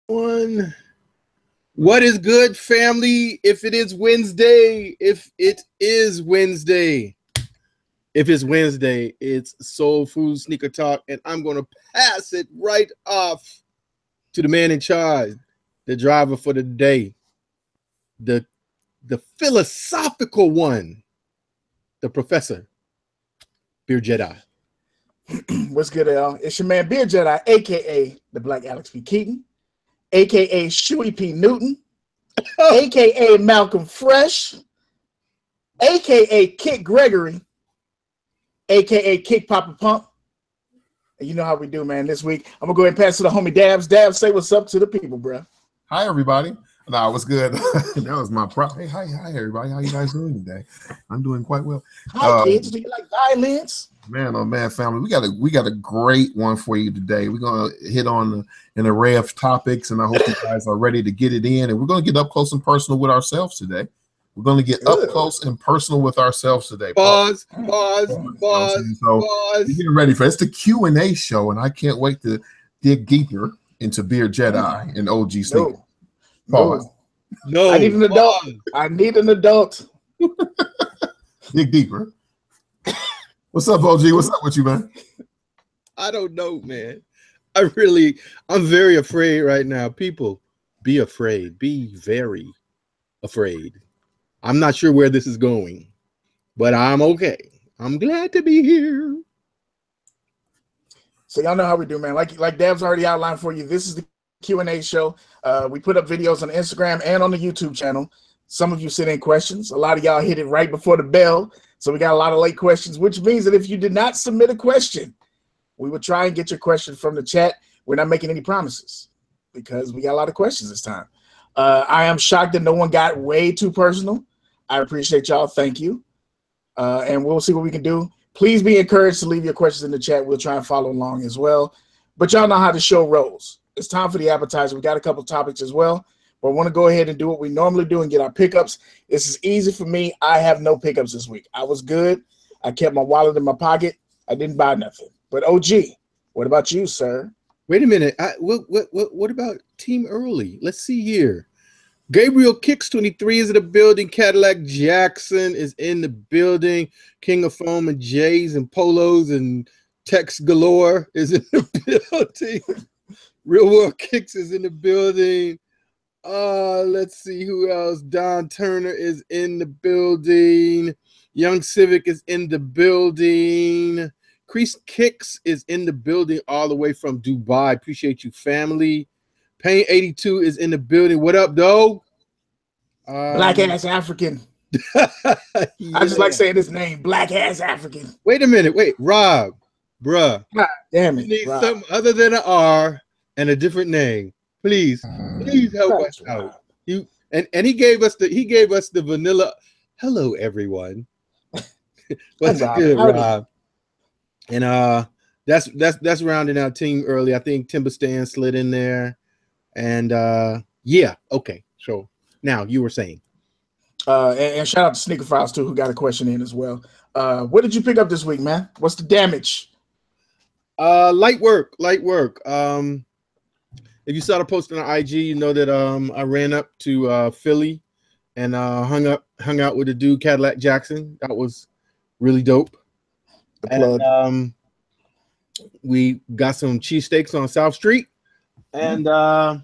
One. What is good, family? If it is Wednesday, it's Wednesday, it's Solefood Sneakertalk, and I'm going to pass it right off to the man in charge, the driver for the day, the philosophical one, the professor, Beer Jedi. What's good, Al? It's your man, Beer Jedi, a.k.a. the Black Alex P. Keaton, a.k.a. Shuey P. Newton, a.k.a. Malcolm Fresh, a.k.a. Kick Gregory, a.k.a. Kick Papa Pump. And you know how we do, man. This week, I'm going to go ahead and pass to the homie Dabs. Dabs, say what's up to the people, bro. Hi, everybody. Nah, what's good? That was my prop. Hey, hi, everybody. How you guys doing today? I'm doing quite well. Hi, kids. Do you like violence? Man, oh man, family, we got a great one for you today. We're gonna hit on an array of topics, and I hope you guys are ready to get it in. And we're gonna get up close and personal with ourselves today. We're gonna get up close and personal with ourselves today. Pause. So you're getting ready for it. It's the Q&A show, and I can't wait to dig deeper into Beer Jedi and OGSneekerz. Pause. No, I need an adult. I need an adult. Dig deeper. What's up, OG? What's up with you, man? I don't know, man. I'm very afraid right now. People, be afraid. Be very afraid. I'm not sure where this is going, but I'm okay. I'm glad to be here. So y'all know how we do, man. Like Dab's already outlined for you, this is the Q&A show. We put up videos on Instagram and on the YouTube channel. Some of you sent in questions. A lot of y'all hit it right before the bell. So we got a lot of late questions, which means that if you did not submit a question, we will try and get your question from the chat. We're not making any promises because we got a lot of questions this time. I am shocked that no one got way too personal. I appreciate y'all. Thank you. And we'll see what we can do. Please be encouraged to leave your questions in the chat. We'll try and follow along as well. But y'all know how the show rolls. It's time for the appetizer. We got a couple topics as well. But I want to go ahead and do what we normally do and get our pickups. This is easy for me. I have no pickups this week. I was good. I kept my wallet in my pocket. I didn't buy nothing. But OG, what about you, sir? Wait a minute. What about Team Early? Let's see here. Gabriel Kicks 23 is in the building. Cadillac Jackson is in the building. King of Foam and J's and Polos and Tex Galore is in the building. Real World Kicks is in the building. Let's see who else. Don Turner is in the building. Young Civic is in the building. Crease Kicks is in the building all the way from Dubai. Appreciate you, family. Pain 82 is in the building. What up, though? Black ass African. Yeah. I just like saying his name. Black ass African. Wait a minute. Wait, Rob, bruh. God damn it. You need Rob. something other than an R and a different name. Please help us out. And he gave us the vanilla. Hello, everyone. What's good, Rob? And that's rounding out Team Early. I think Timber Stand slid in there. And yeah, okay. So now you were saying. And shout out to Sneaker Files too, who got a question in as well. What did you pick up this week, man? What's the damage? Light work. If you saw the post on IG, you know that I ran up to Philly and hung out with the dude Cadillac Jackson. That was really dope. And we got some cheesesteaks on South Street, and I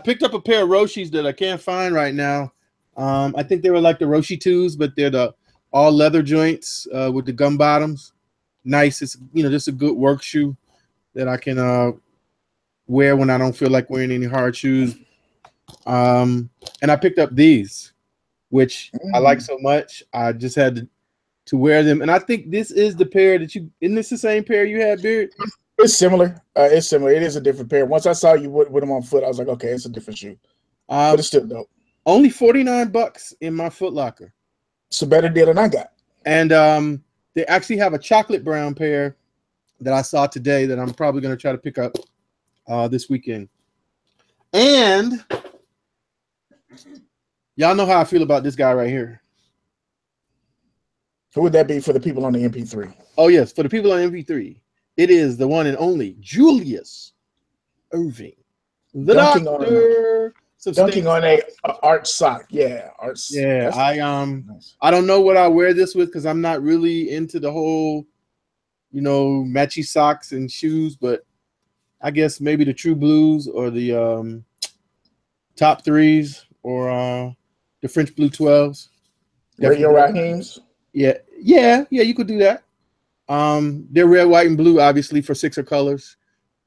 picked up a pair of Roshis that I can't find right now. I think they were like the Roshi 2s, but they're the all leather joints with the gum bottoms. Nice. It's just a good work shoe that I can wear when I don't feel like wearing any hard shoes. And I picked up these, which I like so much. I just had to wear them. And I think this is the pair that isn't this the same pair you had, Beard? It's similar. It's similar. It is a different pair. Once I saw you with them on foot, I was like, okay, it's a different shoe. But it's still dope. Only $49 in my Foot Locker. It's a better deal than I got. And they actually have a chocolate brown pair that I saw today that I'm probably going to try to pick up this weekend. And y'all know how I feel about this guy right here. Who would that be for the people on the MP3? Oh, yes, for the people on MP3. It is the one and only Julius Irving. The dunking doctor. Dunking on a art sock. Yeah, arts. Yeah, I don't know what I wear this with because I'm not really into the whole, matchy socks and shoes, but I guess maybe the True Blues or the top threes or the French Blue 12s. Radio Raheem's. Yeah, you could do that. They're red, white, and blue, obviously, for Sixer colors,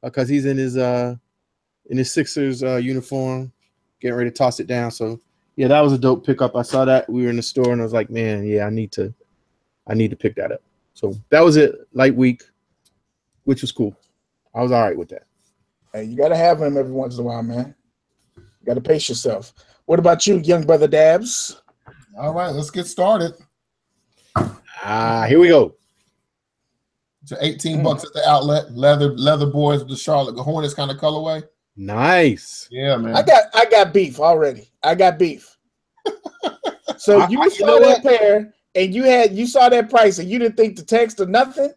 because he's in his Sixers uniform, getting ready to toss it down. So yeah, that was a dope pickup. I saw that we were in the store, and I was like, man, yeah, I need to pick that up. So that was it, light week, which was cool. I was all right with that. Hey, you gotta have them every once in a while, man. You gotta pace yourself. What about you, young brother Dabs? All right, let's get started. Here we go. So $18 at the outlet, leather boys with the Charlotte Hornets kind of colorway. Nice. Yeah, man. I got beef already. I got beef. So you saw that pair and you saw that price and you didn't think to text or nothing?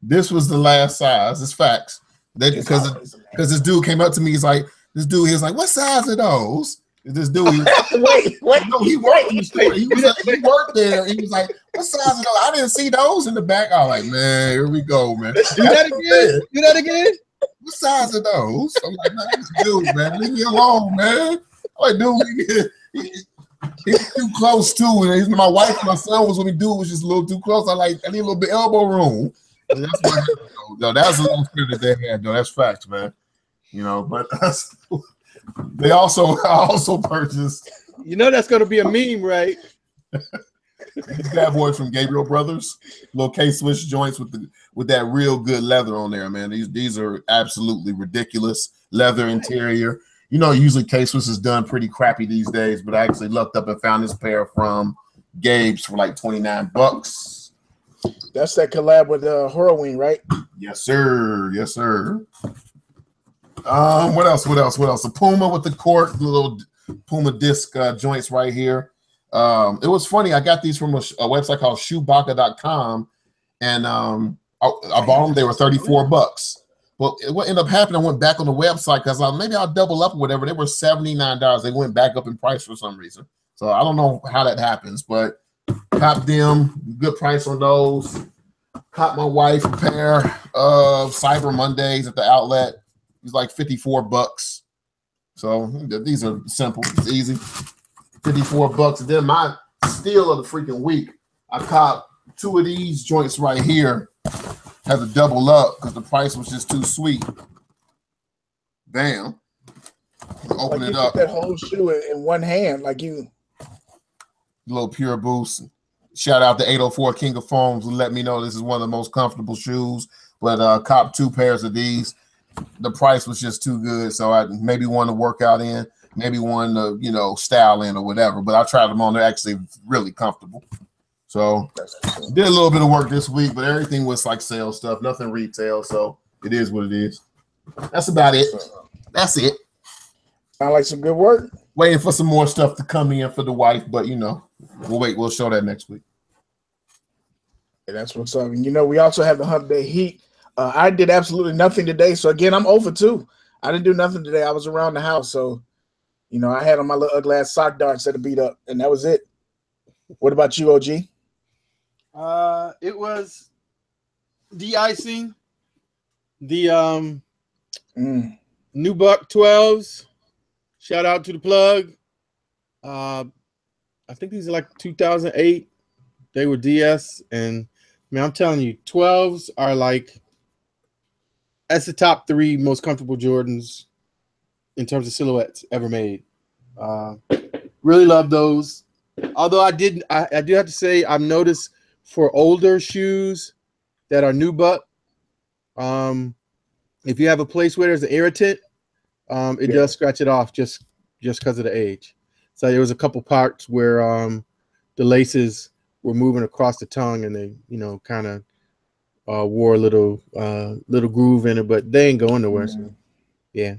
This was the last size. It's facts. Because this dude came up to me, he was like, what size are those? This dude, he worked in the store. He worked there. He was like, what size are those? I didn't see those in the back. I was like, man, here we go, man. Do that again. What size are those? I'm like, man, dude, man, leave me alone, man. I'm like, dude, he's too close too. And my wife and my son was when he was just a little too close. I need a little bit elbow room. And that's what no, that was a little spirit that they had. No, that's facts, man. But I also purchased. That's going to be a meme, right? These bad boys from Gabriel Brothers, little K-Swiss joints with that real good leather on there, man. These are absolutely ridiculous leather interior. Usually K-Swiss is done pretty crappy these days, but I actually looked up and found this pair from Gabe's for like $29. That's that collab with Horoween, right? Yes, sir. Yes, sir. What else? A Puma with the cork, the little Puma disc joints right here. It was funny. I got these from a website called shoebaka.com, and I bought them. They were $34. Well, what ended up happening, I went back on the website because maybe I'll double up or whatever. They were $79. They went back up in price for some reason. So I don't know how that happens, but cop them, good price on those. Cop my wife a pair of Cyber Mondays at the outlet. It's like $54. So these are simple. It's easy. $54. And then my steal of the freaking week, I copped 2 of these joints right here. Had to double up because the price was just too sweet. Bam. Open it up. That whole shoe in one hand, like you. Little Pure Boost. Shout out to 804 King of Foams who let me know this is one of the most comfortable shoes. But cop 2 pairs of these. The price was just too good, so I maybe one to work out in, maybe one to style in or whatever. But I tried them on; they're actually really comfortable. So did a little bit of work this week, but everything was like sale stuff, nothing retail. So it is what it is. That's about it. That's it. Sound like some good work. Waiting for some more stuff to come in for the wife, but we'll wait. We'll show that next week. Yeah, that's what's up. And we also have the Hump Day Heat. I did absolutely nothing today. So, again, I'm 0 for 2. I didn't do nothing today. I was around the house. So, I had on my little ugly ass sock darts that beat up, and that was it. What about you, OG? It was de-icing the New Buck 12s. Shout out to the plug. I think these are like 2008. They were DS, and man, I'm telling you, 12s are like, that's the top 3 most comfortable Jordans in terms of silhouettes ever made. Really love those. Although I do have to say, I've noticed for older shoes that are nubuck, if you have a place where there's an irritant, it does scratch it off just because of the age. So there was a couple parts where the laces were moving across the tongue, and they, kind of wore a little groove in it, but they ain't going nowhere. So, yeah,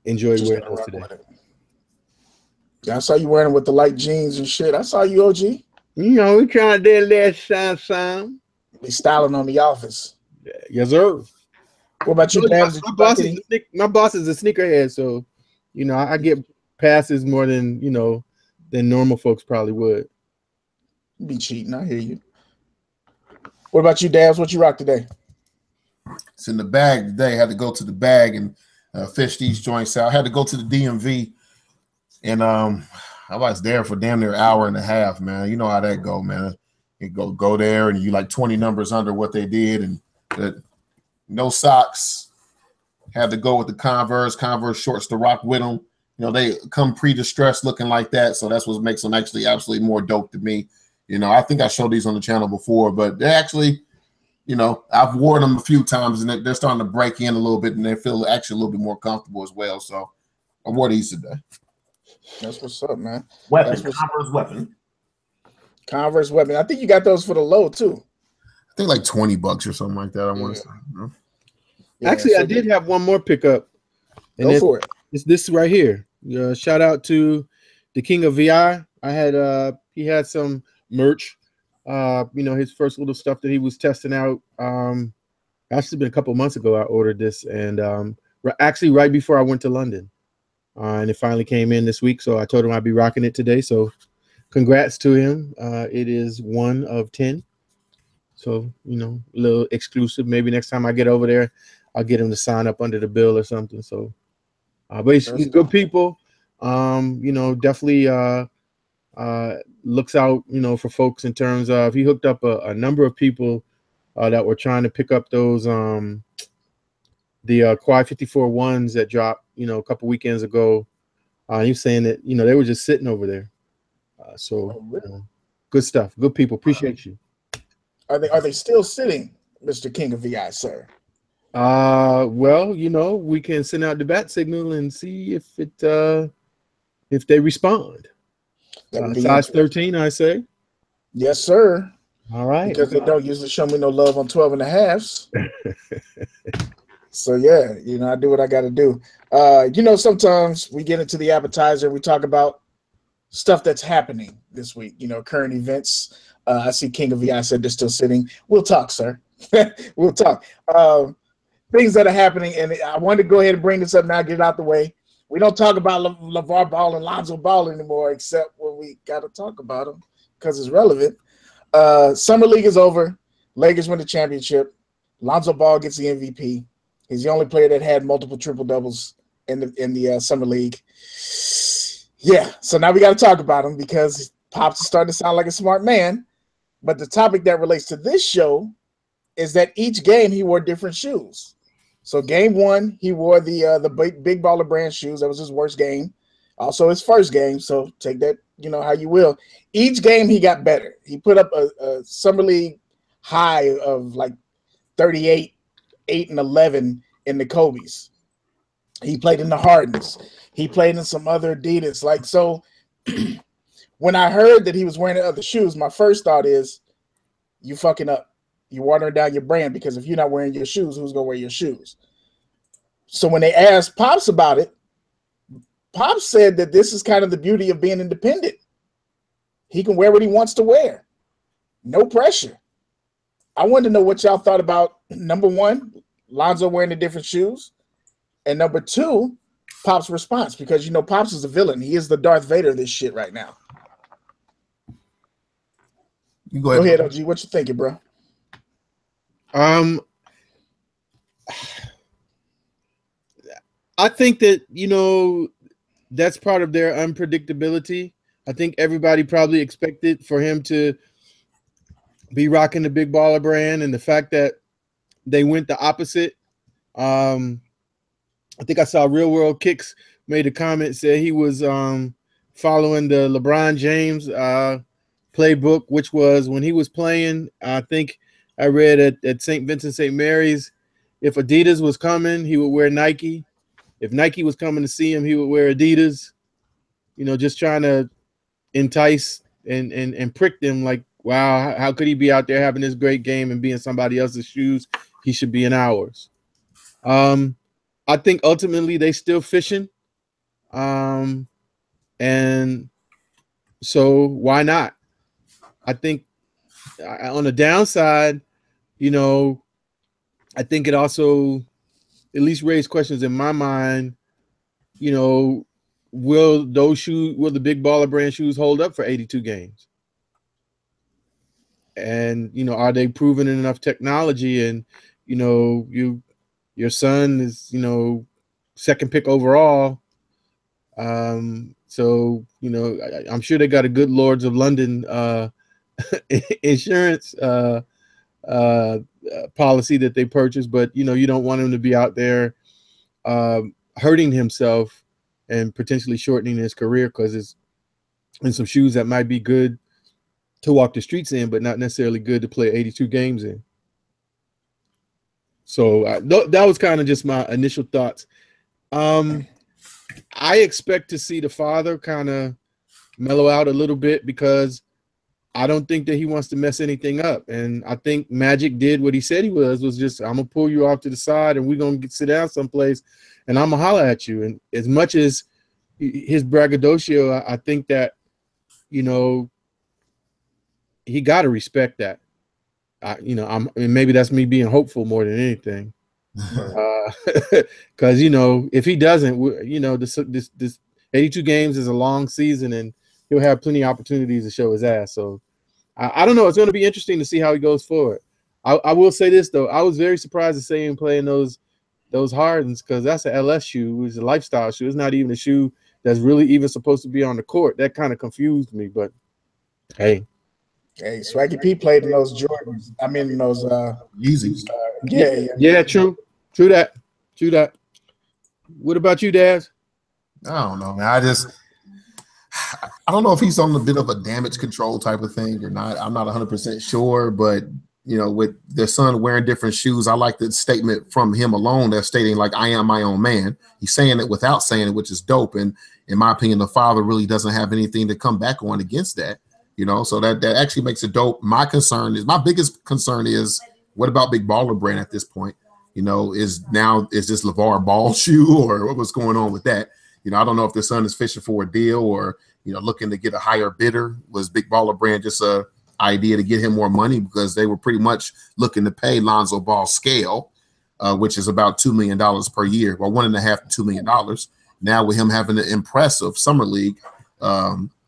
enjoy wearing those today. Yeah, I saw you wearing them with the light jeans and shit. I saw you, OG. We trying to do a little sound. Be styling on the office. Yes, sir. What about you, my boss is a sneakerhead, so You know, I get passes more than than normal folks probably would. You be cheating. I hear you. What about you, Dabs? What you rock today? It's in the bag today. I had to go to the bag and fish these joints out. I had to go to the DMV, and I was there for damn near an hour and a half, man. You know how that go, man. You go there, and you like 20 numbers under what they did, and no socks. Had to go with the Converse shorts to rock with them. You know, they come pre-distressed looking like that, so that's what makes them actually absolutely more dope to me. You know, I think I showed these on the channel before, but they actually, you know, I've worn them a few times, and they're starting to break in a little bit, and they feel actually a little bit more comfortable as well. So I wore these today. That's what's up, man. Converse weapon. Converse weapon. I think you got those for the low too. I think like $20 or something like that. I want to say. You know? Yeah, actually, so I did have one more pickup. And go for it. It's this right here. Shout out to the King of VI. I had he had some merch. You know, his first little stuff that he was testing out. Actually, been a couple months ago. I ordered this, and actually right before I went to London, and it finally came in this week. So I told him I'd be rocking it today. So congrats to him. It is 1 of 10. So, you know, a little exclusive. Maybe next time I get over there, I'll get him to sign up under the bill or something. So, but he's good people. You know, definitely looks out, you know, for folks in terms of he hooked up a number of people that were trying to pick up those the Quad 54 ones that dropped, you know, a couple weekends ago. He was saying that, you know, they were just sitting over there. Good stuff. Good people. Appreciate you. Are they still sitting, Mr. King of VI, sir? Well, you know, we can send out the bat signal and see if they respond. Size 13, I say. Yes, sir. All right. Because they don't usually show me no love on 12 and a halves. So yeah, you know, I do what I got to do. You know, sometimes we get into the appetizer. We talk about stuff that's happening this week. You know, current events. I see King of VI said they're still sitting. We'll talk, sir. We'll talk. Things that are happening, and I wanted to go ahead and bring this up now, get it out the way. We don't talk about LeVar Ball and Lonzo Ball anymore, except when we got to talk about them because it's relevant. Summer League is over. Lakers win the championship. Lonzo Ball gets the MVP. He's the only player that had multiple triple doubles in the Summer League. Yeah, so now we got to talk about him because Pops is starting to sound like a smart man. But the topic that relates to this show is that each game he wore different shoes. So game 1, he wore the Big Baller Brand shoes. That was his worst game. Also his first game. So take that, you know, how you will. Each game he got better. He put up a Summer League high of like 38, 8, and 11 in the Kobe's. He played in the Hardens. He played in some other Adidas. Like, so when I heard that he was wearing the other shoes, my first thought is, you fucking up. You're watering down your brand, because if you're not wearing your shoes, who's going to wear your shoes? So when they asked Pops about it, Pops said that this is kind of the beauty of being independent. He can wear what he wants to wear. No pressure. I wanted to know what y'all thought about, number 1, Lonzo wearing the different shoes, and number 2, Pops' response, because, you know, Pops is a villain. He is the Darth Vader of this shit right now. Go ahead, OG. What you thinking, bro? I think that, you know, that's part of their unpredictability. I think everybody probably expected for him to be rocking the Big Baller Brand, and the fact that they went the opposite. I think I saw Real World Kicks made a comment, said he was following the LeBron James playbook, which was when he was playing, I think I read at St. Vincent St. Mary's, if Adidas was coming, he would wear Nike. If Nike was coming to see him, he would wear Adidas. You know, just trying to entice and prick them like, wow, how could he be out there having this great game and be in somebody else's shoes? He should be in ours. I think ultimately they still fishing. And so why not? I think on the downside, you know, I think it also at least raised questions in my mind you know, will the Big Baller brand shoes hold up for 82 games? And, you know, are they proven enough technology? And, you know, your son is, you know, second pick overall. So, you know, I'm sure they got a good Lords of London insurance policy that they purchased, but, you know, you don't want him to be out there hurting himself and potentially shortening his career because it's in some shoes that might be good to walk the streets in, but not necessarily good to play 82 games in. So that was kind of just my initial thoughts. I expect to see the father kind of mellow out a little bit because I don't think that he wants to mess anything up. And I think Magic did what he said he was just, I'm going to pull you off to the side and we're going to sit down someplace and I'm going to holler at you. And as much as his braggadocio, I think that, you know, he got to respect that. You know, I mean, maybe that's me being hopeful more than anything. Because, you know, if he doesn't, you know, this 82 games is a long season and he'll have plenty of opportunities to show his ass. So I don't know. It's going to be interesting to see how he goes forward. I will say this, though. I was very surprised to see him playing those Hardens because that's an LS shoe. It's a lifestyle shoe. It's not even a shoe that's really even supposed to be on the court. That kind of confused me, but hey. Hey, Swaggy P played in those Jordans. I mean, in those Yeezys. Yeah, true that. What about you, Daz? I don't know, man. I don't know if he's on a bit of a damage control type of thing or not. I'm not 100% sure, but you know, with their son wearing different shoes, I like the statement from him alone that's stating like, I am my own man. He's saying it without saying it, which is dope. And in my opinion, the father really doesn't have anything to come back on against that. You know, so that actually makes it dope. My biggest concern is what about Big Baller brand at this point? You know, is this LeVar Ball shoe or what's going on with that? You know, I don't know if the son is fishing for a deal or, you know, looking to get a higher bidder. Was Big Baller brand just a idea to get him more money because they were pretty much looking to pay Lonzo Ball scale, which is about $2 million per year, or $1.5 to $2 million. Now with him having an impressive summer league,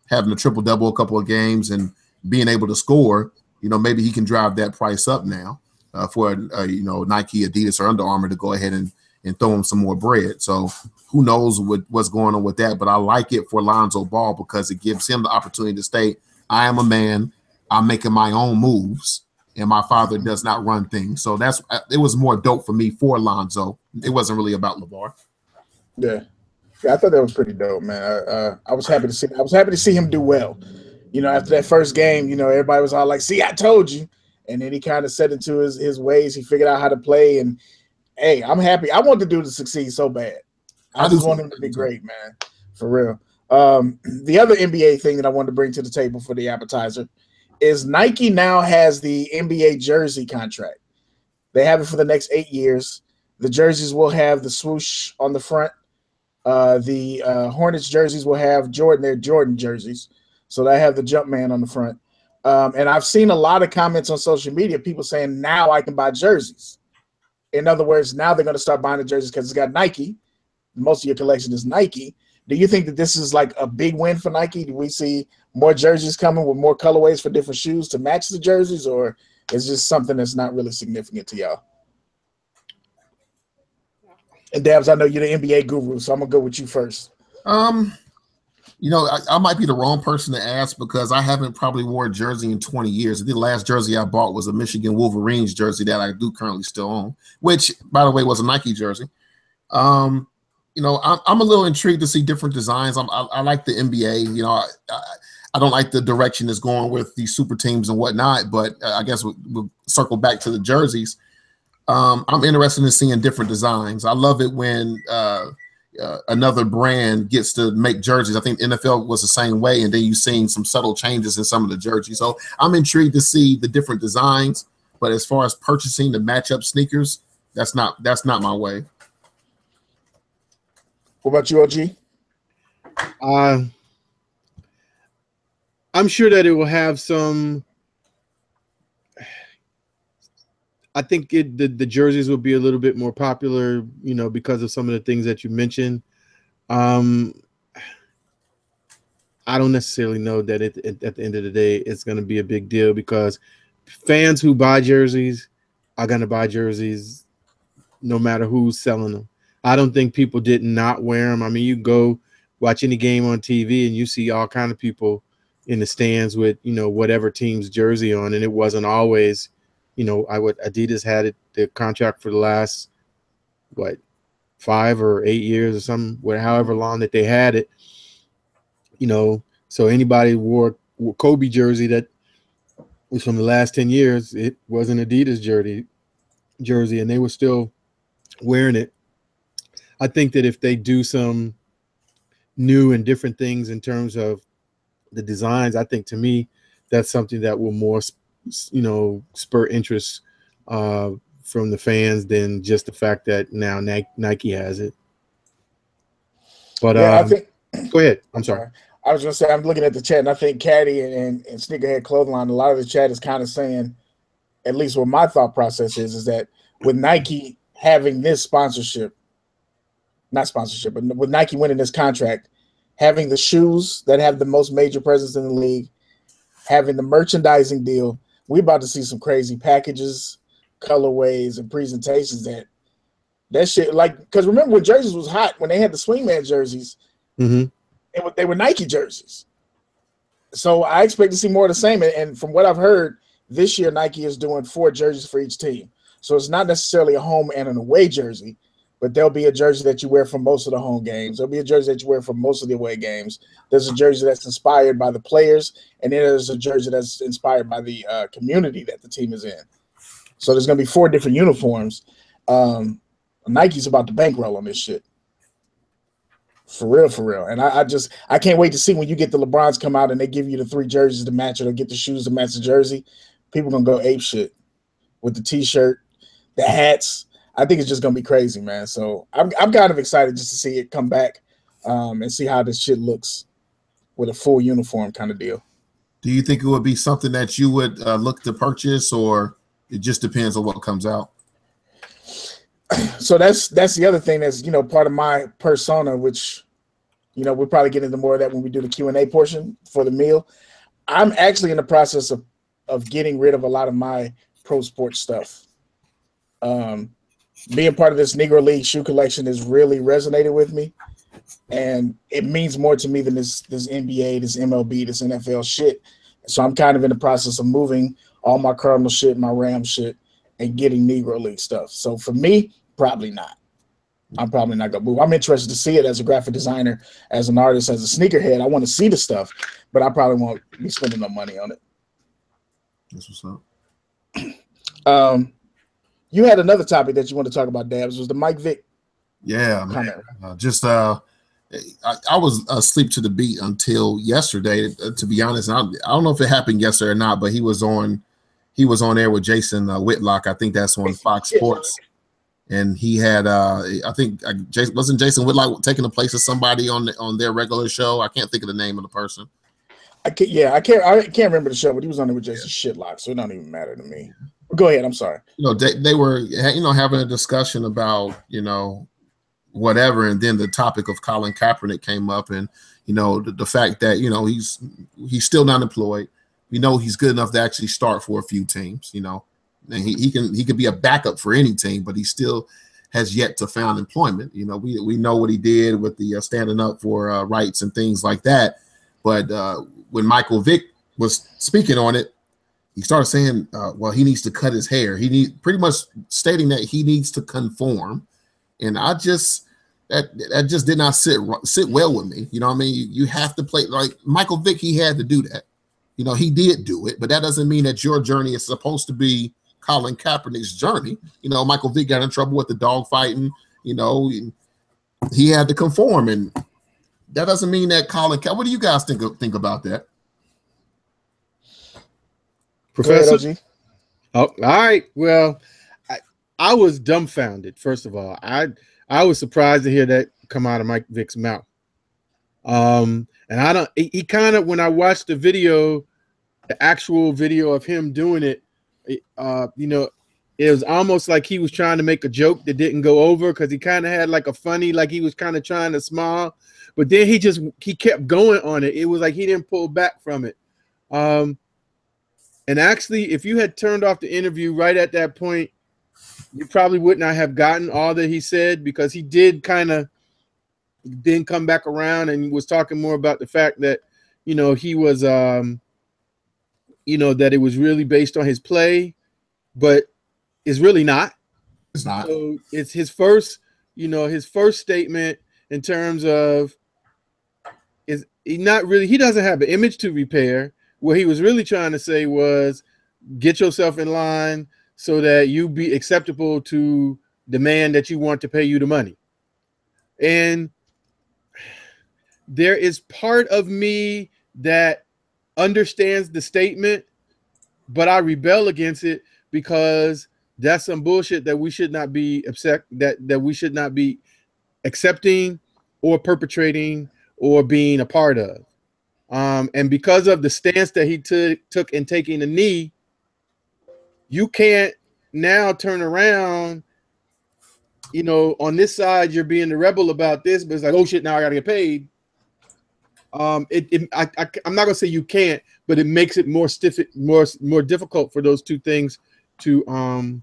having a triple-double a couple of games and being able to score, you know, maybe he can drive that price up now for, you know, Nike, Adidas, or Under Armour to go ahead and throw him some more bread. So who knows what's going on with that. But I like it for Lonzo Ball because it gives him the opportunity to state, I am a man, I'm making my own moves, and my father does not run things. So it was more dope for me for Lonzo. It wasn't really about LeVar. Yeah. Yeah, I thought that was pretty dope, man. I was happy to see him do well. You know, after that first game, you know, everybody was all like, "See, I told you," and then he kind of set into his ways. He figured out how to play, and hey, I'm happy. I want the dude to succeed so bad. I just want him to be great, man, for real. The other NBA thing that I wanted to bring to the table for the appetizer is Nike now has the NBA jersey contract. They have it for the next 8 years. The jerseys will have the swoosh on the front. The Hornets jerseys will have their Jordan jerseys. So they have the Jumpman on the front. And I've seen a lot of comments on social media, people saying, now I can buy jerseys. In other words, now they're going to start buying the jerseys because it's got Nike. Most of your collection is Nike. Do you think that this is like a big win for Nike? Do we see more jerseys coming with more colorways for different shoes to match the jerseys, or is this something that's not really significant to y'all? And Dabs, I know you're the NBA guru, so I'm gonna go with you first. You know, I might be the wrong person to ask because I haven't probably wore a jersey in 20 years. I think the last jersey I bought was a Michigan Wolverines jersey that I do currently still own, which, by the way, was a Nike jersey. You know, I'm a little intrigued to see different designs. I like the NBA. You know, I don't like the direction it's going with these super teams and whatnot, but I guess we'll circle back to the jerseys. I'm interested in seeing different designs. I love it when another brand gets to make jerseys. I think NFL was the same way, and then you've seen some subtle changes in some of the jerseys. So I'm intrigued to see the different designs. But as far as purchasing the matchup sneakers, that's not my way. What about you, OG? I'm sure that it will have some. I think the jerseys will be a little bit more popular, you know, because of some of the things that you mentioned. I don't necessarily know that at the end of the day it's going to be a big deal, because fans who buy jerseys are going to buy jerseys no matter who's selling them. I don't think people did not wear them. I mean, you go watch any game on TV and you see all kind of people in the stands with, whatever team's jersey on, and it wasn't always, Adidas had it, the contract for the last 5 or 8 years or something, however long that they had it, so anybody wore Kobe jersey that was from the last 10 years, it was an Adidas jersey, and they were still wearing it. I think that if they do some new and different things in terms of the designs, I think, to me, that's something that will more, spur interest from the fans than just the fact that now Nike has it. But yeah, I think. Go ahead. I'm sorry. I was gonna say, I'm looking at the chat, and I think Caddy and Sneakerhead Clothing Line, a lot of the chat is kind of saying, at least what my thought process is that with Nike having this sponsorship, not sponsorship, but with Nike winning this contract, having the shoes that have the most major presence in the league, having the merchandising deal, we're about to see some crazy packages, colorways, and presentations that shit, like, because remember when jerseys was hot, when they had the Swingman jerseys, they were Nike jerseys. So I expect to see more of the same. And from what I've heard, this year Nike is doing 4 jerseys for each team. So it's not necessarily a home and an away jersey, but there'll be a jersey that you wear for most of the home games. There'll be a jersey that you wear for most of the away games. There's a jersey that's inspired by the players, and then there's a jersey that's inspired by the community that the team is in. So there's going to be 4 different uniforms. Nike's about to bankroll on this shit. For real. And I can't wait to see when you get the LeBrons come out and they give you the 3 jerseys to match it, or get the shoes to match the jersey. People going to go ape shit with the T-shirt, the hats. I think it's just going to be crazy, man. So I'm kind of excited just to see it come back and see how this shit looks with a full uniform kind of deal. Do you think it would be something that you would look to purchase, or it just depends on what comes out? So that's the other thing that's, part of my persona, which, we'll probably get into more of that when we do the Q&A portion for the meal. I'm actually in the process of getting rid of a lot of my pro sports stuff. Being part of this Negro League shoe collection has really resonated with me, and it means more to me than this NBA, this MLB, this NFL shit. So I'm kind of in the process of moving all my Cardinal shit, my Rams shit, and getting Negro League stuff. So for me, probably not. I'm probably not going to move. I'm interested to see it as a graphic designer, as an artist, as a sneakerhead. I want to see the stuff, but I probably won't be spending no money on it. That's what's up. You had another topic that you want to talk about, Dabs, was the Mike Vick. Yeah, man. I was asleep to the beat until yesterday, to be honest. I don't know if it happened yesterday or not, but he was on air with Jason Whitlock. I think that's on Fox Sports. And he had, wasn't Jason Whitlock taking the place of somebody on their regular show? I can't think of the name of the person. I can't remember the show, but he was on there with Jason Shitlock, so it don't even matter to me. Go ahead. I'm sorry. They were, having a discussion about, whatever, and then the topic of Colin Kaepernick came up, and the fact that he's still not employed. He's good enough to actually start for a few teams. And he can be a backup for any team, but he still has yet to find employment. We know what he did with the standing up for rights and things like that. But when Michael Vick was speaking on it, he started saying, well, he needs to cut his hair. Pretty much stating that he needs to conform. And that just did not sit well with me. You know what I mean? You have to play like Michael Vick. He had to do that. He did do it, but that doesn't mean that your journey is supposed to be Colin Kaepernick's journey. Michael Vick got in trouble with the dog fighting. He had to conform, and that doesn't mean that Colin. What do you guys think about that, Professor? Oh, all right. Well, I was dumbfounded. First of all, I was surprised to hear that come out of Mike Vick's mouth. And he kind of, when I watched the video, the actual video of him doing it, it was almost like he was trying to make a joke that didn't go over because he kind of had like a funny, like he was kind of trying to smile, but then he kept going on it. It was like he didn't pull back from it. And actually, if you had turned off the interview right at that point, you probably would not have gotten all that he said, because he did kind of then come back around and was talking more about the fact that, you know, he was, you know, that it was really based on his play, but it's really not. It's not. So it's his first, you know, his first statement in terms of is he not really, he doesn't have an image to repair. What he was really trying to say was get yourself in line so that you be acceptable to the man that you want to pay you the money. And there is part of me that understands the statement, but I rebel against it because that's some bullshit that we should not be upset, that we should not be accepting or perpetrating or being a part of. And because of the stance that he took in taking the knee, you can't now turn around, you know, on this side, you're being the rebel about this, but it's like, oh shit, now I gotta get paid. I'm not gonna say you can't, but it makes it more difficult for those two things to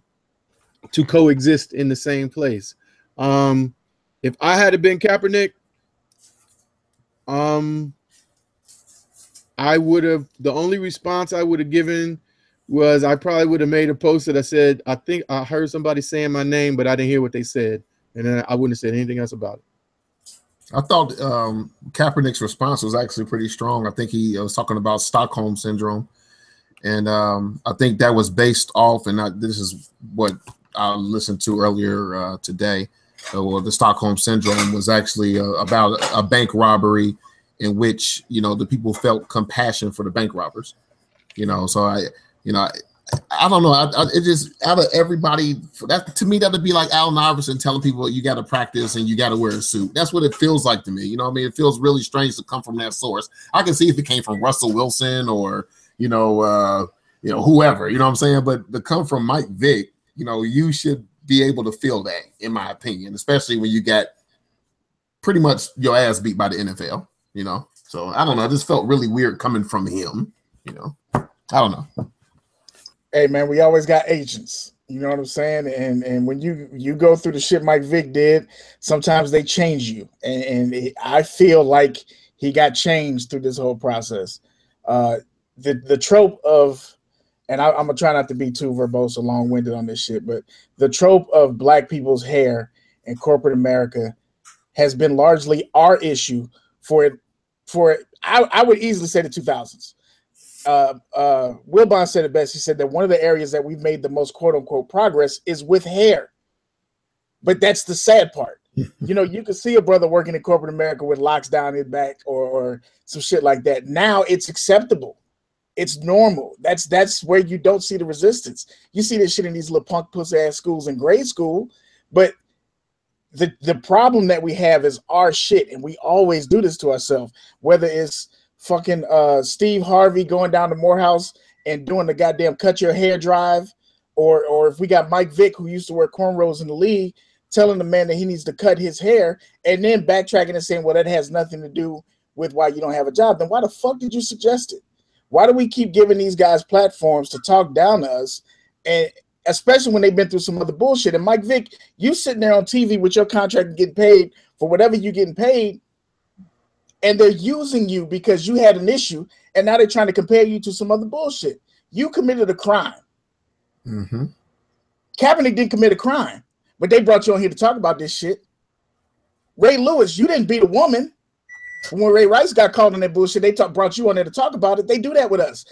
coexist in the same place. If I had been Kaepernick, I would have, the only response I would have given was I probably would have made a post that I said, I think I heard somebody saying my name, but I didn't hear what they said. And then I wouldn't have said anything else about it. I thought Kaepernick's response was actually pretty strong. I think he was talking about Stockholm syndrome. And I think that was based off, and this is what I listened to earlier today. Well, the Stockholm syndrome was actually about a bank robbery in which, you know, the people felt compassion for the bank robbers. You know, so I don't know. It just, out of everybody, that to me, that would be like Allen Iverson telling people you got to practice and you got to wear a suit. That's what it feels like to me. You know what I mean? It feels really strange to come from that source. I can see if it came from Russell Wilson or, whoever, you know what I'm saying? But to come from Mike Vick, you know, you should be able to feel that, in my opinion, especially when you got pretty much your ass beat by the NFL, you know? So I don't know. This felt really weird coming from him, you know? I don't know. Hey man, we always got agents. You know what I'm saying? And when you go through the shit Mike Vick did, sometimes they change you. And I feel like he got changed through this whole process. The trope of, and I'm gonna try not to be too verbose or long-winded on this shit, but the trope of black people's hair in corporate America has been largely our issue for I would easily say the 2000s. Wilbon said it best. He said that one of the areas that we've made the most quote unquote progress is with hair. But that's the sad part. You know, you can see a brother working in corporate America with locks down his back or some shit like that. Now it's acceptable. It's normal. That's where you don't see the resistance. You see this shit in these little punk pussy ass schools in grade school, but the problem that we have is our shit, and we always do this to ourselves, whether it's fucking Steve Harvey going down to Morehouse and doing the goddamn cut your hair drive, or if we got Mike Vick, who used to wear cornrows in the league, telling the man that he needs to cut his hair, and then backtracking and saying, well, that has nothing to do with why you don't have a job. Then why the fuck did you suggest it? Why do we keep giving these guys platforms to talk down to us, and especially when they've been through some other bullshit? And Mike Vick, you sitting there on TV with your contract and getting paid for whatever you're getting paid, and they're using you because you had an issue, and now they're trying to compare you to some other bullshit. You committed a crime. Mm-hmm. Kaepernick didn't commit a crime, but they brought you on here to talk about this shit. Ray Lewis, you didn't beat a woman. When Ray Rice got caught on that bullshit, they brought you on there to talk about it. They do that with us.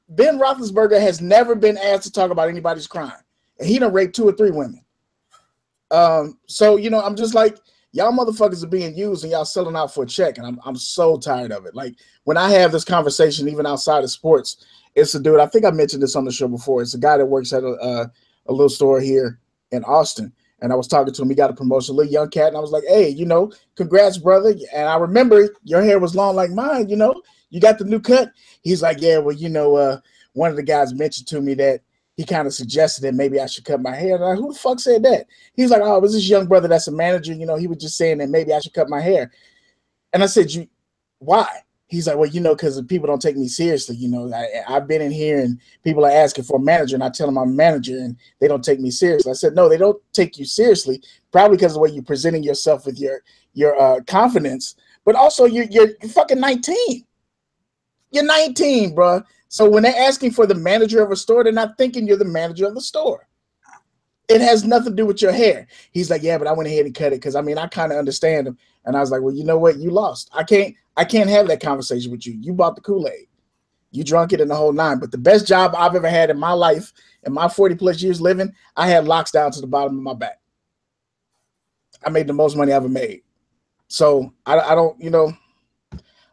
Ben Roethlisberger has never been asked to talk about anybody's crime, and he done raped 2 or 3 women. So, you know, I'm just like, y'all motherfuckers are being used and y'all selling out for a check, and I'm so tired of it. Like, when I have this conversation, even outside of sports, it's a dude, I think I mentioned this on the show before. It's a guy that works at a little store here in Austin. And I was talking to him. He got a promotion, a little young cat. And I was like, hey, you know, congrats, brother. And I remember your hair was long like mine, you know. You got the new cut. He's like, yeah, well, you know, one of the guys mentioned to me that he kind of suggested that maybe I should cut my hair. And I'm like, who the fuck said that? He was like, oh, it was this young brother that's a manager. You know, he was just saying that maybe I should cut my hair. And I said, why? He's like, well, you know, because people don't take me seriously. You know, I've been in here and people are asking for a manager, and I tell them I'm a manager, and they don't take me seriously. I said, no, they don't take you seriously, probably because of the way you're presenting yourself with your confidence, but also you're fucking 19. You're 19, bro. So when they're asking for the manager of a store, they're not thinking you're the manager of the store. It has nothing to do with your hair. He's like, yeah, but I went ahead and cut it because I mean I kind of understand him. And I was like, well, you know what? You lost. I can't have that conversation with you. You bought the Kool-Aid. You drunk it in the whole nine. But the best job I've ever had in my life, in my 40 plus years living, I had locks down to the bottom of my back. I made the most money I ever made. So I don't, you know,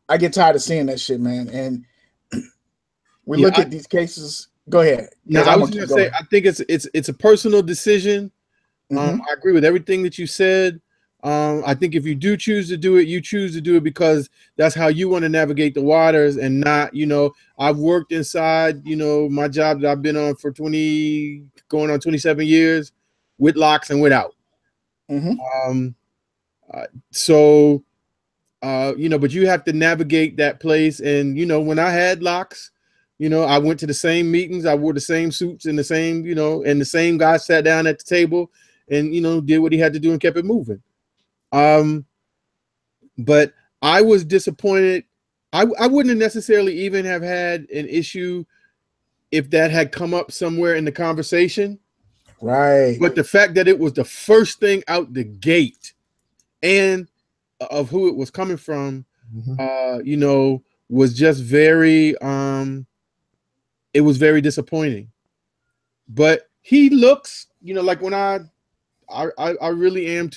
I get tired of seeing that shit, man. And we look at these cases. Go ahead. No, I was going to say, I think it's a personal decision. Mm-hmm. I agree with everything that you said. I think if you do choose to do it, you choose to do it because that's how you want to navigate the waters, and not, you know, I've worked inside, you know, my job that I've been on for going on 27 years with locks and without. Mm-hmm. So, you know, but you have to navigate that place. And, you know, when I had locks, you know, I went to the same meetings, I wore the same suits and the same, you know, and the same guy sat down at the table and, you know, did what he had to do and kept it moving. But I was disappointed. I wouldn't have necessarily even have had an issue if that had come up somewhere in the conversation. Right. But the fact that it was the first thing out the gate and of who it was coming from, you know, was just very, it was very disappointing. But he looks, you know, like when I really am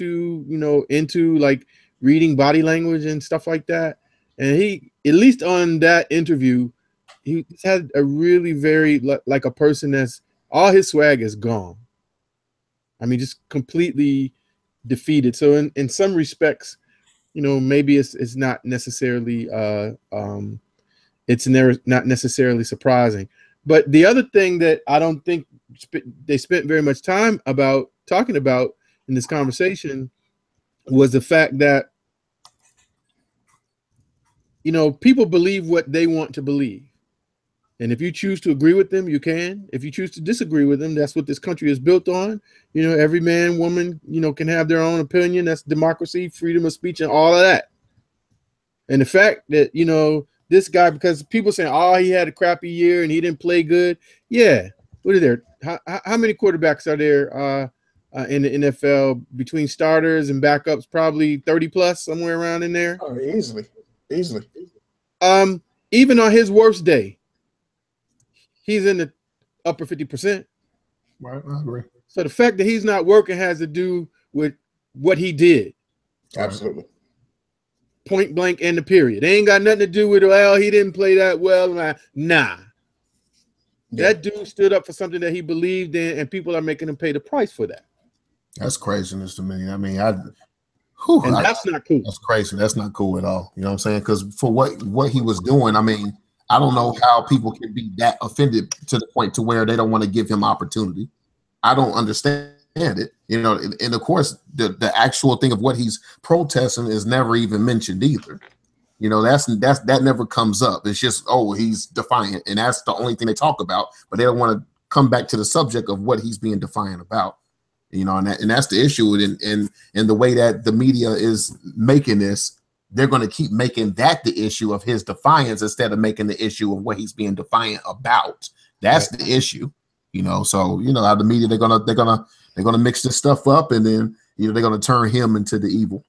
into like reading body language and stuff like that. And he, at least on that interview, he had a really very like a person that's all his swag is gone. I mean, just completely defeated. So in some respects, you know, maybe it's not necessarily not necessarily surprising. But the other thing that I don't think they spent very much time talking about in this conversation was the fact that, you know, people believe what they want to believe. And if you choose to agree with them, you can. If you choose to disagree with them, that's what this country is built on. You know, every man, woman, you know, can have their own opinion. That's democracy, freedom of speech, and all of that. And the fact that, you know, this guy, because people saying, oh, he had a crappy year and he didn't play good. Yeah. What are there? How many quarterbacks are there in the NFL between starters and backups? Probably 30 plus, somewhere around in there. Oh, easily. Even on his worst day, he's in the upper 50%. Right, I agree. So the fact that he's not working has to do with what he did. Absolutely. Point blank and the period. They ain't got nothing to do with, well, he didn't play that well. Nah. Yeah. That dude stood up for something that he believed in, and people are making him pay the price for that. That's craziness to me. I mean, that's not cool. That's crazy. That's not cool at all. You know what I'm saying? Because for what he was doing, I mean, I don't know how people can be that offended to the point to where they don't want to give him opportunity. I don't understand it. You know, and of course, the actual thing of what he's protesting is never even mentioned either. You know, that never comes up. It's just, oh, he's defiant, and that's the only thing they talk about. But they don't want to come back to the subject of what he's being defiant about. You know, and that's the issue. And the way that the media is making this, they're going to keep making that the issue of his defiance instead of making the issue of what he's being defiant about. That's the issue. You know, so you know how the media they're gonna mix this stuff up, and then you know they're gonna turn him into the evil.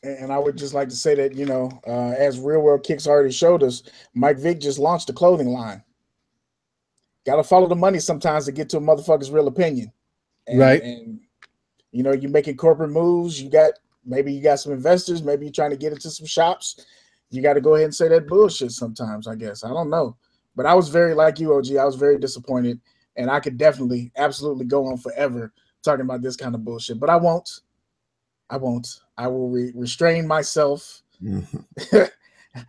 And I would just like to say that, you know, as Real World Kicks already showed us, Mike Vick just launched a clothing line. Got to follow the money sometimes to get to a motherfucker's real opinion. Right. And, you know, you're making corporate moves. Maybe you got some investors. Maybe you're trying to get into some shops. You got to go ahead and say that bullshit sometimes, I guess. I don't know. But I was very, like you, OG, I was very disappointed. And I could definitely, absolutely go on forever talking about this kind of bullshit. But I won't. I will restrain myself.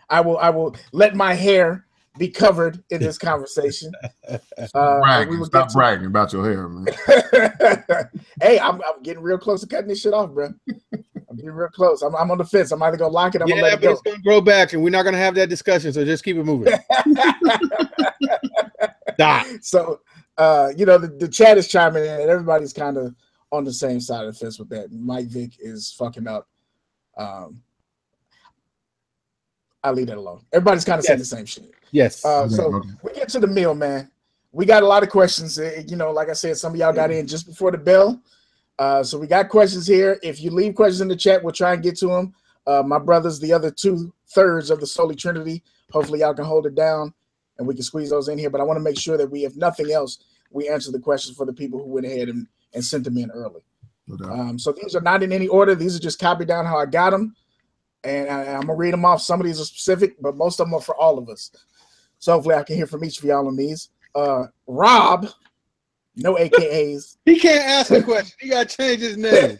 I will let my hair be covered in this conversation. Bragging. Stop bragging about your hair, man. Hey, I'm getting real close to cutting this shit off, bro. I'm getting real close. I'm on the fence. I'm either gonna lock it. I'm gonna let it go. It's gonna grow back, and we're not gonna have that discussion. So just keep it moving. So, the chat is chiming in, and everybody's kind of on the same side of the fence with that. Mike Vick is fucking up. I'll leave that alone. Everybody's kind of saying the same shit. Yes. So we get to the meal, man. We got a lot of questions. Like I said, some of y'all got in just before the bell. So we got questions here. If you leave questions in the chat, we'll try and get to them. My brothers, the other 2/3 of the Soley Trinity, hopefully y'all can hold it down and we can squeeze those in here. But I want to make sure that we, if nothing else, we answer the questions for the people who went ahead and sent them in early. So these are not in any order. These are just copied down how I got them. And I'm going to read them off. Some of these are specific, but most of them are for all of us. So hopefully I can hear from each of y'all on these. Rob, no AKAs. He can't ask a question. He got to change his name.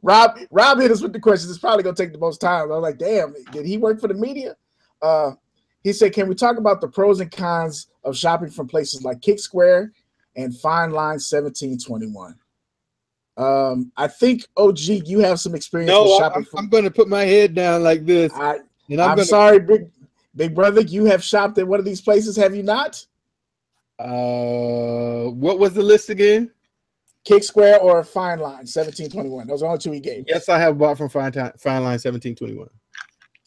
Rob hit us with the questions. It's probably going to take the most time. I was like, damn, did he work for the media? He said, can we talk about the pros and cons of shopping from places like Kick Square and Fine Line 1721? I think, OG, you have some experience with shopping. I'm going to put my head down like this. I'm sorry, big brother. You have shopped at one of these places, have you not? What was the list again? Kick Square or Fine Line 1721. Those are the only two he gave. Yes, I have bought from Fine Line 1721.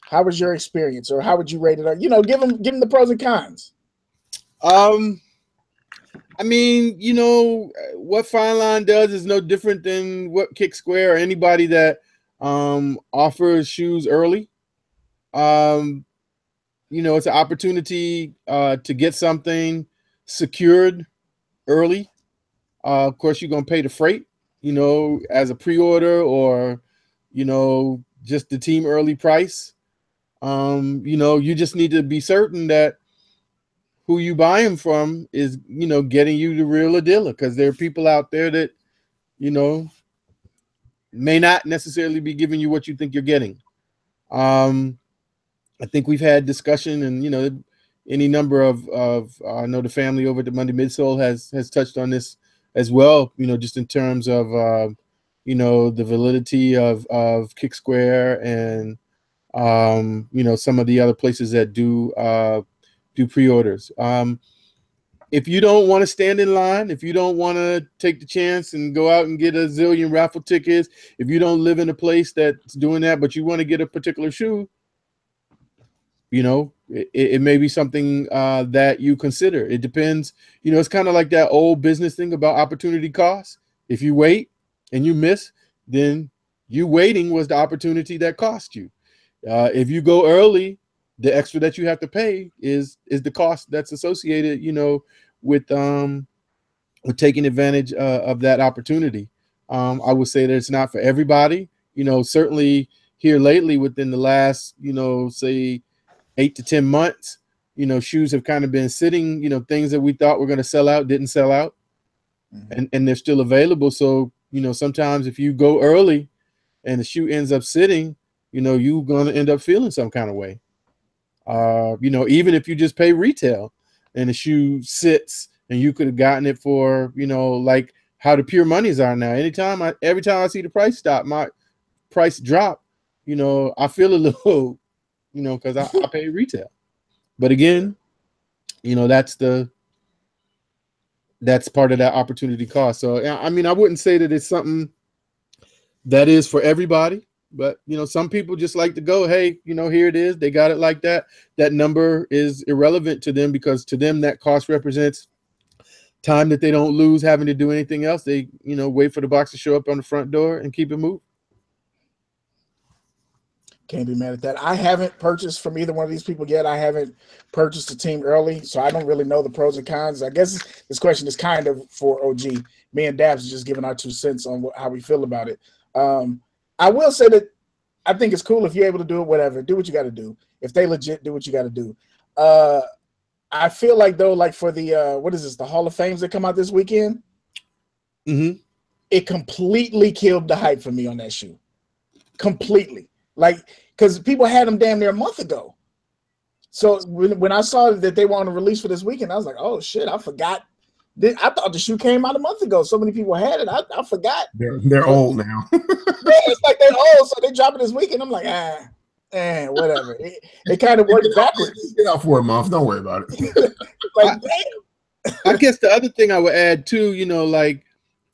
How was your experience, or how would you rate it? Give them the pros and cons. I mean, what Fine Line does is no different than what Kick Square or anybody that offers shoes early. It's an opportunity to get something secured early. Of course, you're going to pay the freight, as a pre-order or, just the team early price. You just need to be certain that who you buy them from is, getting you the real dealer, because there are people out there that, may not necessarily be giving you what you think you're getting. I think we've had discussion, and, any number of I know the family over at the Monday Midsole has touched on this as well, just in terms of, the validity of Kick Square and, some of the other places that do pre-orders. If you don't want to stand in line, if you don't want to take the chance and go out and get a zillion raffle tickets, if you don't live in a place that's doing that, but you want to get a particular shoe, it may be something that you consider. It depends. It's kind of like that old business thing about opportunity cost. If you wait and you miss, then you waiting was the opportunity that cost you. If you go early, the extra that you have to pay is the cost that's associated, with taking advantage of that opportunity. I would say that it's not for everybody. Certainly here lately, within the last, say 8 to 10 months, shoes have kind of been sitting. Things that we thought were going to sell out didn't sell out, and they're still available. So sometimes if you go early and the shoe ends up sitting, you're going to end up feeling some kind of way. Even if you just pay retail and the shoe sits and you could have gotten it for, like how the pure monies are now. Every time I see the price drop, I feel a little, because I pay retail. But again, that's part of that opportunity cost. So, I mean, I wouldn't say that it's something that is for everybody. But, some people just like to go, hey, here it is. They got it like that. That number is irrelevant to them, because to them that cost represents time that they don't lose having to do anything else. They, wait for the box to show up on the front door and keep it moving. Can't be mad at that. I haven't purchased from either one of these people yet. I haven't purchased a team early, so I don't really know the pros and cons. I guess this question is kind of for OG. Me and Dabs are just giving our 2 cents on how we feel about it. I will say that I think it's cool if you're able to do it, whatever. Do what you got to do. If they legit, do what you got to do. I feel like, though, like for the, what is this, the Hall of Fames that come out this weekend? Mm-hmm. It completely killed the hype for me on that shoe. Completely. Like, because people had them damn near a month ago. So when I saw that they were on a release for this weekend, I was like, oh shit, I forgot. I thought the shoe came out a month ago. So many people had it. I forgot. They're old now. Yeah, it's like they're old, so they drop it this weekend. I'm like, whatever. It kind of worked backwards. Get out for a month. Don't worry about it. Like, damn. I guess the other thing I would add too, like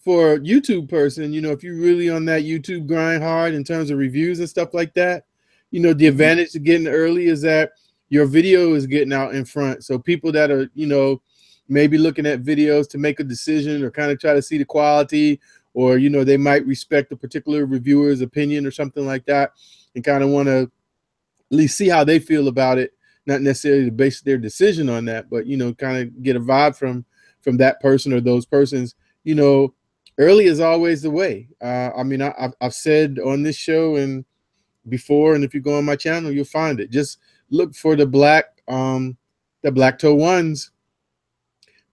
for YouTube person, if you're really on that YouTube grind hard in terms of reviews and stuff like that, the advantage of getting early is that your video is getting out in front. So people that are, maybe looking at videos to make a decision or kind of try to see the quality, or, they might respect a particular reviewer's opinion or something like that and kind of want to at least see how they feel about it. Not necessarily to base their decision on that, but, kind of get a vibe from that person or those persons. Early is always the way. I've said on this show and before, and if you go on my channel, you'll find it. Just look for the black toe ones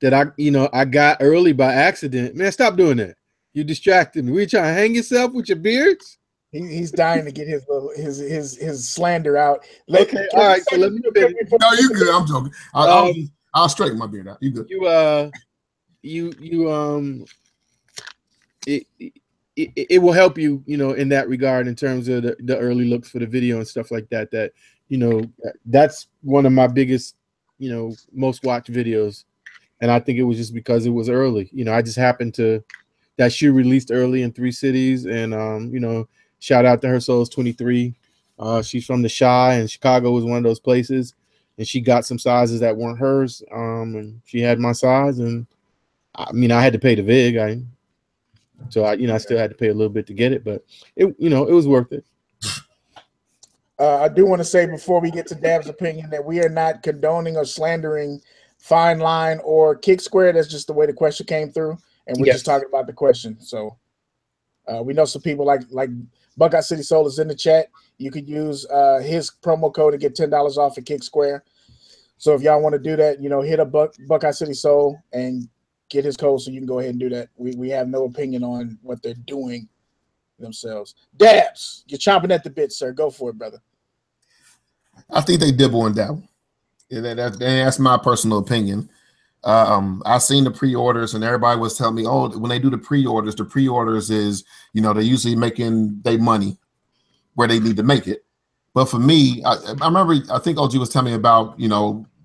that I got early by accident. Man, stop doing that. You distracted me. Were you trying to hang yourself with your beards? He's dying to get his slander out. Okay, all right. So let me finish. No, you good. I'm joking. I'll straighten my beard out. You good? It will help you, in that regard, in terms of the early looks for the video and stuff like that. That that's one of my biggest, most watched videos, and I think it was just because it was early. I just happened to that shoe released early in 3 cities, and shout out to her Souls 23. She's from the Chi, and Chicago was one of those places, and she got some sizes that weren't hers, and she had my size, and I had to pay the VIG. I still had to pay a little bit to get it, but it was worth it. I do want to say before we get to Dab's opinion that we are not condoning or slandering Fine Line or Kick Square. That's just the way the question came through, and we're just talking about the question. So we know some people like Buckeye City Soul is in the chat. You could use his promo code to get $10 off at Kick Square. So if y'all want to do that, hit up Buckeye City Soul and get his code so you can go ahead and do that. We have no opinion on what they're doing themselves. Dabs, you're chomping at the bit, sir. Go for it, brother. I think they dibble and dabble. That's my personal opinion. I've seen the pre-orders, and everybody was telling me, oh, when they do the pre-orders is, they're usually making their money where they need to make it. But for me, I remember, I think OG was telling me about,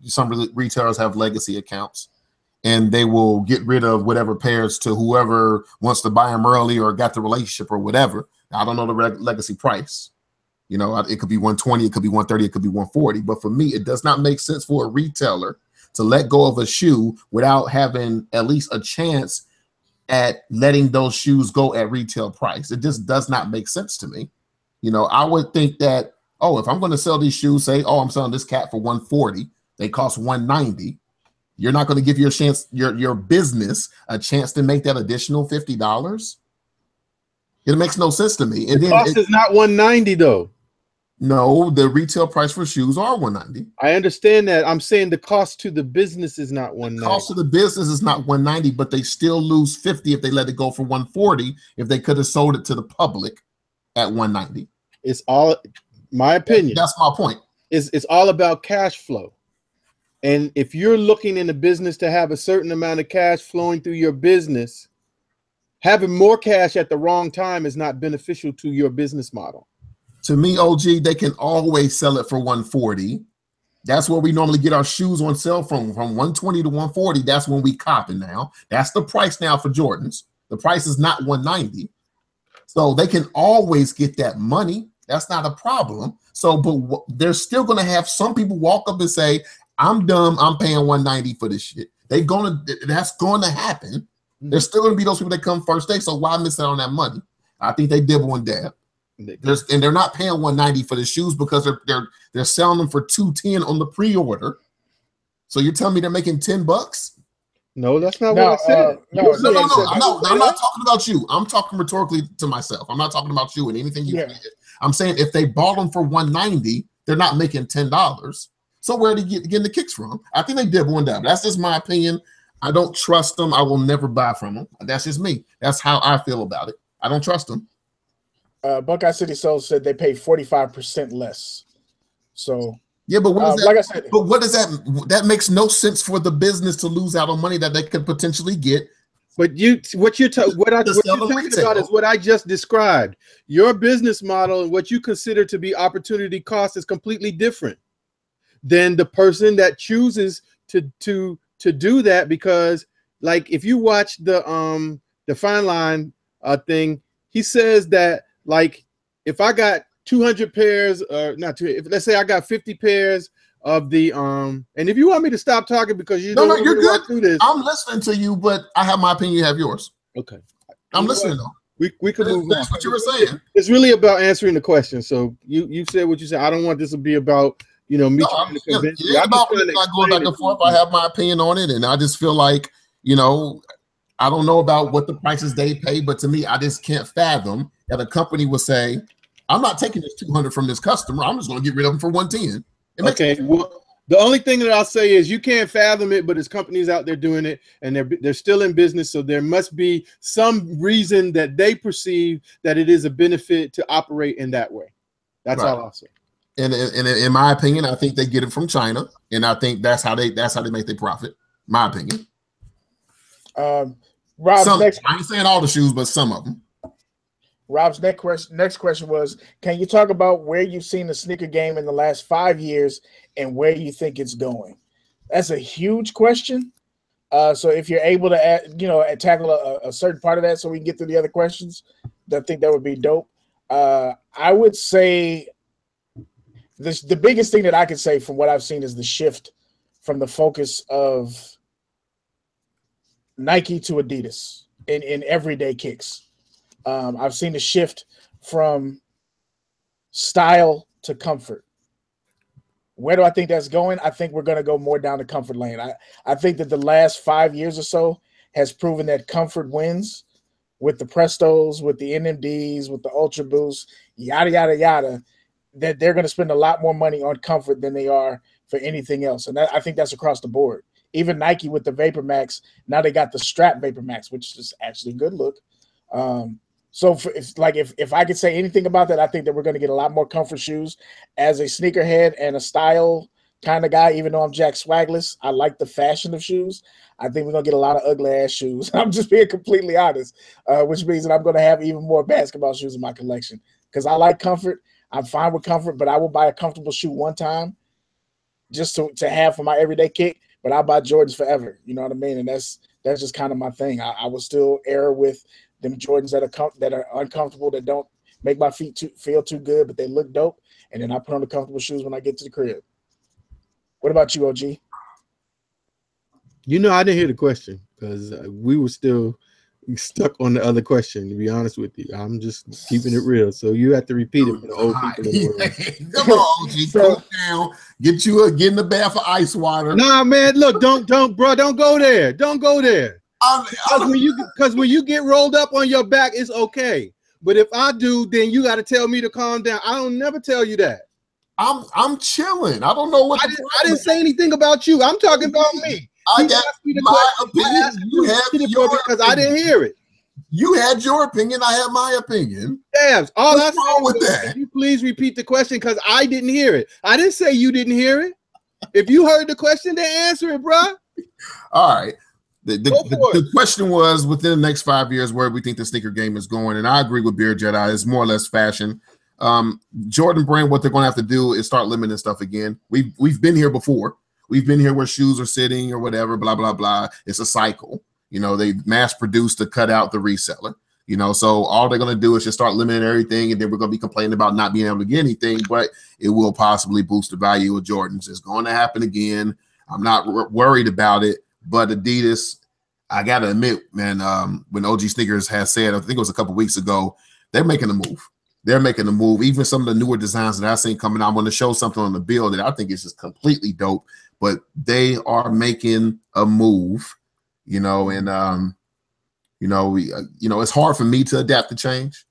some retailers have legacy accounts, and they will get rid of whatever pairs to whoever wants to buy them early or got the relationship or whatever. I don't know the legacy price. It could be 120, it could be 130, it could be 140. But for me, it does not make sense for a retailer to let go of a shoe without having at least a chance at letting those shoes go at retail price. It just does not make sense to me. I would think that, if I'm going to sell these shoes, say, I'm selling this cat for 140, they cost 190. You're not going to give your business a chance to make that additional $50. It makes no sense to me. And the cost is not 190 though. No, the retail price for shoes are 190. I understand that. I'm saying the cost to the business is not 190. The cost to the business is not 190, but they still lose 50 if they let it go for 140. If they could have sold it to the public at 190. It's all my opinion. That's my point. It's all about cash flow. And if you're looking in the business to have a certain amount of cash flowing through your business, having more cash at the wrong time is not beneficial to your business model. To me, OG, they can always sell it for 140. That's where we normally get our shoes on sale from 120 to 140. That's when we copping now. That's the price now for Jordans. The price is not 190. So they can always get that money. That's not a problem. So, but they're still going to have some people walk up and say, I'm dumb, I'm paying 190 for this shit. That's going to happen. There's still going to be those people that come first day. So why miss out on that money? I think they dibble and dab. And they're not paying 190 for the shoes because they're selling them for 210 on the pre-order. So you're telling me they're making $10? No, that's not what I said. No. I'm not talking about you. I'm talking rhetorically to myself. I'm not talking about you and anything you did. I'm saying if they bought them for 190, they're not making $10. So where are they getting the kicks from? I think they dibble and dab. That's just my opinion. I don't trust them. I will never buy from them. That's just me. That's how I feel about it. I don't trust them. Buckeye City Soul said they pay 45% less. So Yeah, but what does that, like I said, but what does that makes no sense for the business to lose out on money that they could potentially get. But what you're talking about is what I just described. Your business model and what you consider to be opportunity cost is completely different than the person that chooses to do that. Because, like, if you watch the Fine Line thing, he says that, like, if I got 200 pairs, or not two, if let's say I got 50 pairs of the and if you want me to stop talking because you don't you're good. Through this, I'm listening to you, but I have my opinion. You have yours. Okay, I'm listening though. We can move on. That's what you were saying. It's really about answering the question. So you said what you said. I don't want this to be about me trying to convince you. I'm not going back and forth. I have my opinion on it, and I just feel like I don't know about what the prices they pay, but to me, I just can't fathom that a company would say, "I'm not taking this 200 from this customer. I'm just going to get rid of them for 110." Okay. Well, the only thing that I'll say is you can't fathom it, but there's companies out there doing it, and they're still in business. So there must be some reason that they perceive that it is a benefit to operate in that way. That's all I'll say. And in my opinion, I think they get it from China, and I think that's how they make their profit. My opinion. Rob's I ain't saying all the shoes, but some of them. Rob's next question was, can you talk about where you've seen the sneaker game in the last 5 years and where you think it's going? That's a huge question. So if you're able to tackle a certain part of that so we can get through the other questions, I think that would be dope. I would say the biggest thing that I could say from what I've seen is the shift from the focus of Nike to Adidas in everyday kicks. I've seen the shift from style to comfort. Where do I think that's going? I think we're going to go more down the comfort lane. I think that the last 5 years or so has proven that comfort wins with the Prestos, with the NMDs, with the Ultra Boosts, yada, yada, yada, that they're going to spend a lot more money on comfort than they are for anything else. And I think that's across the board. Even Nike with the Vapor Max, now they got the Strap Vapor Max, which is actually a good look. So if I could say anything about that, I think that we're going to get a lot more comfort shoes. As a sneakerhead and a style kind of guy, even though I'm Jack Swagless, I like the fashion of shoes. I think we're going to get a lot of ugly ass shoes. I'm just being completely honest, which means that I'm going to have even more basketball shoes in my collection because I like comfort. I'm fine with comfort, but I will buy a comfortable shoe one time just to have for my everyday kick, but I'll buy Jordans forever. You know what I mean? And that's just kind of my thing. I will still err with them Jordans that are uncomfortable, that don't make my feet feel too good, but they look dope. And then I put on the comfortable shoes when I get to the crib. What about you, OG? I didn't hear the question because we were still stuck on the other question, to be honest with you. I'm just keeping it real. So you have to repeat it for the old people in the world. Come on, OG, cool down. Get in the bath of ice water. Nah, man, look, don't go there. Don't go there. Because when you get rolled up on your back, it's okay. But if I do, then you got to tell me to calm down. I don't never tell you that. I'm chilling. I don't know what I didn't say anything about you. I'm talking about me. I got my opinion. You have your because I didn't hear it. You had your opinion. I have my opinion. Dabs, all What's wrong with that? Can you please repeat the question because I didn't hear it. I didn't say you didn't hear it. If you heard the question, then answer it, bro. All right. The question was within the next 5 years where we think the sneaker game is going, and I agree with Beer Jedi. It's more or less fashion. Jordan Brand, what they're going to have to do is start limiting stuff again. We've been here before. We've been here where shoes are sitting or whatever, blah, blah, blah. It's a cycle. They mass produce to cut out the reseller. So all they're going to do is just start limiting everything, and then we're going to be complaining about not being able to get anything, but it will possibly boost the value of Jordans. It's going to happen again. I'm not worried about it. But Adidas, I got to admit, man, when OGSneekerz has said, I think it was a couple weeks ago, they're making a move. They're making a move. Even some of the newer designs that I've seen coming out, I'm going to show something on the bill that I think is just completely dope. But they are making a move, and it's hard for me to adapt to change,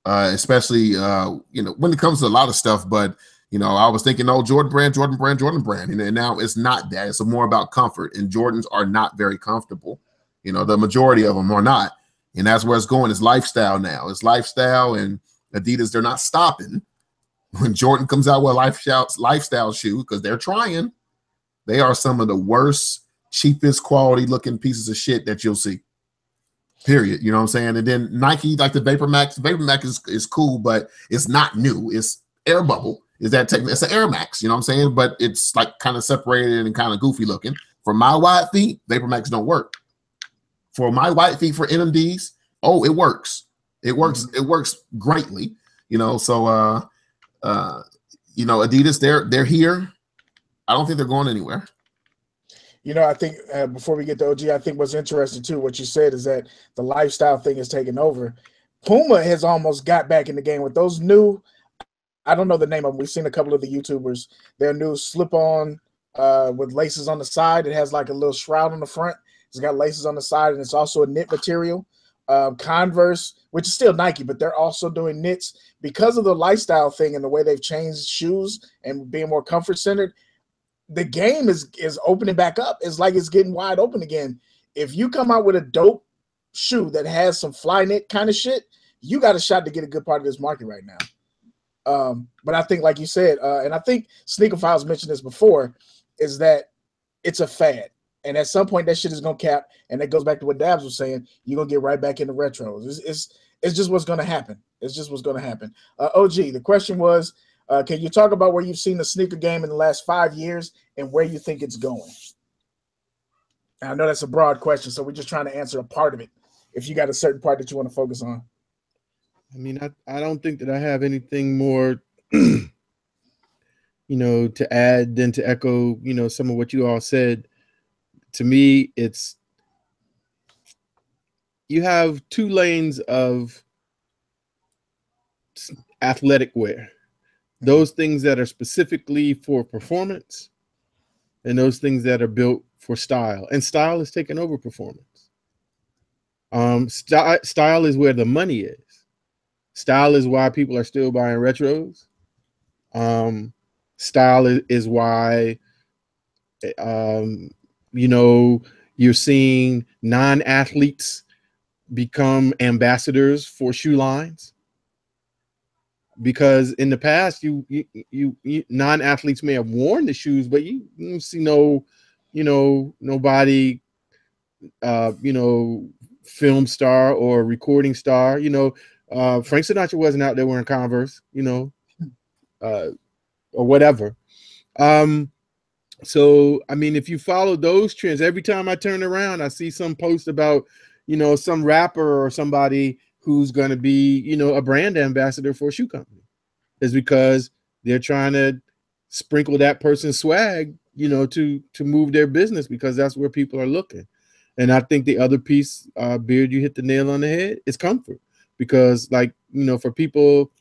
especially when it comes to a lot of stuff. But I was thinking, Jordan brand, and now it's not that. It's more about comfort, and Jordans are not very comfortable. The majority of them are not, and that's where it's going. It's lifestyle now. It's lifestyle, and Adidas, they're not stopping. when Jordan comes out with a lifestyle shoe, because they're trying, they are some of the worst, cheapest quality looking pieces of shit that you'll see. Period. You know what I'm saying? And then Nike, like the Vapor Max. Vapor Max is cool, but it's not new. It's Air Bubble. It's an Air Max. You know what I'm saying? But it's like kind of separated and kind of goofy looking. For my wide feet, Vapor Max don't work. For my wide feet for NMDs, oh, it works. It works. It works greatly. You know. So you know, Adidas, they're here. I don't think they're going anywhere. You know, I think before we get to OG, I think what's interesting too, what you said is that the lifestyle thing is taking over. Puma has almost got back in the game with those new, I don't know the name of them. We've seen a couple of the YouTubers, their new slip-on with laces on the side. It has like a little shroud on the front. It's got laces on the side, and it's also a knit material. Converse, which is still Nike, but they're also doing knits because of the lifestyle thing and the way they've changed shoes and being more comfort-centered. The game is opening back up. It's like it's getting wide open again. If you come out with a dope shoe that has some fly knit kind of shit, you got a shot to get a good part of this market right now. But I think, like you said, and I think Sneaker Files mentioned this before, is that it's a fad. And at some point that shit is gonna cap, and that goes back to what Dabs was saying. You're gonna get right back into retros. It's just what's gonna happen. It's just what's gonna happen. OG, the question was, can you talk about where you've seen the sneaker game in the last 5 years and where you think it's going? And I know that's a broad question, so we're just trying to answer a part of it. If you got a certain part that you want to focus on. I mean, I don't think that I have anything more, you know, to add than to echo, you know, some of what you all said. To me, it's, you have two lanes of athletic wear. Those things that are specifically for performance and those things that are built for style. And style is taking over performance. Style is where the money is. Style is why people are still buying retros. Style is why, you know, you're seeing non-athletes become ambassadors for shoe lines. Because in the past, you non-athletes may have worn the shoes, but you see nobody, you know, film star or recording star. You know, Frank Sinatra wasn't out there wearing Converse, you know, or whatever. So I mean, if you follow those trends, every time I turn around, I see some post about, you know, some rapper or somebody who's going to be, you know, a brand ambassador for a shoe company. Is because they're trying to sprinkle that person's swag, you know, to move their business, because that's where people are looking. And I think the other piece, Beard, you hit the nail on the head, is comfort. Because, like, you know, for people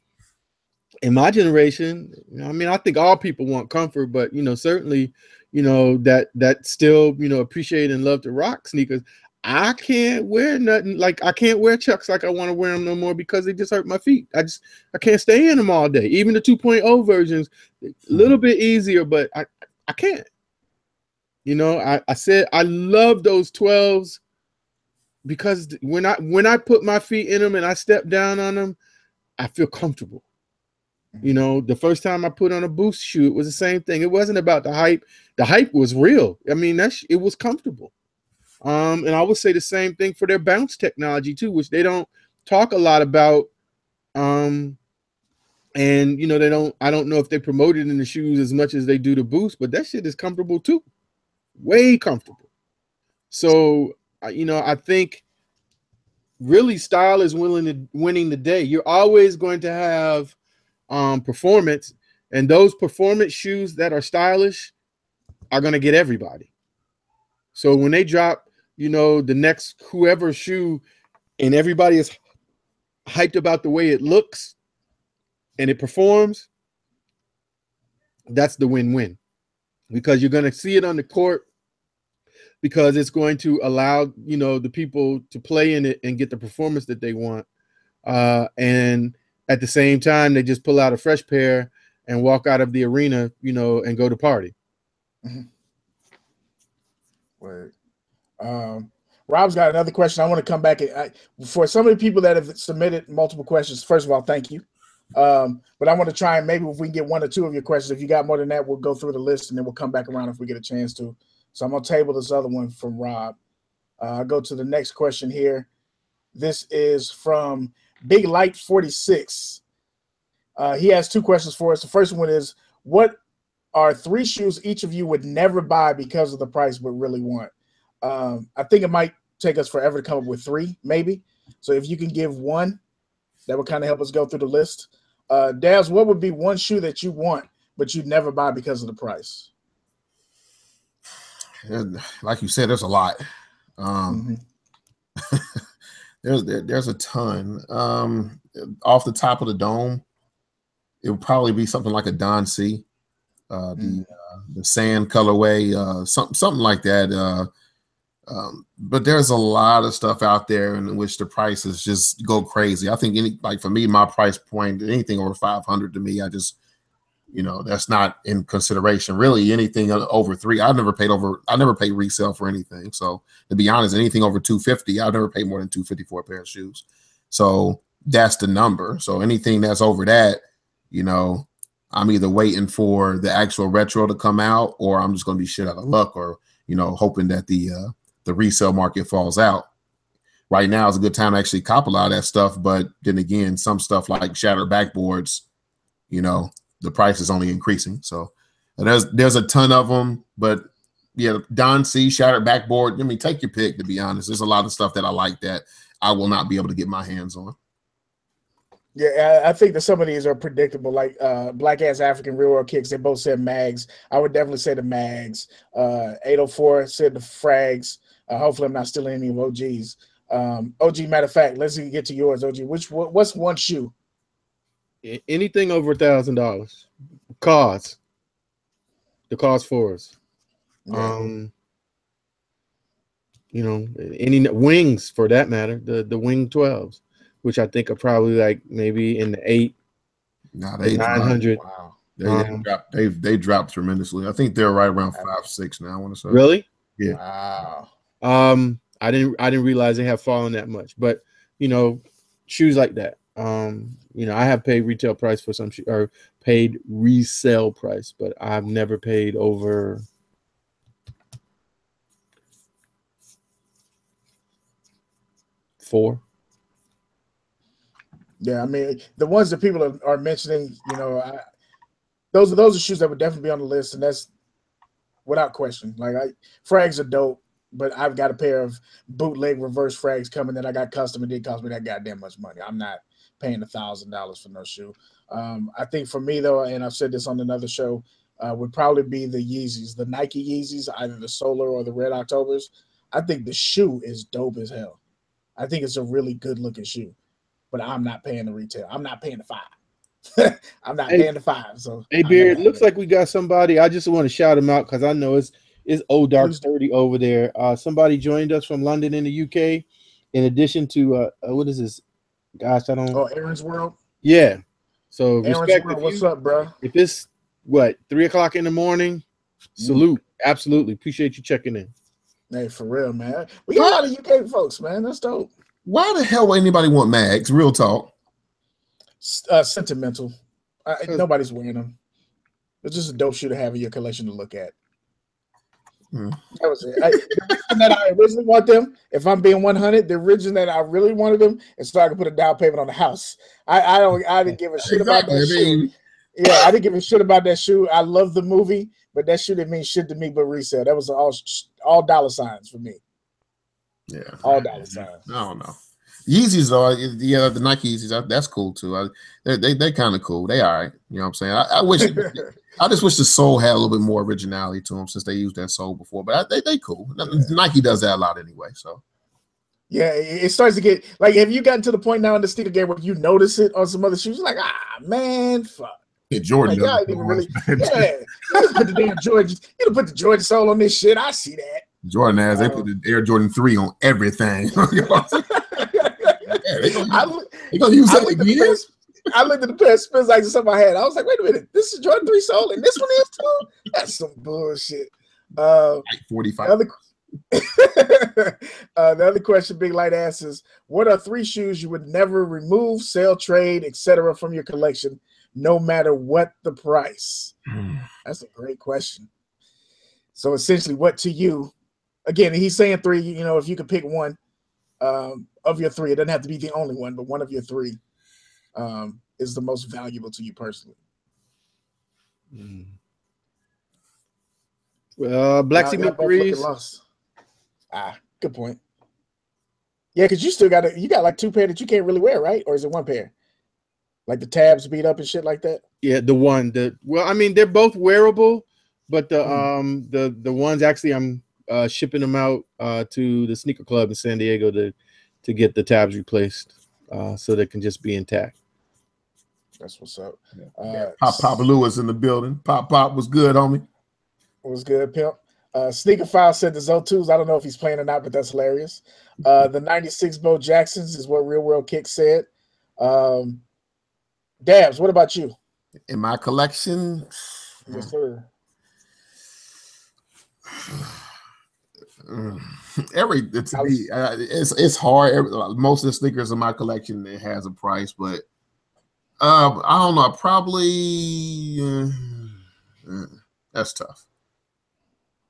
in my generation, you know, I mean, I think all people want comfort, but, you know, certainly, you know, that still, you know, appreciate and love to rock sneakers. I can't wear nothing, like I can't wear Chucks like I want to wear them no more because they just hurt my feet. I can't stay in them all day. Even the 2.0 versions, a little bit easier, but I can't. You know, I said I love those 12s because when I put my feet in them and I step down on them, I feel comfortable. You know, the first time I put on a Boost shoe, it was the same thing. It wasn't about the hype. The hype was real. I mean, it was comfortable. And I would say the same thing for their bounce technology too, which they don't talk a lot about. And you know, I don't know if they promote it in the shoes as much as they do the Boost, but that shit is comfortable too. Way comfortable. So, you know, I think really style is winning the day. You're always going to have performance, and those performance shoes that are stylish are going to get everybody. So when they drop, you know, the next whoever shoe and everybody is hyped about the way it looks and it performs, that's the win-win, because you're going to see it on the court, because it's going to allow, you know, the people to play in it and get the performance that they want. And at the same time, they just pull out a fresh pair and walk out of the arena, you know, and go to party. Word. Rob's got another question. I want to come back for some of the people that have submitted multiple questions. First of all, thank you. But I want to try and maybe if we can get one or two of your questions. If you got more than that, we'll go through the list and then we'll come back around if we get a chance to. So I'm gonna table this other one from Rob. I'll go to the next question here. This is from Big Light 46. He has two questions for us. The first one is, what are 3 shoes each of you would never buy because of the price but really want? I think it might take us forever to come up with 3, maybe. So if you can give one, that would kind of help us go through the list. Daz, what would be one shoe that you want but you'd never buy because of the price? Like you said, there's a lot. There's a ton. Off the top of the dome, it would probably be something like a Don C, the sand colorway, something like that. But there's a lot of stuff out there in which the prices just go crazy. I think like for me, my price point, anything over 500 to me, I just, that's not in consideration. Really, anything over 3, I never paid resale for anything. So to be honest, anything over 250, I've never paid more than 250 for a pair of shoes. So that's the number. So anything that's over that, I'm either waiting for the actual retro to come out, or I'm just going to be shit out of luck, or hoping that the resale market falls out. Right now is a good time to actually cop a lot of that stuff, but then again, some stuff like shattered backboards, the price is only increasing. So there's a ton of them, but yeah, Don C, shattered backboard. I mean, take your pick. To be honest, there's a lot of stuff that I like that I will not be able to get my hands on. Yeah, I think that some of these are predictable, like Black Ass African Real World Kicks. They both said mags. I would definitely say the mags. 804 said the frags. Hopefully, I'm not stealing any of OG's. OG, matter of fact, let's get to yours, OG. What's one shoe? Anything over $1,000. Cars. The cars for us. Yeah. Any wings for that matter. The wing 12s. Which I think are probably like maybe in the 900. Wow, they dropped tremendously. I think they're right around 5-6 now. I want to say. Really? Yeah. Wow. I didn't realize they have fallen that much. But shoes like that. I have paid retail price for some shoes, or paid resale price, but I've never paid over $4. Yeah, I mean, the ones that people are mentioning, those are shoes that would definitely be on the list, and that's without question. Like, frags are dope, but I've got a pair of bootleg reverse frags coming that I got custom. It did cost me that goddamn much money. I'm not paying $1,000 for no shoe. I think for me though, and I've said this on another show, would probably be the Yeezys, the Nike Yeezys, either the Solar or the Red Octobers. I think the shoe is dope as hell. I think it's a really good looking shoe. But I'm not paying the retail. I'm not paying the $5. I'm not paying the $5. So hey, Beard, looks like we got somebody. I just want to shout him out because I know it's Old Dark 30 over there. Somebody joined us from London in the UK. In addition to what is this? Gosh, I don't. Oh, Aaron's World. Yeah. So Aaron's respect. World, what's up, bro? If it's 3 o'clock in the morning, salute. Absolutely appreciate you checking in. Hey, for real, man. We got a lot of UK folks, man. That's dope. Why the hell would anybody want mags? Real talk. Sentimental. Nobody's wearing them. It's just a dope shoe to have in your collection to look at. That was it. The reason that I originally want them, if I'm being 100, the reason that I really wanted them is so I could put a down payment on the house. I didn't give a shit about that shoe. Yeah, I didn't give a shit about that shoe. I love the movie, but that shoe didn't mean shit to me but resale. That was all dollar signs for me. Yeah, all dollar signs. I don't know. Yeezys though, yeah, the Nike Yeezys, that's cool too. They kind of cool. They all right. You know what I'm saying? I just wish the sole had a little bit more originality to them since they used that sole before. But they cool. Nike does that a lot anyway. So yeah, it starts to get like. Have you gotten to the point now in the sneaker game where you notice it on some other shoes? Like, man, fuck. Yeah, Jordan. Like, didn't really. Yeah, you put the damn Jordan. You put the Jordan sole on this shit. I see that. Jordan has they put the Air Jordan 3 on everything. They're gonna use that again. I looked at the pair of spins like something I had. I was like, wait a minute, this is Jordan 3 sole, and this one is too. That's some bullshit. 45. The other question Big Light asks is, what are 3 shoes you would never remove, sell, trade, etc. from your collection, no matter what the price? That's a great question. So essentially, what to you, again, he's saying 3, you know, if you could pick one of your 3, it doesn't have to be the only one, but one of your 3 is the most valuable to you personally. Black Cement threes. Good point. Yeah, because you got like 2 pair that you can't really wear, right? Or is it 1 pair? Like the tabs beat up and shit like that? Yeah, well, I mean, they're both wearable, but the ones actually I'm shipping them out to the sneaker club in San Diego to get the tabs replaced so they can just be intact. That's what's up. Pop Lewis in the building. Pop was good, homie. Was good, pimp. Sneaker File said the Zo2s. I don't know if he's playing or not, but that's hilarious. The 96 Bo Jacksons is what Real World Kick said. Dabs, what about you? In my collection, yes, sir. It's hard. Most of the sneakers in my collection, it has a price, but I don't know. Probably that's tough.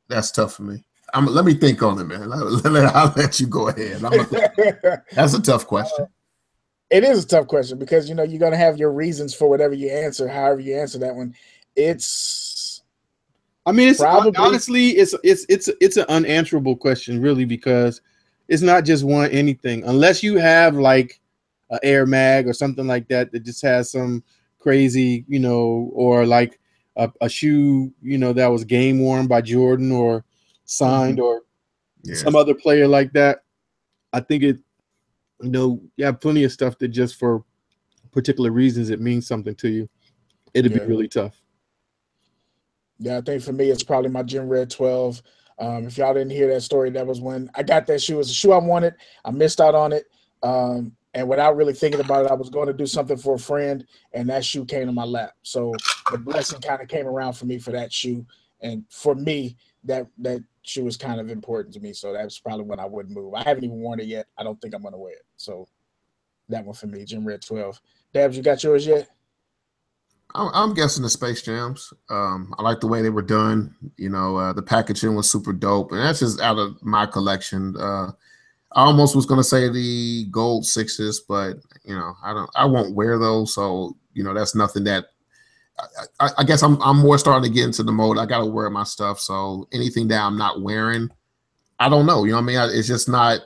That's tough for me. Let me think on it, man. I'll let you go ahead. That's a tough question. It is a tough question because you know you're gonna have your reasons for whatever you answer. However you answer that one, honestly it's an unanswerable question, really, because it's not just one anything. Unless you have like an Air Mag or something like that just has some crazy, you know, or like a shoe, you know, that was game worn by Jordan or signed or some other player like that. I think you have plenty of stuff that just for particular reasons it means something to you. It'd be really tough. Yeah, I think for me it's probably my Gym Red 12. If y'all didn't hear that story, that was when I got that shoe. It was a shoe I wanted. I missed out on it. And without really thinking about it, I was going to do something for a friend, and that shoe came to my lap. So the blessing kind of came around for me for that shoe. And for me, that shoe is kind of important to me. So that's probably when I wouldn't move. I haven't even worn it yet. I don't think I'm going to wear it. So that one for me, Gym Red 12. Dabs, you got yours yet? I'm guessing the Space Jams. I like the way they were done. You know, the packaging was super dope. And that's just out of my collection. I almost was gonna say the gold 6s, but you know, I won't wear those. So you know, that's nothing that I guess I'm more starting to get into the mode. I gotta wear my stuff. So anything that I'm not wearing, I don't know. You know what I mean? It's just not.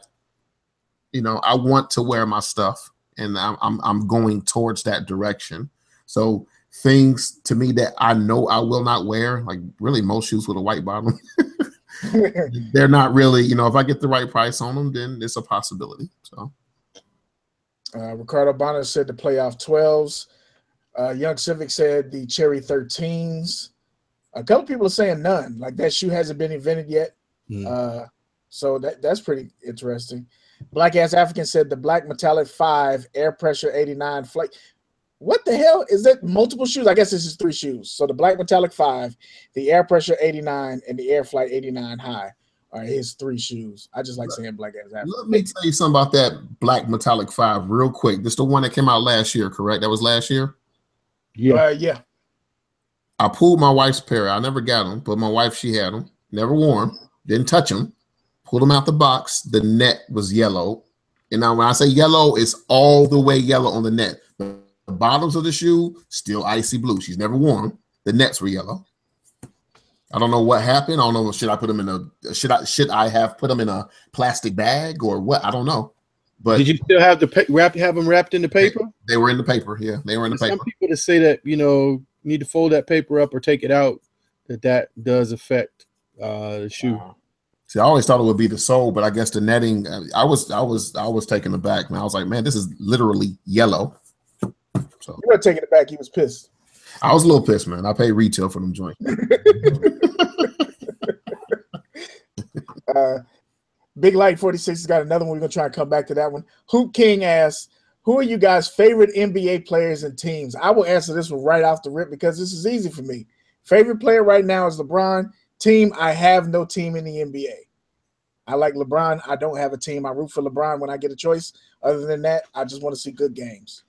You know, I want to wear my stuff, and I'm going towards that direction. So things to me that I know I will not wear, like really most shoes with a white bottom. They're not really, you know, if I get the right price on them, then it's a possibility. So Ricardo Bonner said the playoff 12s. Young Civic said the Cherry 13s. A couple people are saying none, like that shoe hasn't been invented yet. So that's pretty interesting. Black Ass African said the Black Metallic 5 Air Pressure 89 Flight. What the hell is that? Multiple shoes? I guess this is 3 shoes. So the Black Metallic 5, the Air Pressure 89, and the Air Flight 89 High are his 3 shoes. I just like saying Black Ass African. Let me tell you something about that Black Metallic 5 real quick. This is the one that came out last year, correct? That was last year? Yeah. Yeah. I pulled my wife's pair. I never got them, but my wife, she had them. Never wore them. Didn't touch them. Pulled them out the box. The net was yellow. And now when I say yellow, it's all the way yellow on the net. The bottoms of the shoe, still icy blue. She's never worn them. The nets were yellow. I don't know what happened. I don't know. Should I put them in a? Should I have put them in a plastic bag or what? I don't know. But did you still have the have them wrapped in the paper? They were in the paper. Yeah, they were in the paper. Some people that say that you need to fold that paper up or take it out. That does affect the shoe. Wow. See, I always thought it would be the sole, but I guess the netting. I was taken aback, man. I was like, man, this is literally yellow. So you weren't taking it back. He was pissed. I was a little pissed, man. I paid retail for them joints. Big Light 46 has got another one. We're gonna try and come back to that one. Hoop King asks, "Who are you guys' favorite NBA players and teams?" I will answer this one right off the rip because this is easy for me. Favorite player right now is LeBron. Team, I have no team in the NBA. I like LeBron. I don't have a team. I root for LeBron when I get a choice. Other than that, I just want to see good games.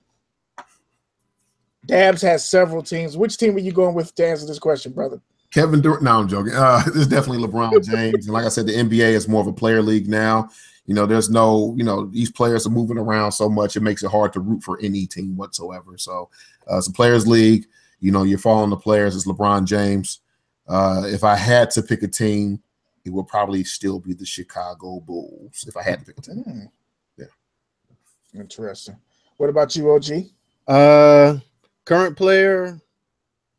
Dabs has several teams. Which team are you going with to answer this question, brother? Kevin Durant. No, I'm joking. It's definitely LeBron James. And like I said, the NBA is more of a player league now. There's no, these players are moving around so much. It makes it hard to root for any team whatsoever. So it's a players league. You're following the players. It's LeBron James. If I had to pick a team, it would probably still be the Chicago Bulls if I had to pick a team. Yeah. Interesting. What about you, OG? Current player,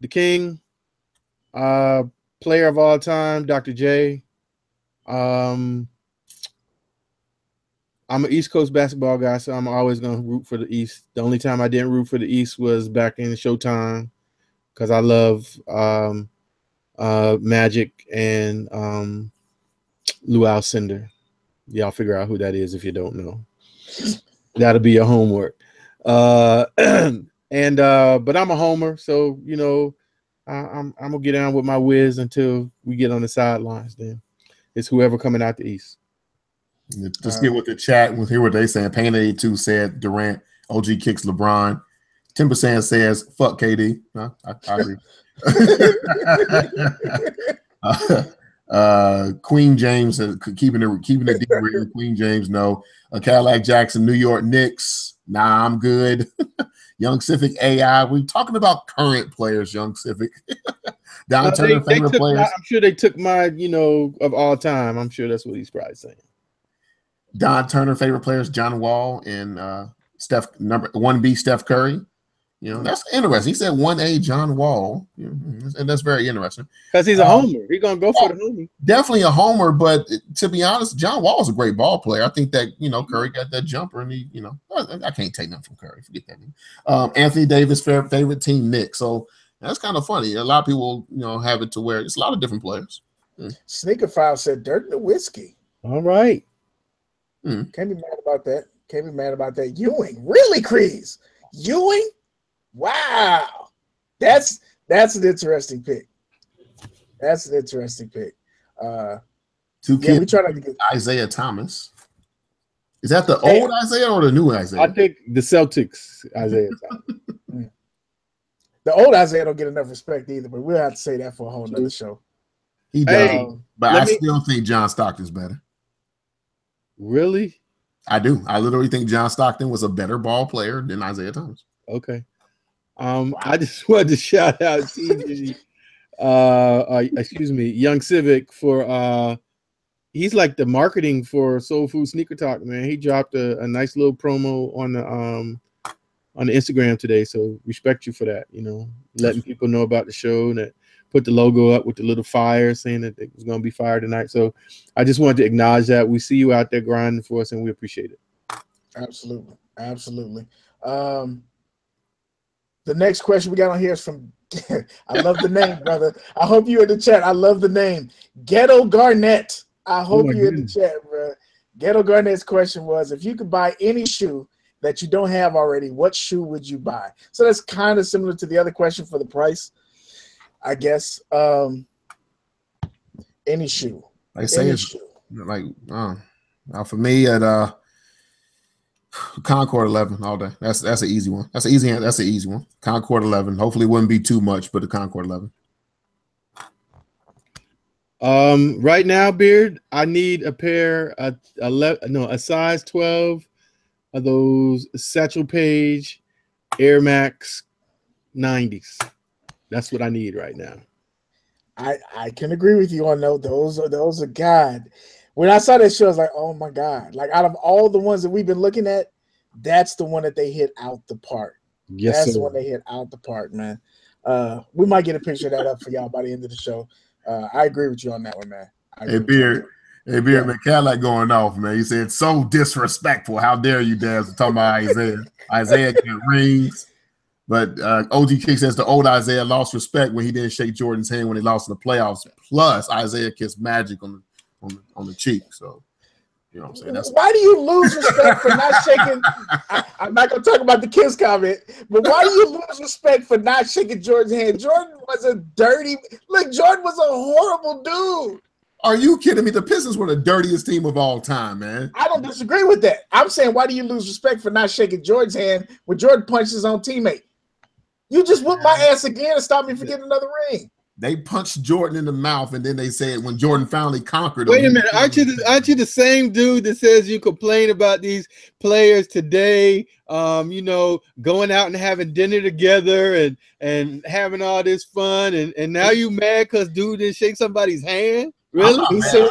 the King. Player of all time, Dr. J. I'm an East Coast basketball guy, so I'm always going to root for the East. The only time I didn't root for the East was back in Showtime because I love Magic and Lou Alcindor. Y'all figure out who that is if you don't know. That'll be your homework. But I'm a homer, so I'm gonna get down with my Wiz until we get on the sidelines. Then it's whoever coming out the East. Just get with the chat. We'll hear what they saying. Pain 82 said Durant. OG kicks LeBron. 10% says fuck KD. I agree. Queen James keeping it deep. Queen James, no. Cadillac Jackson, New York Knicks. Nah, I'm good. Young Civic AI. We're talking about current players, Young Civic. Don Turner, favorite players. I'm sure they took my, of all time. I'm sure that's what he's probably saying. Don Turner, favorite players, John Wall and number 1B, Steph Curry. That's interesting. He said 1A, John Wall. And that's very interesting. Because he's a homer. He's going to go for the homer. Definitely a homer, but to be honest, John Wall is a great ball player. I think that, Curry got that jumper and I can't take nothing from Curry. Forget that. Anthony Davis, favorite team, Knicks. So that's kind of funny. A lot of people, have it to where it's a lot of different players. Sneaker File said Dirk Nowitzki. All right. Can't be mad about that. Ewing. Really, Crease? Ewing? Wow. That's an interesting pick. Two kids. We try not to get Isaiah Thomas. Is that the old Isaiah or the new Isaiah? I think the Celtics Isaiah Thomas. The old Isaiah don't get enough respect either, but we'll have to say that for a whole nother show. He does, but I still think John Stockton's better. Really? I do. I literally think John Stockton was a better ball player than Isaiah Thomas. Okay. I just wanted to shout out TG, Young Civic for he's like the marketing for Solefood Sneakertalk, man. He dropped a nice little promo on the Instagram today, so respect you for that. Letting people know about the show and that put the logo up with the little fire saying that it was going to be fire tonight. So I just wanted to acknowledge that. We see you out there grinding for us and we appreciate it. Absolutely. The next question we got on here is from I love the name, brother. I hope you're in the chat. I love the name. Ghetto Garnett. I hope you're in the chat, bro. Ghetto Garnett's question was, if you could buy any shoe that you don't have already, what shoe would you buy? So that's kind of similar to the other question for the price, I guess. Any shoe. Like say it's like for me at Concord 11 all day. That's an easy one. That's an easy one. Concord 11. Hopefully it wouldn't be too much, but the Concord 11. Right now, Beard, I need a pair a size 12 of those Satchel Paige Air Max 90s. That's what I need right now. I can agree with you on those. Those are God. When I saw that show, I was like, oh my God. Like out of all the ones that we've been looking at, that's the one that they hit out the park. Yes, that's sir. the one they hit out the park, man. We might get a picture of that up for y'all by the end of the show. I agree with you on that one, man. Hey, Beard, man, Cadillac going off, man. He said, so disrespectful. How dare you, Daz, talking about Isaiah. Isaiah can rings. But OG Kick says the old Isaiah lost respect when he didn't shake Jordan's hand when they lost in the playoffs. Plus, Isaiah kissed Magic on the cheek. So, you know what I'm saying? Why do you lose respect for not shaking? I'm not going to talk about the kiss comment, but why do you lose respect for not shaking Jordan's hand? Jordan was a dirty – look, Jordan was a horrible dude. Are you kidding me? The Pistons were the dirtiest team of all time, man. I don't disagree with that. I'm saying, why do you lose respect for not shaking Jordan's hand when Jordan punched his own teammate? You just whooped my ass again and stopped me from getting another ring. They punched Jordan in the mouth, and then they said when Jordan finally conquered him. Wait a minute, aren't you the same dude that says you complain about these players today? You know, going out and having dinner together and having all this fun, and now you mad because dude didn't shake somebody's hand? Really? He said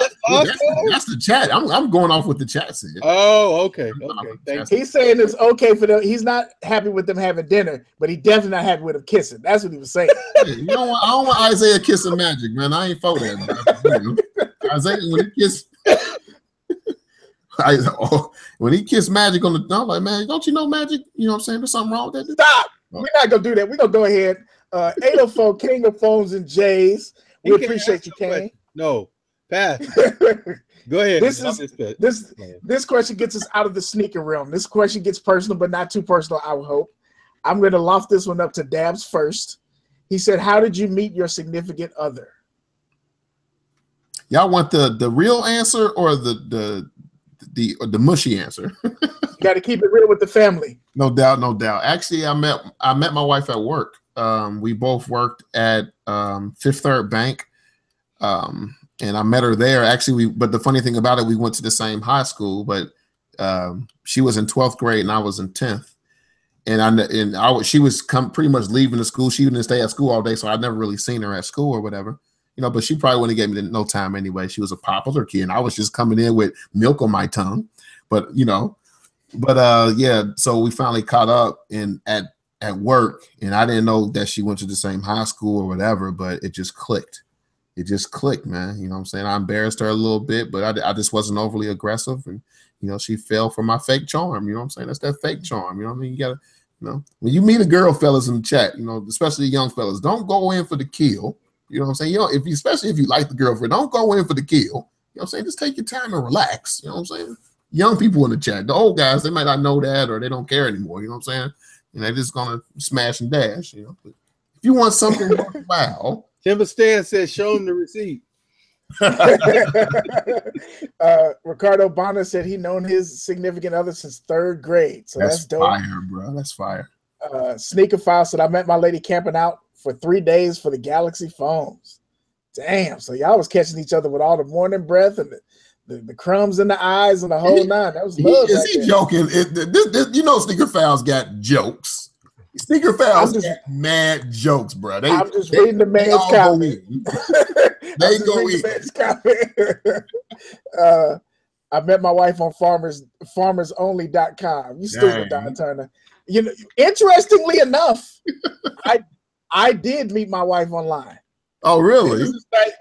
that's the chat. I'm going off with the chat said. Oh, okay. Thank you. He's saying it's okay for them. He's not happy with them having dinner, but he definitely not happy with them kissing. That's what he was saying. You know what? I don't want Isaiah kissing Magic, man. I ain't for that. Isaiah, when he kissed Magic on the, I'm like, man, don't you know Magic? You know what I'm saying? There's something wrong with that. Stop. We're not gonna do that. We're gonna go ahead. 804 King of Phones and J's. We appreciate you, Kane. No, pass. Go ahead. This question gets us out of the sneaker realm. This question gets personal, but not too personal, I would hope. I'm going to loft this one up to Dabs first. He said, how did you meet your significant other? Y'all want the real answer or the mushy answer? You got to keep it real with the family. No doubt, no doubt. Actually, I met my wife at work. We both worked at Fifth Third Bank. And I met her there. Actually, but the funny thing about it, we went to the same high school, but she was in 12th grade and I was in 10th. And she was pretty much leaving the school. She didn't stay at school all day, so I'd never really seen her at school or whatever. You know, but she probably wouldn't have gave me no time anyway. She was a popular kid, and I was just coming in with milk on my tongue. But yeah. So we finally caught up at work, and I didn't know that she went to the same high school or whatever. But it just clicked. It just clicked, man. You know what I'm saying? I embarrassed her a little bit, but I just wasn't overly aggressive. And, you know, she fell for my fake charm. You know what I'm saying? That's that fake charm. You know what I mean? You got to, you know, when you meet a girl, fellas, in the chat, you know, especially young fellas, don't go in for the kill. You know what I'm saying? You know, especially if you like the girlfriend, don't go in for the kill. You know what I'm saying? Just take your time and relax. You know what I'm saying? Young people in the chat, the old guys, they might not know that or they don't care anymore. You know what I'm saying? And they're just going to smash and dash, you know. But if you want something worthwhile, Timber Stan says, show him the receipt. Ricardo Bonner said he known his significant other since 3rd grade. So that's dope. Fire, bro. That's fire. Sneaker File said, I met my lady camping out for 3 days for the Galaxy phones. Damn. So y'all was catching each other with all the morning breath and the crumbs in the eyes and the whole nine. That was love. Is he joking? You know, Sneaker File's got jokes. Sneaker Files got mad jokes, bro. I'm just reading the man's comment. They go in. I met my wife on farmersonly.com. You stupid, Don Turner. You know, interestingly enough, I did meet my wife online. Oh, really?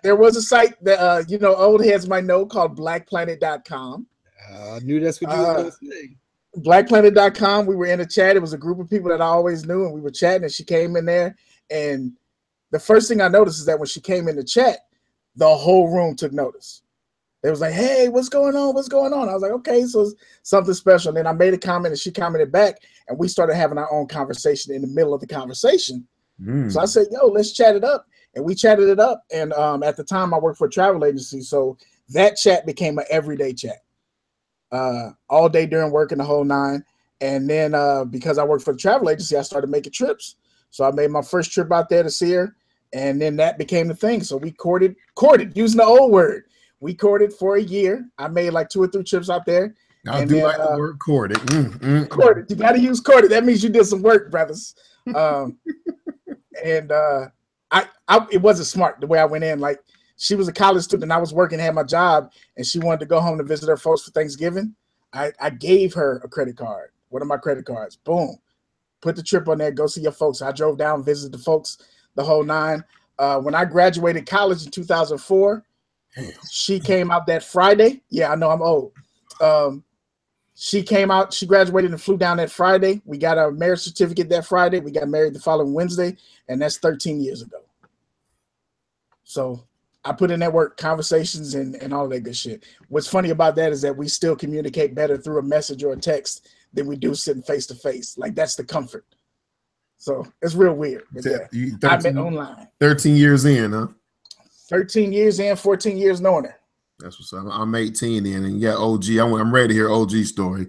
There was a site that you know, old heads might know, called blackplanet.com. I knew that's what you were going to say. Blackplanet.com. We were in a chat. It was a group of people that I always knew, and we were chatting, and she came in there. And the first thing I noticed is that when she came in the chat, the whole room took notice. It was like, hey, what's going on? What's going on? I was like, okay, so it's something special. And then I made a comment, and she commented back, and we started having our own conversation in the middle of the conversation. So I said, yo, let's chat it up. And we chatted it up. And at the time, I worked for a travel agency, so that chat became an everyday chat. All day during work and the whole nine. And then because I worked for the travel agency, I started making trips. So I made my first trip out there to see her, and then that became the thing. So we courted using the old word. We courted for a year. I made like 2 or 3 trips out there. I do like the word courted. Courted. You got to use courted. That means you did some work, brothers. And it wasn't smart the way I went in. Like, she was a college student. I was working, had my job, and she wanted to go home to visit her folks for Thanksgiving. I gave her a credit card, one of my credit cards. Boom. Put the trip on there. Go see your folks. I drove down, visited the folks, the whole nine. When I graduated college in 2004, she came out that Friday. Yeah, I know I'm old. She came out. She graduated and flew down that Friday. We got our marriage certificate that Friday. We got married the following Wednesday, and that's 13 years ago. So I put in that work, conversations and all that good shit. What's funny about that is that we still communicate better through a message or a text than we do sitting face to face. Like, that's the comfort. So it's real weird. But yeah, I met online. 13 years in, huh? 13 years and 14 years knowing her. That's what's up. I'm 18 in, and yeah, OG. I'm ready to hear OG story.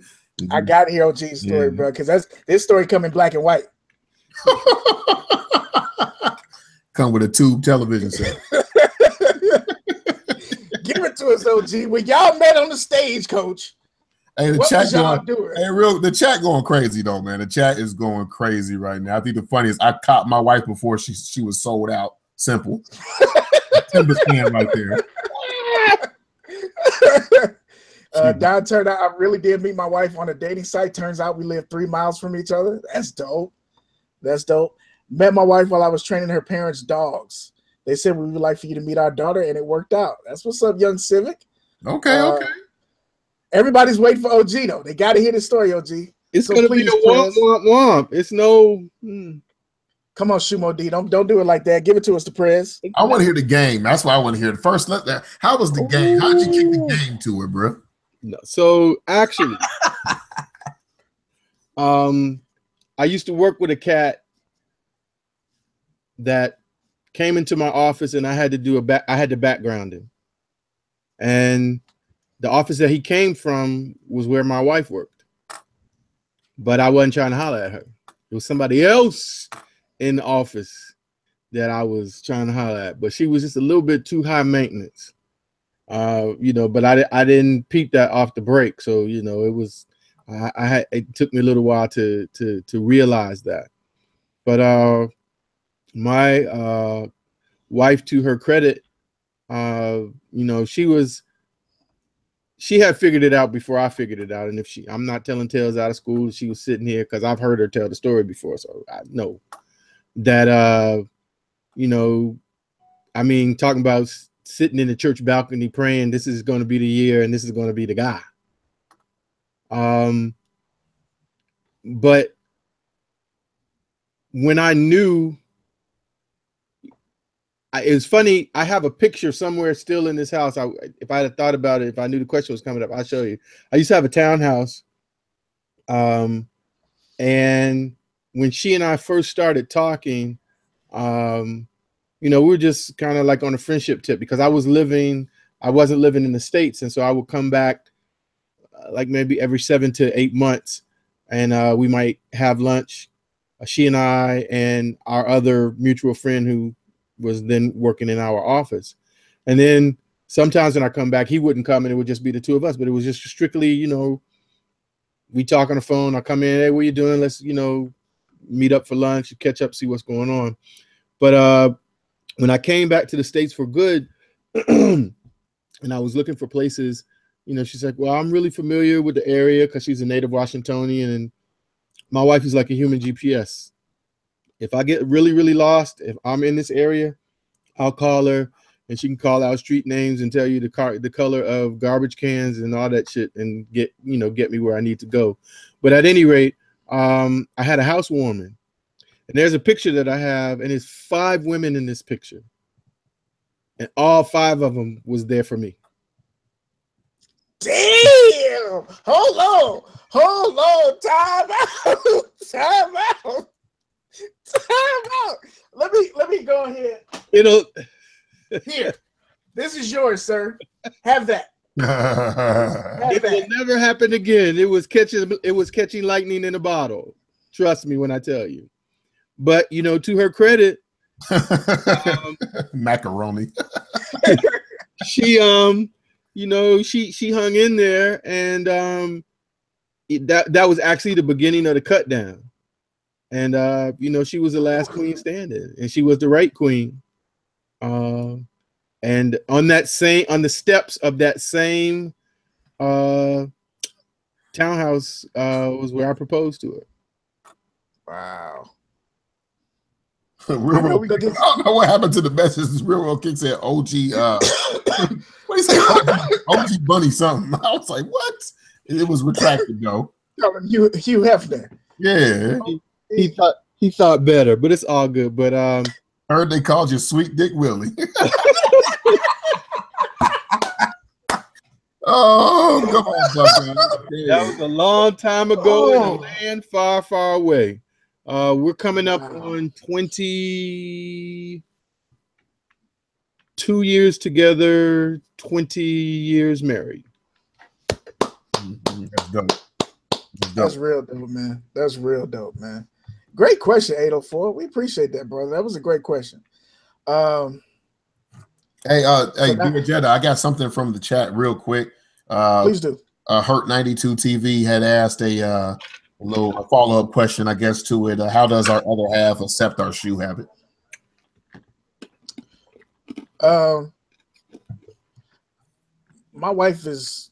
I got to hear OG's story, bro, because this story come in black and white. Come with a tube television set. Give it to us, OG. When y'all met on the stage, Coach. Hey, the chat going crazy though, man. The chat is going crazy right now. I think the funniest, I caught my wife before she was sold out. Simple. Timber stand right there. Don turned out I really did meet my wife on a dating site. Turns out we live 3 miles from each other. That's dope. That's dope. Met my wife while I was training her parents' dogs. They said we would like for you to meet our daughter, and it worked out. That's what's up, young Civic. Okay. Everybody's waiting for OG though. They got to hear the story, OG. It's gonna be a womp womp womp. It's no. Come on, Shumo D. Don't do it like that. Give it to us, the press. I want to hear the game. That's why I want to hear it first. How was the game? How did you kick the game to her, bro? No, so actually, I used to work with a cat that came into my office, and I had to I had to background him, and the office that he came from was where my wife worked, but I wasn't trying to holler at her. It was somebody else in the office that I was trying to holler at, but she was just a little bit too high maintenance, but I didn't peep that off the break. So, it was, it took me a little while to realize that, but, my, wife, to her credit, she had figured it out before I figured it out. And I'm not telling tales out of school. She was sitting here because I've heard her tell the story before. So I know that, talking about sitting in the church balcony praying, this is going to be the year and this is going to be the guy. But when I knew, it was funny. I have a picture somewhere still in this house. If I had thought about it, if I knew the question was coming up, I'll show you. I used to have a townhouse. And when she and I first started talking, we were just kind of like on a friendship tip because I wasn't living in the States. And so I would come back like maybe every 7 to 8 months, and we might have lunch. She and I and our other mutual friend who was then working in our office. And then sometimes when I come back, he wouldn't come and it would just be the two of us, but it was just strictly, we talk on the phone. I come in, hey, what you doing? Let's, meet up for lunch, catch up, see what's going on. But when I came back to the States for good and I was looking for places, she's like, well, I'm really familiar with the area because she's a native Washingtonian, and my wife is like a human GPS. If I get really, really lost, if I'm in this area, I'll call her and she can call out street names and tell you the color of garbage cans and all that shit and get me where I need to go. But at any rate, I had a housewarming, and there's a picture that I have, and it's 5 women in this picture, and all 5 of them was there for me. Damn! Hold on, time out. Let me go ahead. Here. This is yours, sir. Have that. It will never happen again. It was catching lightning in a bottle. Trust me when I tell you. But to her credit, macaroni. She she hung in there, and that was actually the beginning of the cut down. And she was the last queen standing, and she was the right queen. And on the steps of that same townhouse was where I proposed to her. Wow. I don't know what happened to the message. Real World Kick said OG. What do you say? OG Bunny something. I was like, what? It was retracted though. Hugh Hefner. Yeah. He thought better, but it's all good. But heard they called you Sweet Dick Willie. Oh, come on, Buckman. That was a long time ago in a land far, far away. We're coming up on 20. 2 years together, 20 years married. That's dope. That's real dope, man. That's real dope, man. Great question, 804. We appreciate that, brother. That was a great question. Hey, Dear Jedi, I got something from the chat real quick. Please do. Hurt 92 TV had asked a little follow-up question, I guess, to it. How does our other half accept our shoe habit? My wife is,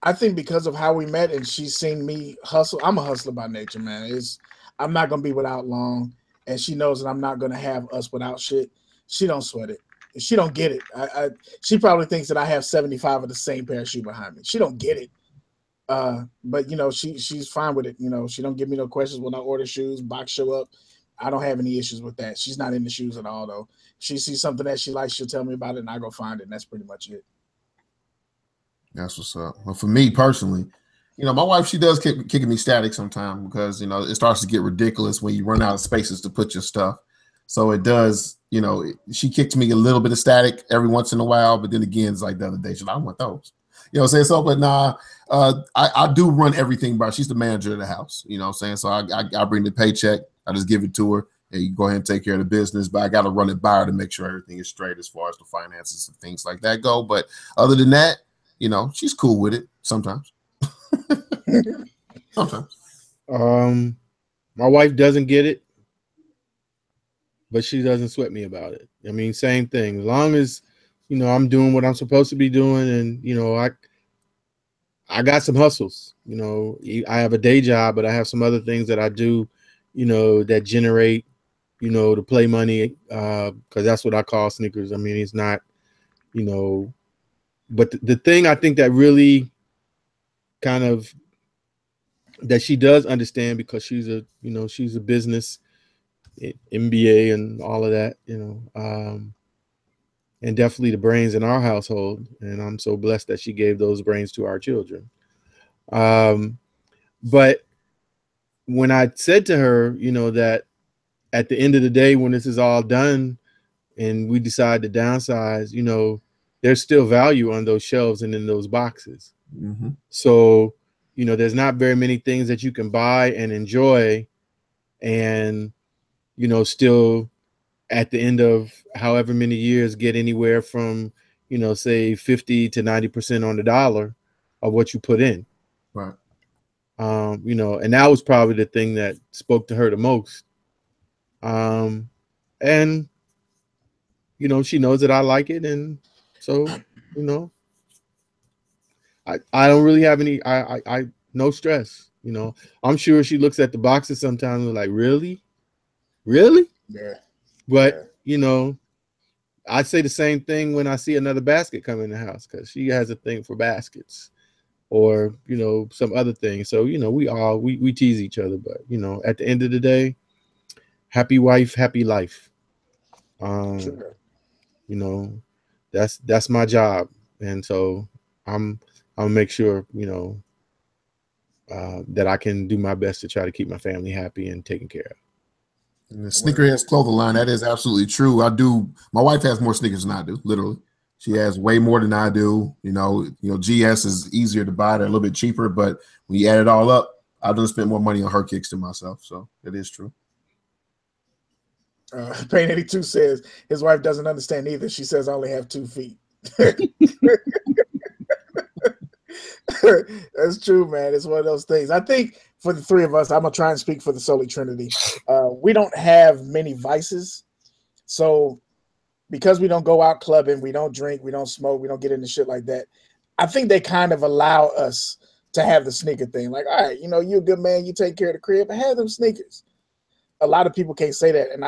I think, because of how we met and she's seen me hustle. I'm a hustler by nature, man. I'm not gonna be without long, and she knows that I'm not gonna have us without shit. She don't sweat it. She don't get it. She probably thinks that I have 75 of the same pair of shoes behind me. She don't get it. But you know, she's fine with it. You know, she don't give me no questions when I order shoes, box show up. I don't have any issues with that. She's not into shoes at all, though. If she sees something that she likes, she'll tell me about it, and I go find it, and that's pretty much it. That's what's up. Well, for me personally, you know, my wife, she does kicking me static sometimes because, you know, it starts to get ridiculous when you run out of spaces to put your stuff. So it does, you know, she kicks me a little bit of static every once in a while, but then again, it's like the other day, she's like, I want those. You know what I'm saying? So, but nah, I do run everything by, she's the manager of the house, you know what I'm saying? So I bring the paycheck, I just give it to her, and you go ahead and take care of the business, but I got to run it by her to make sure everything is straight as far as the finances and things like that go. But other than that, you know, she's cool with it sometimes. Sometimes. My wife doesn't get it, but she doesn't sweat me about it. I mean, same thing. As long as, you know, I'm doing what I'm supposed to be doing, and, you know, I got some hustles. You know, I have a day job, but I have some other things that I do, you know, that generate, you know, to play money, because that's what I call sneakers. I mean, it's not, you know, but the thing I think that really kind of, that she does understand, because she's a, you know, she's a business MBA and all of that, you know, and definitely the brains in our household. And I'm so blessed that she gave those brains to our children. But when I said to her, you know, that at the end of the day, when this is all done and we decide to downsize, you know, there's still value on those shelves and in those boxes. Mm-hmm. So, you know, there's not very many things that you can buy and enjoy and, you know, still at the end of however many years get anywhere from, you know, say 50 to 90% on the dollar of what you put in. Right. You know, and that was probably the thing that spoke to her the most. And, you know, she knows that I like it. And so, you know, I don't really have any, I no stress, you know. I'm sure she looks at the boxes sometimes and like, really? Yeah. But, yeah. You know, I say the same thing when I see another basket come in the house, because she has a thing for baskets or, you know, some other thing. So, you know, we tease each other, but, you know, at the end of the day, happy wife, happy life. Sure. You know, that's my job. And so I'll make sure, you know, that I can do my best to try to keep my family happy and taken care of. And the Sneakerheads clothing line, that is absolutely true. My wife has more sneakers than I do, literally. She has way more than I do. You know, GS is easier to buy. They're a little bit cheaper, but when you add it all up, I've done spent more money on her kicks than myself. So it is true. Pain 82 says his wife doesn't understand either. She says I only have 2 feet. That's true, man. It's one of those things. I think for the three of us, I'm gonna try and speak for the Soley Trinity. We don't have many vices, so because we don't go out clubbing, we don't drink, we don't smoke, we don't get into shit like that. I think they kind of allow us to have the sneaker thing. Like, all right, you know, you're a good man, you take care of the crib, but have them sneakers. A lot of people can't say that, and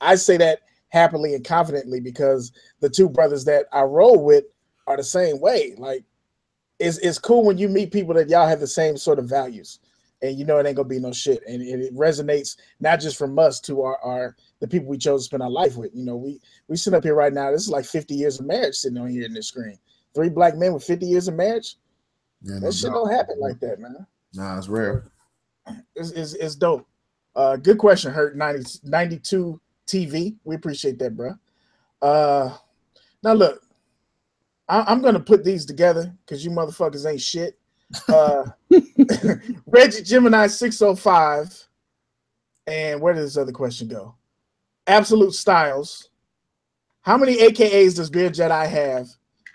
I say that happily and confidently because the two brothers that I roll with are the same way. Like, it's cool when you meet people that y'all have the same sort of values, and you know it ain't gonna be no shit, and it resonates not just from us to our the people we chose to spend our life with. You know, we sit up here right now. This is like 50 years of marriage sitting on here in this screen. 3 black men with 50 years of marriage. Yeah, that shit don't happen like that, man. Nah, it's rare. It's dope. Good question, Hurt 92 TV. We appreciate that, bro. Now look, I'm gonna put these together because you motherfuckers ain't shit. Reggie Gemini 605, and where did this other question go? Absolute Styles. How many AKAs does Beer Jedi have?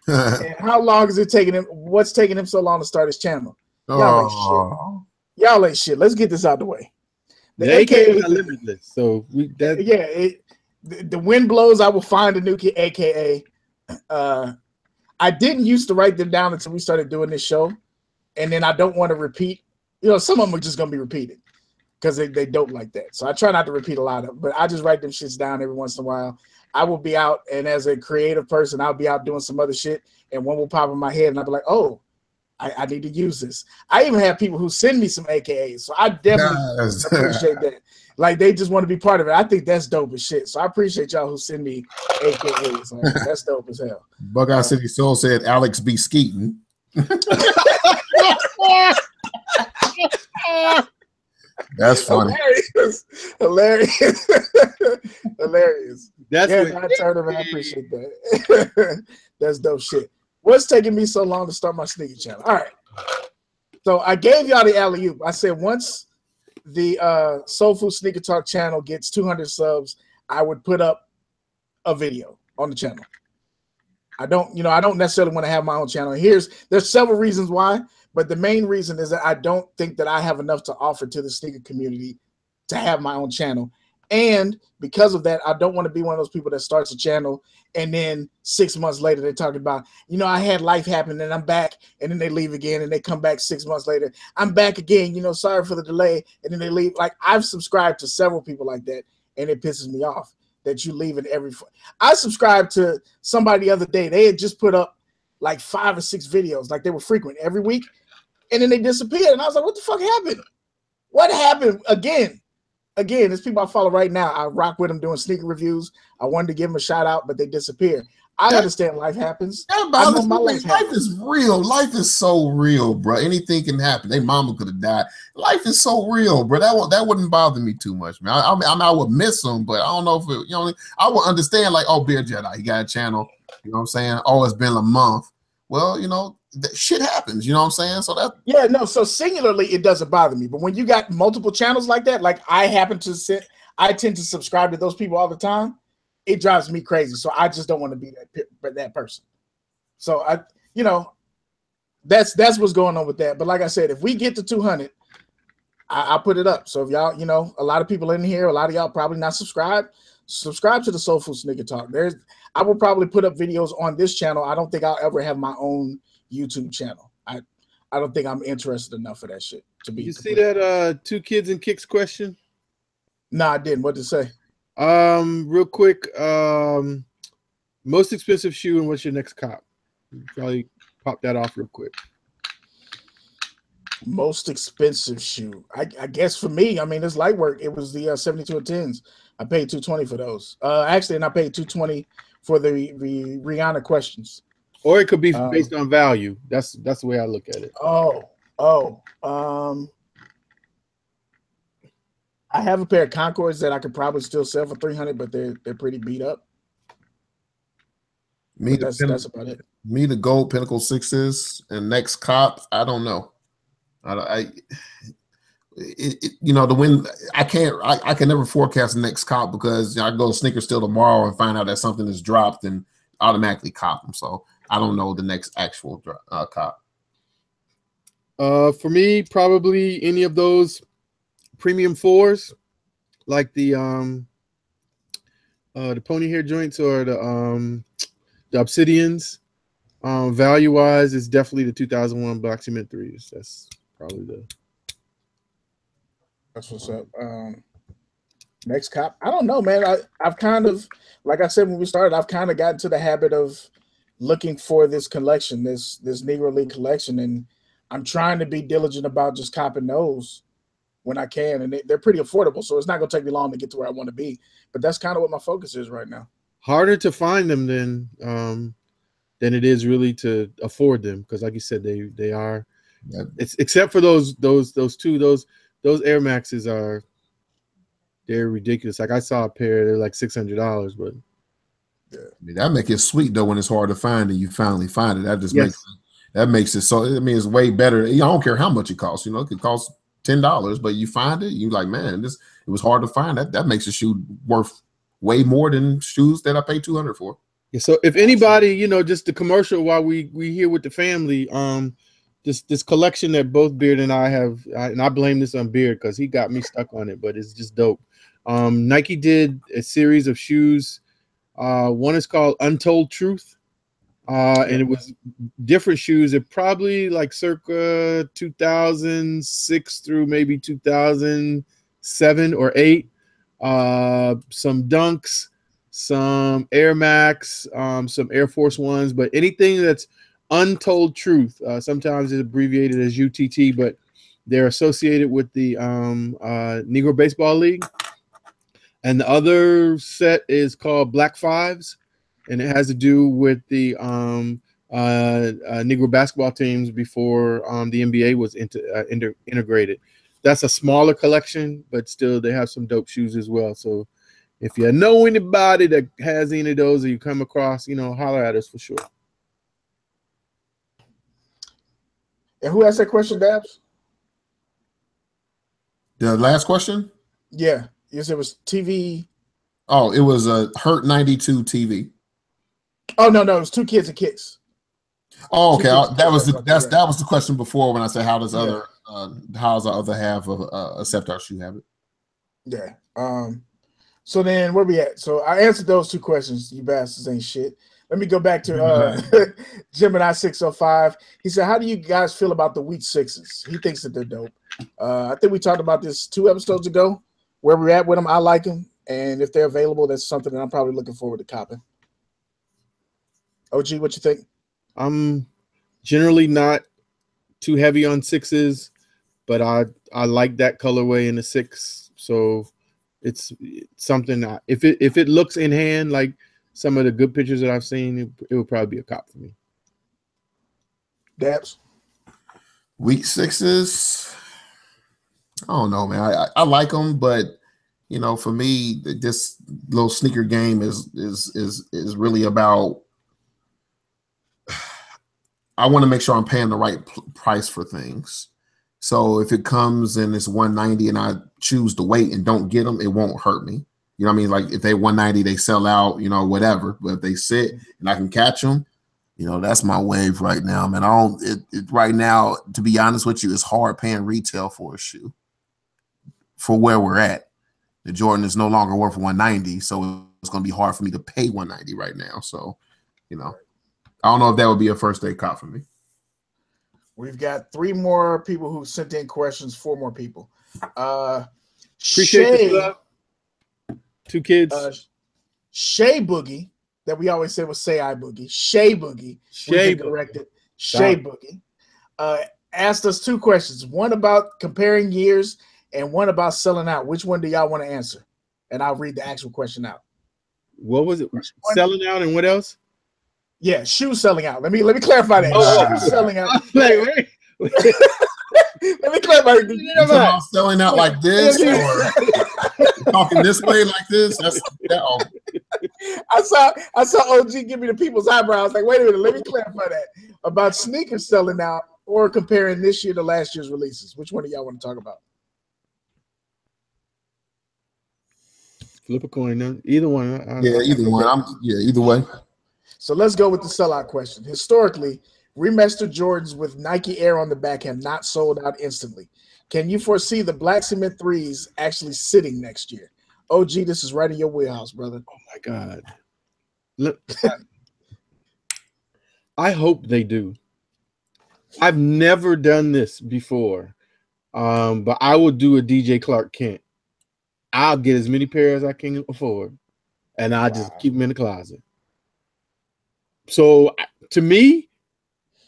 And how long is it taking him? What's taking him so long to start his channel? Y'all ain't shit. Y'all ain't shit. Let's get this out the way. The AKAs are limitless, so the wind blows. I will find a new AKA. I didn't used to write them down until we started doing this show, and then I don't want to repeat. You know, some of them are just gonna be repeated because they dope like that. So I try not to repeat a lot of them, but I just write them shits down every once in a while. I will be out, and as a creative person, I'll be out doing some other shit, and one will pop in my head, and I'll be like, oh, I need to use this. I even have people who send me some AKAs, so I definitely appreciate that. Like, they just want to be part of it. I think that's dope as shit. So I appreciate y'all who send me AKAs. Like, that's dope as hell. Buckeye City Soul said Alex B. Skeeton. That's funny. Hilarious. Hilarious. That's I appreciate that. That's dope shit. What's taking me so long to start my sneaker channel? All right. So I gave y'all the alley-oop. I said once the Solefood Sneakertalk channel gets 200 subs, I would put up a video on the channel. I don't necessarily want to have my own channel. There's several reasons why, but the main reason is that I don't think that I have enough to offer to the sneaker community to have my own channel. And because of that, I don't want to be one of those people that starts a channel and then 6 months later they're talking about, I had life happen and I'm back, and then they leave again and they come back 6 months later. I'm back again, sorry for the delay, and then they leave. Like, I've subscribed to several people like that, and it pisses me off that you leave in every. I subscribed to somebody the other day. They had just put up like 5 or 6 videos, like they were frequent every week, and then they disappeared. And I was like, what the fuck happened? What happened again? Again, there's people I follow right now. I rock with them doing sneaker reviews. I wanted to give them a shout out, but they disappear. I understand life happens. Life is real. Life is so real, bro. Anything can happen. Their mama could have died. Life is so real, bro. That wouldn't bother me too much, man. I would miss them, but I don't know if it, I would understand, like, oh, Beer Jedi, he got a channel. You know what I'm saying? Oh, it's been a month. Well, that shit happens. You know what I'm saying? So that so singularly it doesn't bother me, but when you got multiple channels like that, like I tend to subscribe to those people all the time. It drives me crazy. So I just don't want to be that person. So that's what's going on with that. But like I said, if we get to 200, I'll put it up. So if y'all, a lot of people in here, a lot of y'all probably not subscribed. Subscribe to the Solefood Sneaker Talk. I will probably put up videos on this channel. I don't think I'll ever have my own YouTube channel. I don't think I'm interested enough for that shit to be. You see that 2 kids and kicks question? No, I didn't. What did it say? Real quick, most expensive shoe and what's your next cop? Probably pop that off real quick. Most expensive shoe. I guess for me, it's light work. It was the 72 10s. I paid $220 for those. Actually, and I paid $220 for the Rihanna questions. Or it could be based on value. That's the way I look at it. I have a pair of Concords that I could probably still sell for $300, but they're pretty beat up. That's about it. Me, the gold Pinnacle 6s and next cop, I don't know. The win. I can never forecast the next cop because I go to Sneaker Still tomorrow and find out that something is dropped and automatically cop them. So I don't know the next actual cop. For me, probably any of those premium 4s, like the pony hair joints or the Obsidians. Value wise, it's definitely the 2001 Black Cement 3s. That's probably That's what's up. Next cop. I don't know, man. I've kind of, like I said when we started, I've kind of gotten to the habit of looking for this collection, this Negro League collection, and I'm trying to be diligent about just copping those when I can, and they're pretty affordable, so it's not going to take me long to get to where I want to be. But that's kind of what my focus is right now. Harder to find them than it is really to afford them, because like you said, they are. Yeah. It's except for those Air Maxes they're ridiculous. Like I saw a pair, they're like $600, but I mean, that makes it sweet though when it's hard to find and you finally find it. That just makes it so. I mean, it's way better. I don't care how much it costs. You know, it could cost $10, but you find it, you like, man, it was hard to find. That makes a shoe worth way more than shoes that I paid $200 for. Yeah, so if anybody, you know, just the commercial while we here with the family, this collection that both Beard and I have, and I blame this on Beard because he got me stuck on it, but it's just dope. Nike did a series of shoes. One is called Untold Truth, and it was different shoes. It probably like circa 2006 through maybe 2007 or 8. Some Dunks, some Air Max, some Air Force Ones, but anything that's Untold Truth. Sometimes it's abbreviated as UTT, but they're associated with the Negro Baseball League. And the other set is called Black Fives, and it has to do with the Negro basketball teams before the NBA was integrated. That's a smaller collection, but still they have some dope shoes as well. So if you know anybody that has any of those or you come across, you know, holler at us for sure. And who asked that question, Dabs? The last question? Yeah. Yes, it was TV. Oh, it was a Hurt 92 TV. Oh, no, it was Two Kids and Kicks. Oh, okay. That was the question before when I said how does the other half of accept our shoe habit? Yeah. So then where we at? So I answered those two questions. You bastards ain't shit. Let me go back to Gemini 605. He said, how do you guys feel about the Wheat Sixes? He thinks that they're dope. I think we talked about this 2 episodes ago. Where we're at with them, I like them. And if they're available, that's something that I'm probably looking forward to copping. OG, what you think? I'm generally not too heavy on 6s, but I like that colorway in the 6. So it's something that if it looks in hand like some of the good pictures that I've seen, it would probably be a cop for me. Dabs? Week 6s. I don't know, man. I like them, but you know, for me, this little sneaker game is really about. I want to make sure I'm paying the right price for things. So if it comes and it's 190 and I choose to wait and don't get them, it won't hurt me. You know what I mean? Like if they 190, they sell out, you know, whatever. But if they sit and I can catch them, you know, that's my wave right now, man. Right now, to be honest with you, it's hard paying retail for a shoe. For where we're at, the Jordan is no longer worth 190, so it's going to be hard for me to pay 190 right now. So, you know, I don't know if that would be a first day cop for me. We've got 3 more people who sent in questions. 4 more people. Appreciate the 2 kids. Shay Boogie, that we always said was Say I Boogie. Shay Boogie. Shay corrected. Shay Boogie asked us 2 questions. One about comparing years. And one about selling out. Which one do y'all want to answer? And I'll read the actual question out. What was it? Selling out and what else? Yeah, shoe selling out. Let me clarify that. Shoe selling out. Wait. Let me clarify. About selling out like this or talking this way like this. I saw OG give me the people's eyebrows. Like, wait a minute, let me clarify that. About sneakers selling out or comparing this year to last year's releases. Which one do y'all want to talk about? Flip a coin. Now. Either one. Either one. Either way. So let's go with the sellout question. Historically, remastered Jordans with Nike Air on the back have not sold out instantly. Can you foresee the Black Cement 3s actually sitting next year? OG, this is right in your wheelhouse, brother. Oh my God. Look, I hope they do. I've never done this before, but I will do a DJ Clark Kent. I'll get as many pairs as I can afford, and I'll just keep them in the closet. So to me,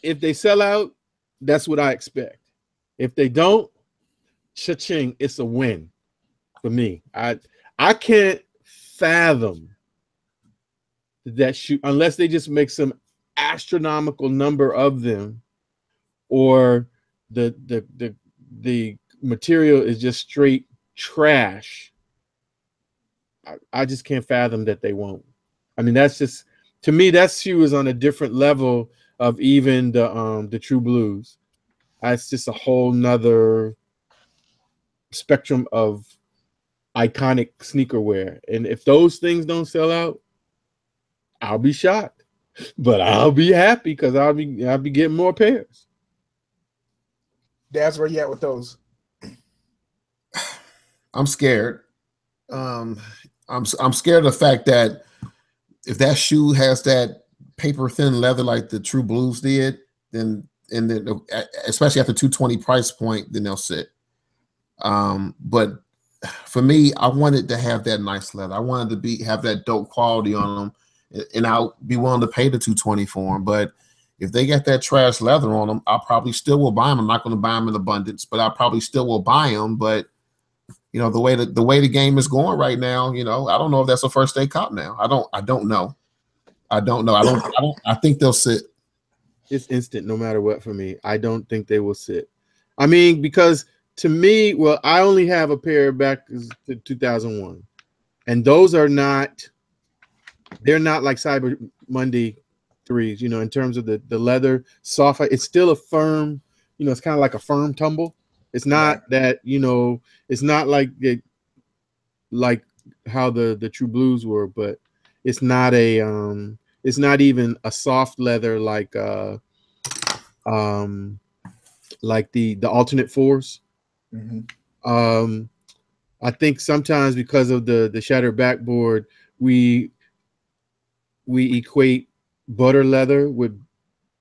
if they sell out, that's what I expect. If they don't, cha-ching, it's a win for me. I can't fathom that shoe unless they just make some astronomical number of them, or the material is just straight trash. I just can't fathom that they won't. I mean, that's just, to me, that shoe is on a different level of even the True Blues. It's just a whole nother spectrum of iconic sneaker wear. And if those things don't sell out, I'll be shocked. But I'll be happy because I'll be getting more pairs. That's where you at with those. I'm scared. I'm scared of the fact that if that shoe has that paper thin leather like the True Blues did, then especially at the 220 price point, then they'll sit. But for me, I wanted to have that nice leather. I wanted to have that dope quality on them, and I'll be willing to pay the 220 for them. But if they got that trash leather on them, I probably still will buy them. I'm not going to buy them in abundance, but I probably still will buy them. But you know, the way the game is going right now, you know, I don't know if that's a first day cop now. I don't know. I think they'll sit. It's instant no matter what for me. I don't think they will sit. I mean, because to me, well, I only have a pair back to 2001. And those are not, they're not like Cyber Monday 3s, you know, in terms of the leather soft. It's still a firm, you know, it's kind of like a firm tumble. It's not that, you know, it's not like like how the True Blues were, but it's not a it's not even a soft leather like the alternate fours. Mm-hmm. I think sometimes because of the shattered backboard, we equate butter leather with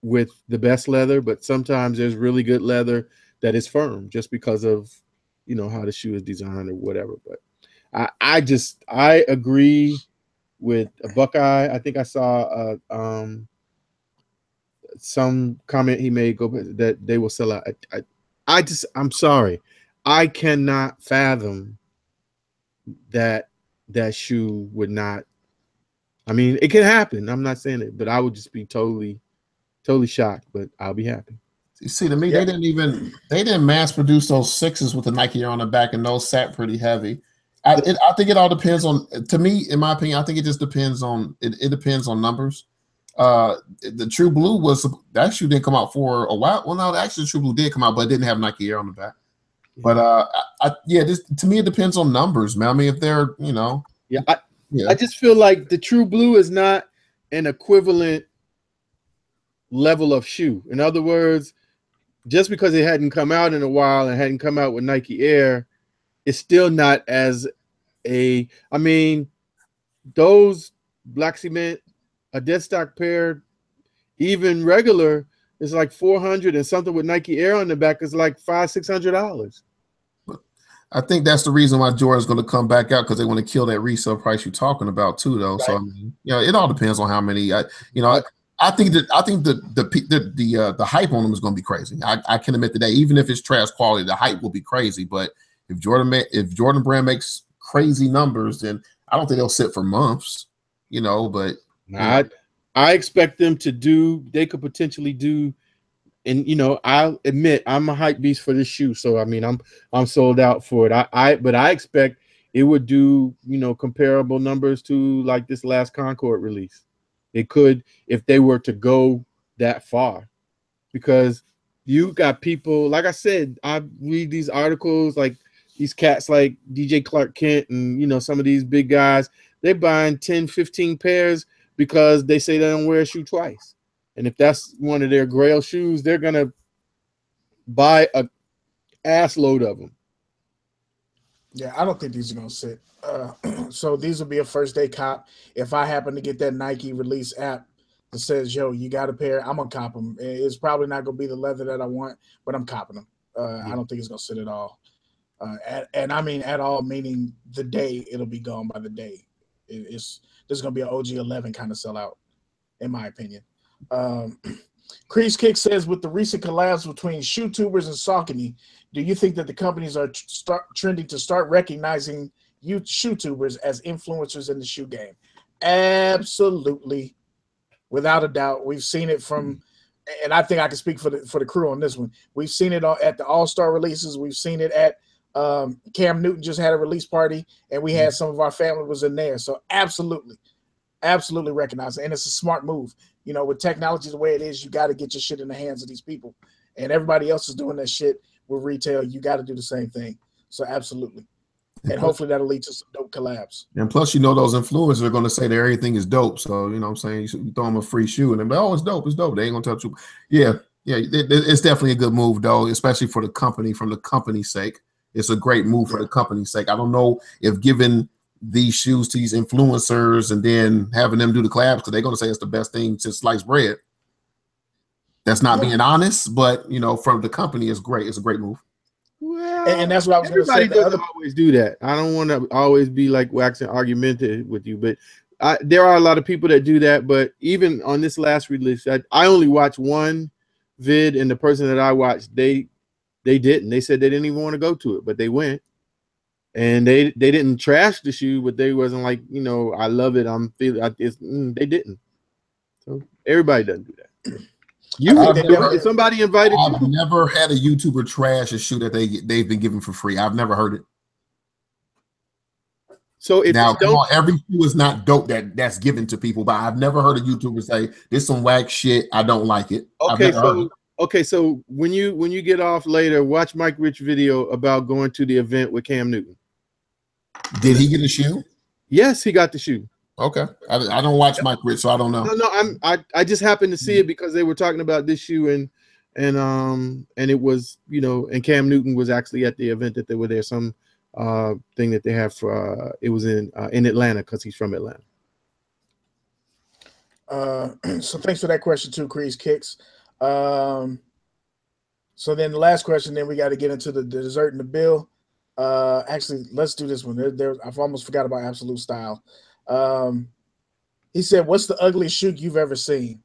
the best leather, but sometimes there's really good leather that is firm just because of, you know, how the shoe is designed or whatever. But I agree with a Buckeye. I think I saw some comment he made that they will sell out. I'm sorry, I cannot fathom that shoe would not. I mean, it can happen. I'm not saying it, but I would just be totally shocked. But I'll be happy. You see, to me, they didn't mass produce those 6s with the Nike Air on the back, and those sat pretty heavy. I think it all depends on. To me, in my opinion, I think it just depends on. It depends on numbers. The True Blue that shoe didn't come out for a while. Well, no, actually, the True Blue did come out, but it didn't have Nike Air on the back. But to me, it depends on numbers, man. I mean, if they're, you know, I just feel like the True Blue is not an equivalent level of shoe. In other words, just because it hadn't come out in a while and hadn't come out with Nike Air, it's still not as I mean, those black cement, a dead stock pair, even regular, is like $400, and something with Nike Air on the back is like $500-$600. I think that's the reason why Jordan's going to come back out, because they want to kill that resale price you're talking about too, though. Right. So I mean, you know, it all depends on how many. I think the hype on them is going to be crazy. I can admit that even if it's trash quality, the hype will be crazy. But if Jordan Brand makes crazy numbers, then I don't think they'll sit for months. You know, but I expect them to do. They could potentially do. And you know, I'll admit I'm a hype beast for this shoe, so I mean I'm sold out for it. But I expect it would do, you know, comparable numbers to like this last Concord release. It could, if they were to go that far, because you got people, like I said, I read these articles, like these cats like DJ Clark Kent and, you know, some of these big guys, they're buying 10, 15 pairs because they say they don't wear a shoe twice. And if that's one of their grail shoes, they're going to buy a ass load of them. Yeah, I don't think these are going to sit. So these will be a first day cop. If I happen to get that Nike release app that says, yo, you got a pair, I'm going to cop them. It's probably not going to be the leather that I want, but I'm copping them. I don't think it's going to sit at all. And I mean at all, meaning the day it'll be gone by the day. There's going to be an OG 11 kind of sellout, in my opinion. Crease Kick says, with the recent collabs between Shoe Tubers and Saucony, do you think that the companies are trending to start recognizing you Shoe Tubers as influencers in the shoe game? Absolutely, without a doubt. We've seen it from, and I think I can speak for the crew on this one. We've seen it at the All-Star releases. We've seen it at Cam Newton just had a release party, and we had some of our family was in there. So absolutely, absolutely recognize it, and it's a smart move. You know, with technology the way it is, you got to get your shit in the hands of these people, and everybody else is doing that shit with retail. You got to do the same thing. So absolutely, and hopefully that'll lead to some dope collabs. And plus, you know, those influencers are going to say that everything is dope. So you know what I'm saying, you throw them a free shoe and they're like, oh, it's dope, it's dope. They ain't gonna touch you. Yeah, it's definitely a good move though, especially for the company. From the company's sake, it's a great move for the company's sake. I don't know if giving these shoes to these influencers and then having them do the collabs, because they're going to say it's the best thing to slice bread. That's not being honest, but you know, from the company, it's great. It's a great move. Well, and that's what I was going to say. Everybody doesn't always do that. I don't want to always be like waxing argumentative with you, but there are a lot of people that do that. But even on this last release, I only watched one vid, and the person that I watched, they didn't. They said they didn't even want to go to it, but they went. And they didn't trash the shoe, but they wasn't like, you know, I love it. I'm feeling they didn't. So everybody doesn't do that. If somebody invited you, I've never had a YouTuber trash a shoe that they've been given for free. I've never heard it. So if now, come on, every shoe is not dope that's given to people, but I've never heard a YouTuber say this some whack shit. I don't like it. Okay, so when you get off later, watch Mike Rich video about going to the event with Cam Newton. Did he get a shoe? Yes, he got the shoe. Okay, I don't watch Mike Rich, so I don't know. No, I just happened to see it because they were talking about this shoe and it was, you know, and Cam Newton was actually at the event that they were there. Some thing that they have for it was in Atlanta because he's from Atlanta. So thanks for that question too, Crease Kicks. So then the last question, then we got to get into the dessert and the bill. Actually, let's do this one. I've almost forgot about Absolute Style. He said, "What's the ugliest shoe you've ever seen?"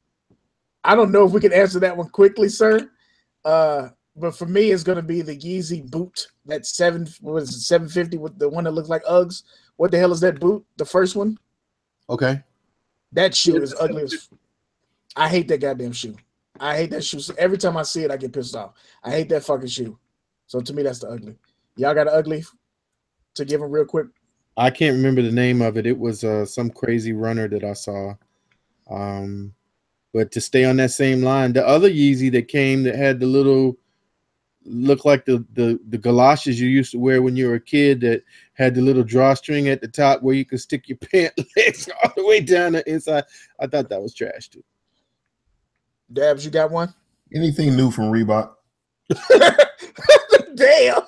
I don't know if we can answer that one quickly, sir. But for me, it's going to be the Yeezy boot. That 750 with the one that looks like Uggs. What the hell is that boot? The first one. Okay. That shoe is ugly. I hate that goddamn shoe. I hate that shoe. So every time I see it, I get pissed off. I hate that fucking shoe. So to me, that's the ugly. Y'all got an ugly to give them real quick? I can't remember the name of it. It was some crazy runner that I saw. But to stay on that same line, the other Yeezy that came that had the little looked like the galoshes you used to wear when you were a kid that had the little drawstring at the top where you could stick your pant legs all the way down the inside. I thought that was trash too. Dabs, you got one? Anything new from Reebok? Damn.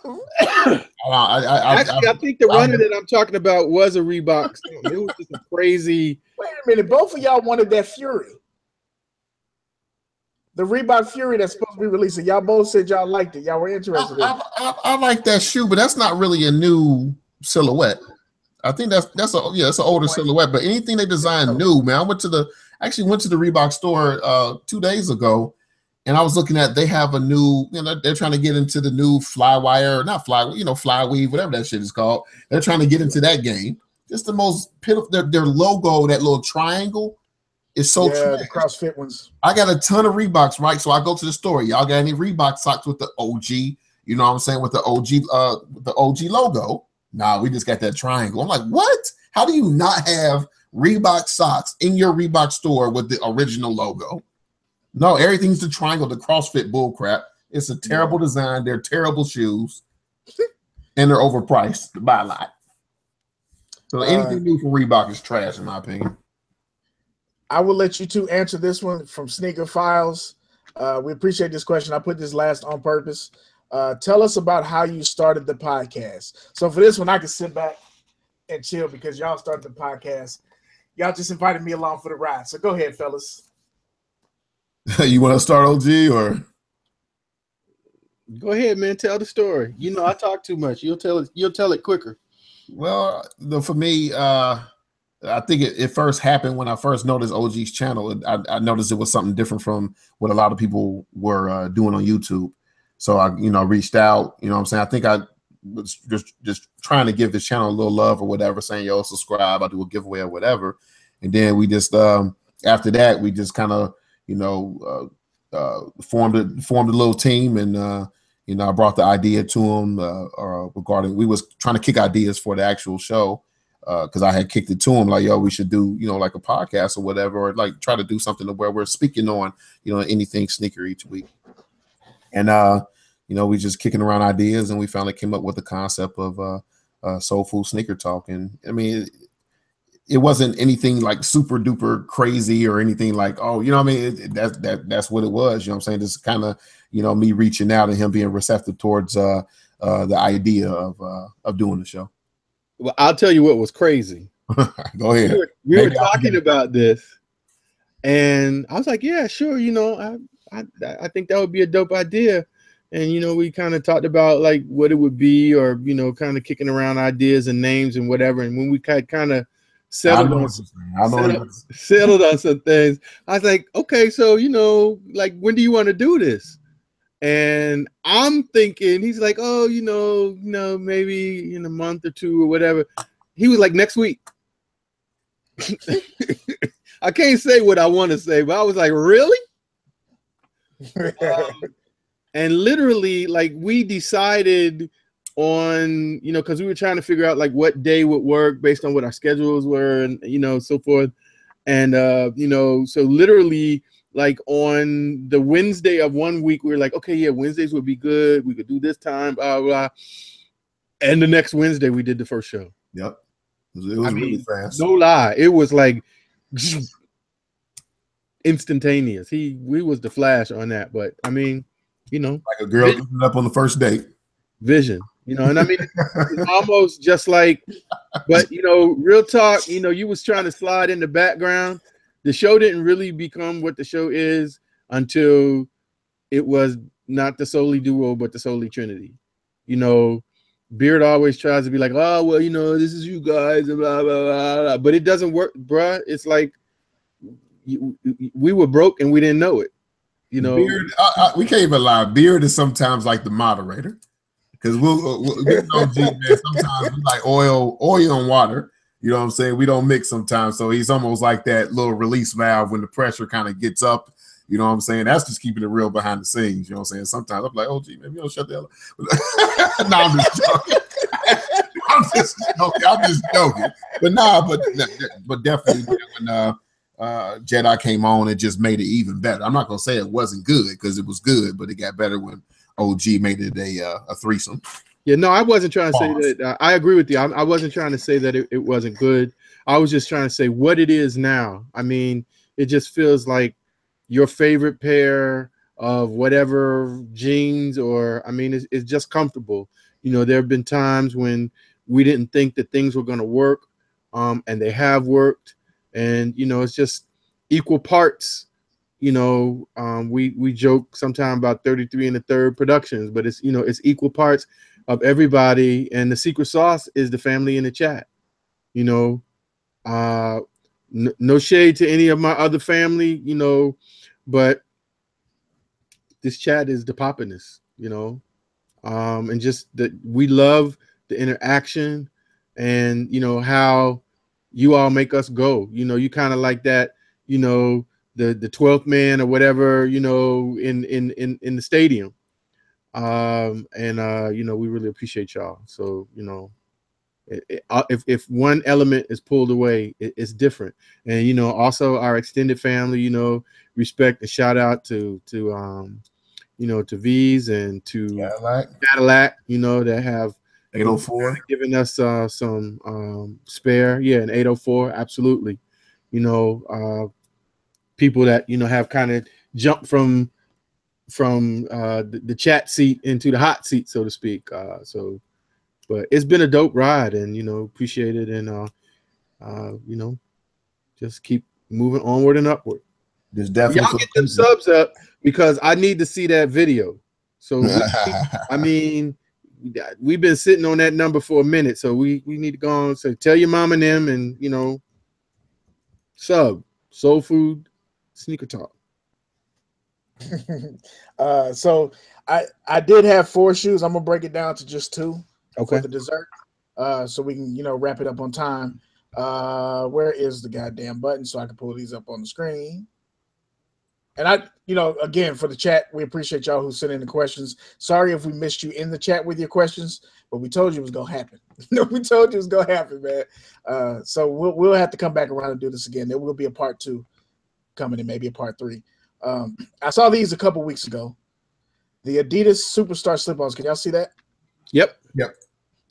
Actually, I think the runner that I'm talking about was a Reebok. It was just a crazy. Wait a minute. Both of y'all wanted that Fury. The Reebok Fury that's supposed to be releasing. Y'all both said y'all liked it. Y'all were interested in it. I like that shoe, but that's not really a new silhouette. I think that's an older silhouette. But anything they designed new, man. I went to the Reebok store 2 days ago, and I was looking at, they have a new, you know, they're trying to get into the new Flyweave, whatever that shit is called. They're trying to get into that game. Just the most pitiful. Their logo, that little triangle, is so trash. The CrossFit ones. I got a ton of Reeboks, right? So I go to the store. Y'all got any Reebok socks with the OG? You know what I'm saying, with the OG logo? Nah, we just got that triangle. I'm like, what? How do you not have Reebok socks in your Reebok store with the original logo? No, everything's the triangle, the CrossFit bullcrap. It's a terrible design. They're terrible shoes, and they're overpriced to buy a lot. So anything new from Reebok is trash, in my opinion. I will let you two answer this one from Sneaker Files. We appreciate this question. I put this last on purpose. Tell us about how you started the podcast. So for this one, I can sit back and chill because y'all started the podcast. Y'all just invited me along for the ride. So go ahead, fellas. You want to start, OG, or? Go ahead, man. Tell the story. You know, I talk too much. You'll tell it quicker. Well, for me, I think it first happened when I first noticed OG's channel. I noticed it was something different from what a lot of people were doing on YouTube. So I, reached out. You know what I'm saying? I think I was just trying to give this channel a little love or whatever, saying, yo, subscribe, I'll do a giveaway or whatever. And then we just after that, we just kind of formed a little team, and I brought the idea to him regarding, we was trying to kick ideas for the actual show because I had kicked it to him like, yo, we should do, you know, like a podcast or whatever, or like try to do something where we're speaking on, you know, anything sneaker each week. And you know, we just kicking around ideas, and we finally came up with the concept of Solefood Sneakertalk. And I mean, it wasn't anything like super duper crazy or anything like, oh, you know what I mean? That's what it was. You know what I'm saying? Just kind of, you know, me reaching out and him being receptive towards the idea of doing the show. Well, I'll tell you what was crazy. Go ahead. We were talking about this, and I was like, yeah, sure. You know, I think that would be a dope idea. And, you know, we kind of talked about like what it would be, or, you know, kind of kicking around ideas and names and whatever. And when we kind of settled on some things, I was like, okay, so, you know, like, when do you want to do this? And I'm thinking, he's like, oh, you know, maybe in a month or two or whatever. He was like, next week. I can't say what I want to say, but I was like, really? And literally, like, we decided on, you know, because we were trying to figure out like what day would work based on what our schedules were, and, you know, so forth. And, you know, so literally, like, on the Wednesday of one week, we were like, okay, yeah, Wednesdays would be good. We could do this time, blah, blah. And the next Wednesday, we did the first show. Yep. It was really fast. No lie. It was like instantaneous. We was the Flash on that. But, I mean, you know. Like a girl looking up on the first date. Vision. You know, and I mean, it's almost just like, but, you know, real talk, you know, you was trying to slide in the background. The show didn't really become what the show is until it was not the Soley duo, but the Soley Trinity. You know, Beard always tries to be like, oh, well, you know, this is you guys, and blah, blah, blah, blah. But it doesn't work, bruh. It's like we were broke and we didn't know it. You know, Beard, we can't even lie. Beard is sometimes like the moderator, because we'll know, man, sometimes we like oil and water. You know what I'm saying? We don't mix sometimes. So he's almost like that little release valve when the pressure kind of gets up. You know what I'm saying? That's just keeping it real behind the scenes. You know what I'm saying? Sometimes I'm like, oh, gee, maybe I'll shut the hell up. No, I'm just joking. I'm just joking. But nah, but definitely when Jedi came on, it just made it even better. I'm not going to say it wasn't good, because it was good, but it got better when OG made it a threesome. Yeah, no, I wasn't trying to say that. I agree with you. I wasn't trying to say that it wasn't good. I was just trying to say what it is now. I mean, it just feels like your favorite pair of whatever jeans, or, I mean, it's just comfortable. You know, there have been times when we didn't think that things were going to work, and they have worked. And, you know, it's just equal parts. You know, we joke sometimes about 33 1/3 productions, but it's, you know, it's equal parts of everybody, and the secret sauce is the family in the chat. You know, no shade to any of my other family, you know, but this chat is the poppiness, you know, and just that we love the interaction, and, you know, how you all make us go. You know, you kind of like that, you know, the 12th man or whatever, you know, in the stadium. You know, we really appreciate y'all. So, you know, if one element is pulled away, it's different. And, you know, also our extended family, you know, respect and shout out to you know, to V's and to Cadillac, you know, that have 804 given us some spare. Yeah, an 804, absolutely. You know, people that, you know, have kind of jumped from the chat seat into the hot seat, so to speak. But it's been a dope ride, and, you know, appreciate it. And, you know, just keep moving onward and upward. There's definitely y'all get them subs up, because I need to see that video. So, I mean, we've been sitting on that number for a minute. So we need to go on. So tell your mom and them, and, you know, sub Solefood Sneakertalk. So I did have 4 shoes. I'm gonna break it down to just 2 for the dessert, so we can, you know, wrap it up on time. Where is the goddamn button so I can pull these up on the screen? And again, for the chat, we appreciate y'all who sent in the questions. Sorry if we missed you in the chat with your questions, but we told you it was gonna happen. We told you it was gonna happen, man. So we'll have to come back around and do this again. There will be a part 2 coming and maybe a part 3. I saw these a couple weeks ago. The Adidas Superstar slip-ons. Can y'all see that? Yep.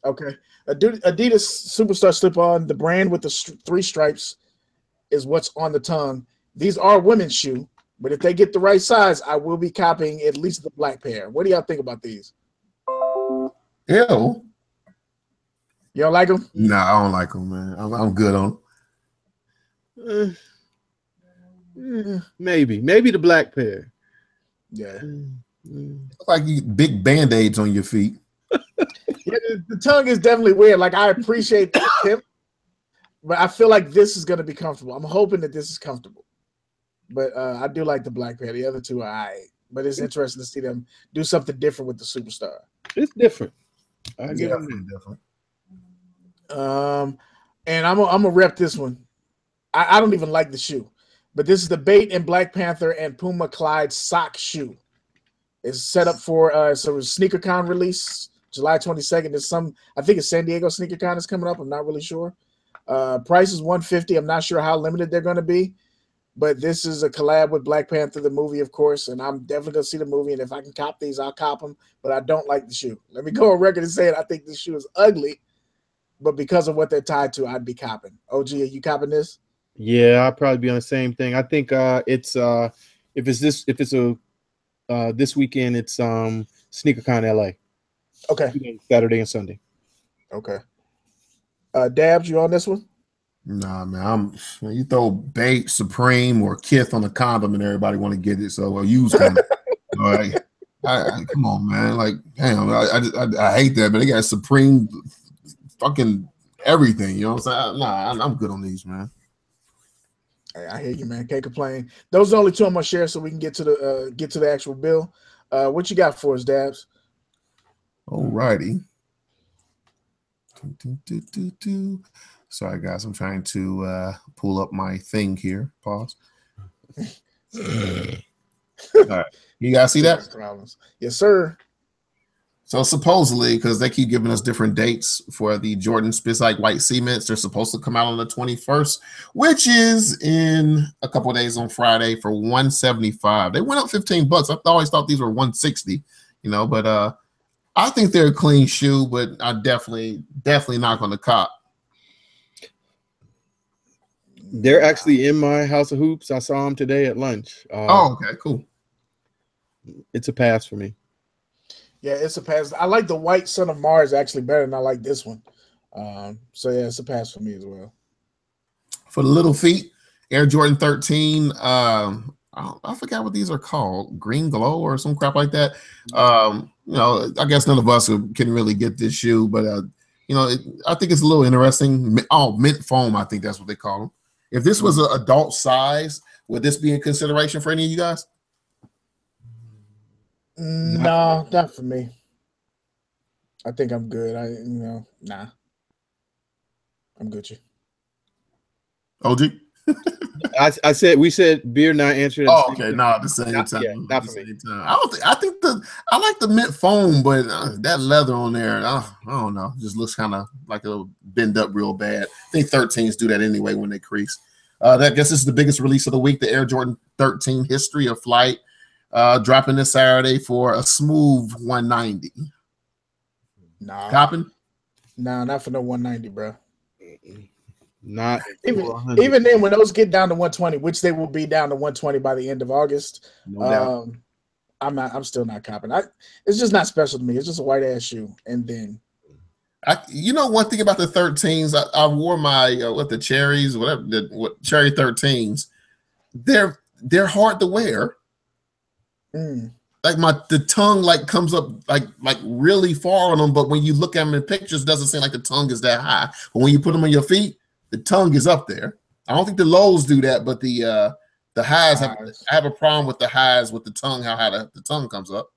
Okay. Adidas Superstar slip-on, the brand with the 3 stripes, is what's on the tongue. These are women's shoe, but if they get the right size, I will be copying at least the black pair. What do y'all think about these? Ew. You don't like them? Nah, I don't like them, man. I'm good on them. Maybe the black pair. Yeah. Look like you big band-aids on your feet. Yeah, the tongue is definitely weird. Like, I appreciate the tip, but I feel like this is going to be comfortable. I'm hoping that this is comfortable. But I do like the black pair. The other two are all right. But it's interesting to see them do something different with the Superstar. It's different. Definitely different. And I'm gonna rep this one. I don't even like the shoe, but this is the Bait and Black Panther and Puma Clyde sock shoe. It's set up for so a SneakerCon release July 22nd. There's I think it's San Diego SneakerCon is coming up. I'm not really sure. Price is $150. I'm not sure how limited they're going to be, but this is a collab with Black Panther, the movie, of course, and I'm definitely going to see the movie, and if I can cop these, I'll cop them, but I don't like the shoe. Let me go on record and say it. I think this shoe is ugly, but because of what they're tied to, I'd be copping. OG, are you copping this? Yeah, I'll probably be on the same thing. I think it's this weekend, it's SneakerCon LA. Okay. Saturday and Sunday. Okay. Dabs, you on this one? Nah, man. You throw Bait, Supreme, or Kith on a condom, and everybody want to get it. So use condom. All right. Come on, man. Like, damn, I hate that, but they got Supreme, fucking everything. You know what I'm saying? Nah, I'm good on these, man. I hear you, man. Can't complain. Those are the only two I'm gonna share, so we can get to the actual bill. What you got for us, Dabs? All righty. Sorry, guys. I'm trying to pull up my thing here. Pause. All right. You guys see that? Yes, sir. So supposedly, because they keep giving us different dates for the Jordan Spizike White Cements, they're supposed to come out on the 21st, which is in a couple of days on Friday for $175. They went up $15. I always thought these were $160, but I think they're a clean shoe, but I definitely not going to cop. They're actually in my House of Hoops. I saw them today at lunch. Okay, cool. It's a pass for me. Yeah, it's a pass. I like the white Son of Mars actually better than I like this one. So yeah, it's a pass for me as well. For the little feet, Air Jordan 13. I forgot what these are called, Green Glow or some crap like that. I guess none of us can really get this shoe, but I think it's a little interesting. Oh, mint foam, I think that's what they call them. If this was an adult size, would this be in consideration for any of you guys? No, not for me. I think I'm good. Nah. I'm Gucci. OG? we said beer not answered. Oh, okay. No, at the same time. Yeah, not for me. I like the mint foam, but that leather on there, I don't know. Just looks kind of like it'll bend up real bad. I think 13s do that anyway when they crease. I guess this is the biggest release of the week, the Air Jordan 13 History of Flight. Dropping this Saturday for a smooth 190. Nah. Copping? Nah, not for no 190, bro. Not even then, when those get down to 120, which they will be down to 120 by the end of August, no doubt. I'm still not copping. It's just not special to me. It's just a white ass shoe. And then one thing about the 13s, I wore my the cherries, cherry 13s. They're hard to wear. Like the tongue comes up like really far on them, but when you look at them in pictures, it doesn't seem like the tongue is that high. But when you put them on your feet, the tongue is up there. I don't think the lows do that, but the highs I have a problem with the highs with the tongue, how high the tongue comes up.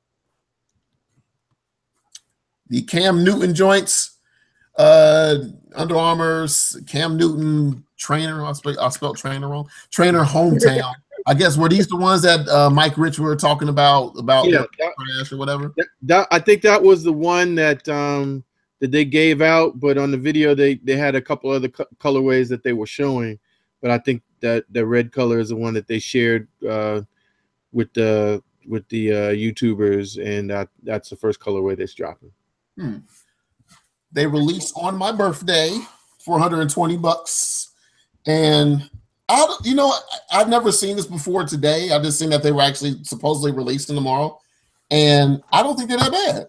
The Cam Newton joints, Under Armour's Cam Newton trainer. I spelled trainer wrong. Trainer hometown. I guess were these the ones that Mike Rich were talking about yeah, crash or whatever? I think that was the one that that they gave out, but on the video they had a couple other colorways that they were showing, but I think that the red color is the one that they shared with the YouTubers, and that's the first colorway that's dropping. They released on my birthday for $120, and I've never seen this before today. I've just seen that they were actually supposedly releasing tomorrow, and I don't think they're that bad.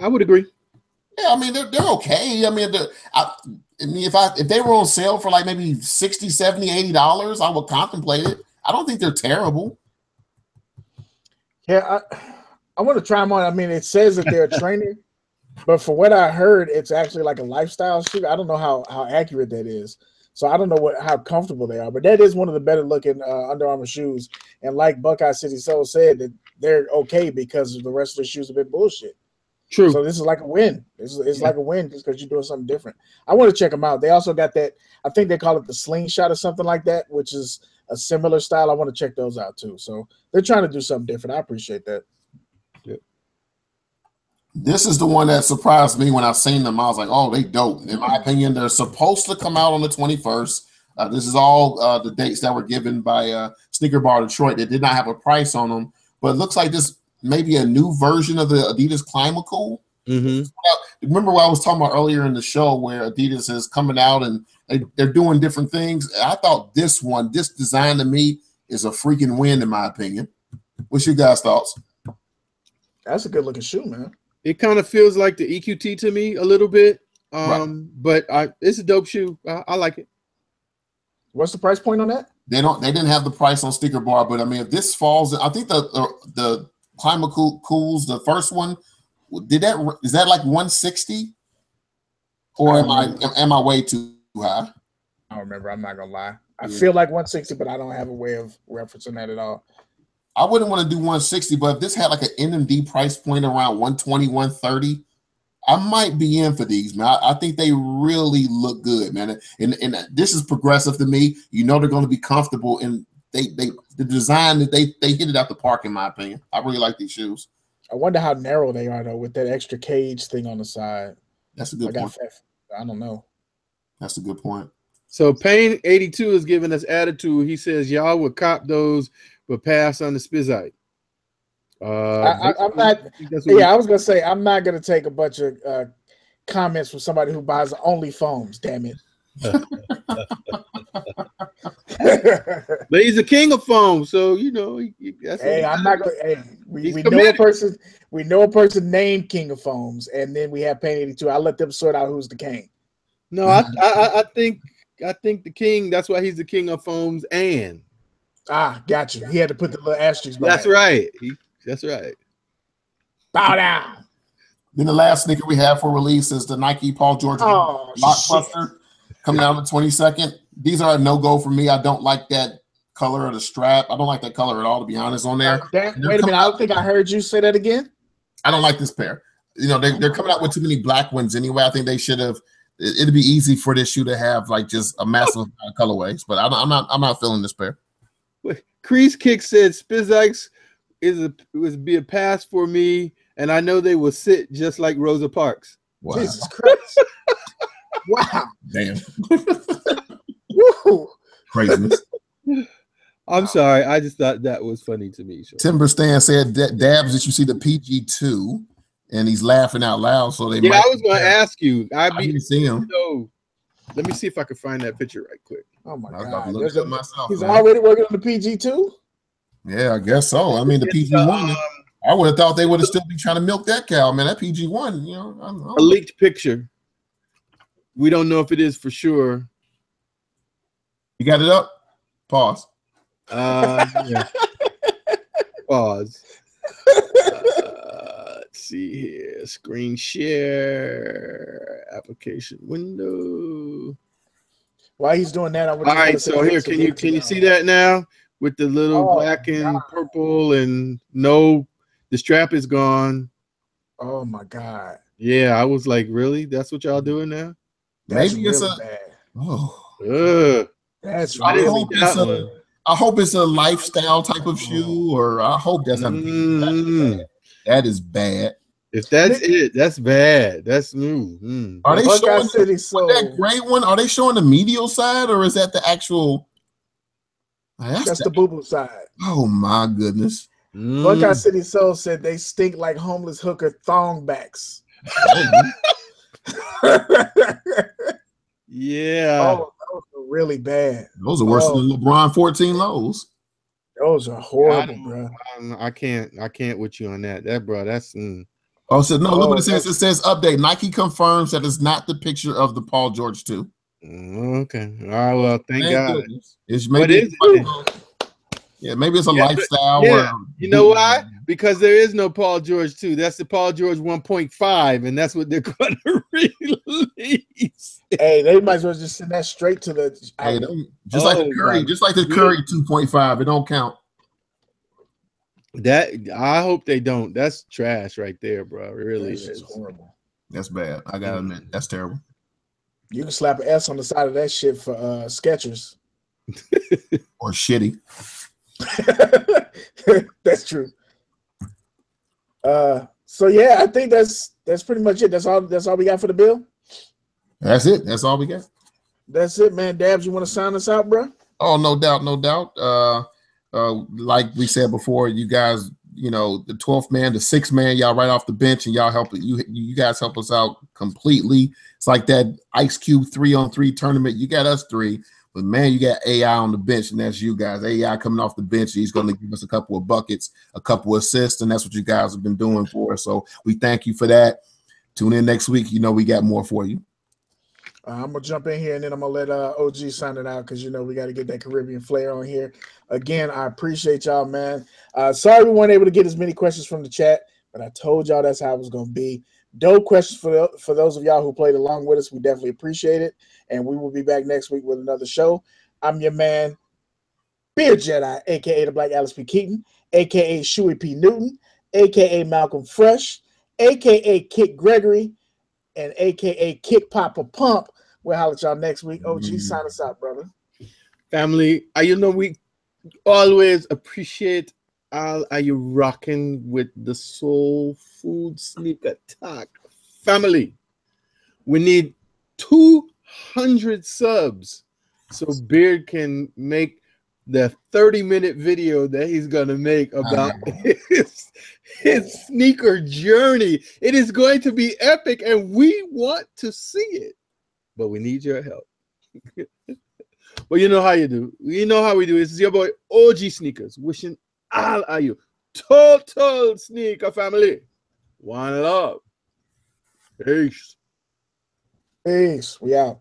I would agree. Yeah, I mean they're okay. I mean, if they were on sale for like maybe $60, $70, $80, I would contemplate it. I don't think they're terrible. Yeah, I want to try them on. I mean, it says that they're a trainer, but for what I heard, it's actually like a lifestyle shoe. I don't know how accurate that is, so I don't know how comfortable they are. But that is one of the better looking Under Armour shoes. And like Buckeye City Soul said, that they're okay because the rest of the shoes have been bullshit. True. So this is like a win. It's like a win just because you're doing something different. I want to check them out. They also got that, I think they call it the slingshot or something like that, which is a similar style. I want to check those out too. So they're trying to do something different. I appreciate that. Yeah. This is the one that surprised me when I seen them. I was like, oh, they dope. In my opinion, they're supposed to come out on the 21st. This is all the dates that were given by Sneaker Bar Detroit. They did not have a price on them, but it looks like this maybe a new version of the Adidas Climacool. Remember what I was talking about earlier in the show where Adidas is coming out and they're doing different things. I thought this design to me is a freaking win in my opinion. What's your guys' thoughts? That's a good looking shoe, man. It kind of feels like the EQT to me a little bit, Right. but it's a dope shoe. I like it. What's the price point on that? They didn't have the price on Sneaker Bar, but I mean, if this falls, I think the Climacools, the first one, is that like 160, or am I way too high? I don't remember. I'm not gonna lie. I feel like 160, but I don't have a way of referencing that at all. I wouldn't want to do 160, but if this had like an NMD price point around 120, 130, I might be in for these, man. I think they really look good, man. And this is progressive to me. You know they're going to be comfortable, and the design that they hit it out the park, in my opinion. I really like these shoes. I wonder how narrow they are though, with that extra cage thing on the side. That's a good point. I don't know. That's a good point. So Payne 82 is giving us attitude. He says y'all would cop those, but pass on the Spizite. I'm not. Yeah, I was gonna say I'm not gonna take a bunch of comments from somebody who buys only foams. Damn it. But he's a king of foam, so you know. Hey, I'm not gonna. Hey, we know a person. We know a person named King of Foams, and then we have Payne 82. I'll let them sort out who's the king. No, I think the king. That's why he's the king of foams. And got you. He had to put the little asterisks. That's right. That's right. Bow down. Then the last sneaker we have for release is the Nike Paul George Blockbuster coming out on the 22nd. These are a no-go for me. I don't like that color of the strap. I don't like that color at all, to be honest, on there. Wait a minute. I don't think I heard you say that again. I don't like this pair. You know, they're coming out with too many black ones anyway. I think they should have. It'd be easy for this shoe to have like just a massive amount of colorways, but I'm not feeling this pair. Crease Kick said Spizikes would be a pass for me, and I know they will sit just like Rosa Parks. Wow. Jesus Christ. Wow. Damn. Woo. Craziness. I'm sorry. I just thought that was funny to me. Sure. Timber Stan said, Dabs, did you see the PG2? And he's laughing out loud. So they I was going to ask you. I didn't see him. So, let me see if I can find that picture right quick. Oh my God. He's already working on the PG2? Yeah, I guess so. I mean, the PG1. I would have thought they would have still be trying to milk that cow, man. That PG1, you know. A leaked picture. We don't know if it is for sure. You got it up? Pause. Yeah. Pause. Let's see here. Screen share. Application window. While he's doing that, all right. So here, can you see that now with the little black and purple and no, the strap is gone. Oh my God. Yeah, I was like, really? That's what y'all doing now? That's Maybe it's really a bad. oh. That's I really hope I hope it's a lifestyle type of shoe, or I hope that's not. That is bad. If that's it, that's bad. That's Are they showing that gray one? Are they showing the medial side, or is that the actual? That's the boo-boo side. Oh my goodness. Buckeye City Soul said they stink like homeless hooker thongbacks. Yeah. Oh, those are really bad. Those are worse than LeBron 14 lows. Those are horrible, bro. I can't with you on that. That bro, that's Oh, so no, look what it says. It says update. Nike confirms that it's not the picture of the Paul George 2. Okay. All right. Well, thank God. Goodness. It's maybe maybe it's a lifestyle. Yeah. You know why? Because there is no Paul George 2. That's the Paul George 1.5, and that's what they're going to release. Hey, they might as well just send that straight to the. Hey, just like the Curry, just like the Curry 2.5. It don't count. That I hope they don't. That's trash right there, bro. It really is horrible. That's bad. I gotta admit, that's terrible. You can slap an S on the side of that shit for Skechers. Or shitty. That's true. So yeah, I think that's pretty much it. That's all we got for the bill. That's it. That's all we got. That's it, man. Dabs, you want to sign us out, bro? Oh, no doubt, no doubt. Like we said before, you guys, you know, the 12th man, the 6th man, y'all right off the bench, and y'all help you guys help us out completely. It's like that Ice Cube 3-on-3 tournament. You got us 3, but man, you got AI on the bench, and that's you guys. AI coming off the bench. He's going to give us a couple of buckets, a couple of assists, and that's what you guys have been doing for us. So we thank you for that. Tune in next week. You know we got more for you. I'm going to jump in here, and then I'm going to let OG sign it out because, you know, we got to get that Caribbean flair on here. Again, I appreciate y'all, man. Sorry we weren't able to get as many questions from the chat, but I told y'all that's how it was going to be. Dope questions for those of y'all who played along with us. We definitely appreciate it, and we will be back next week with another show. I'm your man, Beer Jedi, a.k.a. the Black Alice P. Keaton, a.k.a. Shuey P. Newton, a.k.a. Malcolm Fresh, a.k.a. Kit Gregory, and a.k.a. Kick Papa Pump. We'll holler at y'all next week. OG, sign us out, brother. Family, you know we always appreciate all are you rocking with the Solefood Sneakertalk family. We need 200 subs so Beard can make the 30-minute video that he's gonna make about his sneaker journey. It is going to be epic, and we want to see it, but we need your help. Well, you know how you do. You know how we do. This is your boy OGSneekerz wishing all of you total sneaker family one love. Peace. Peace. We out.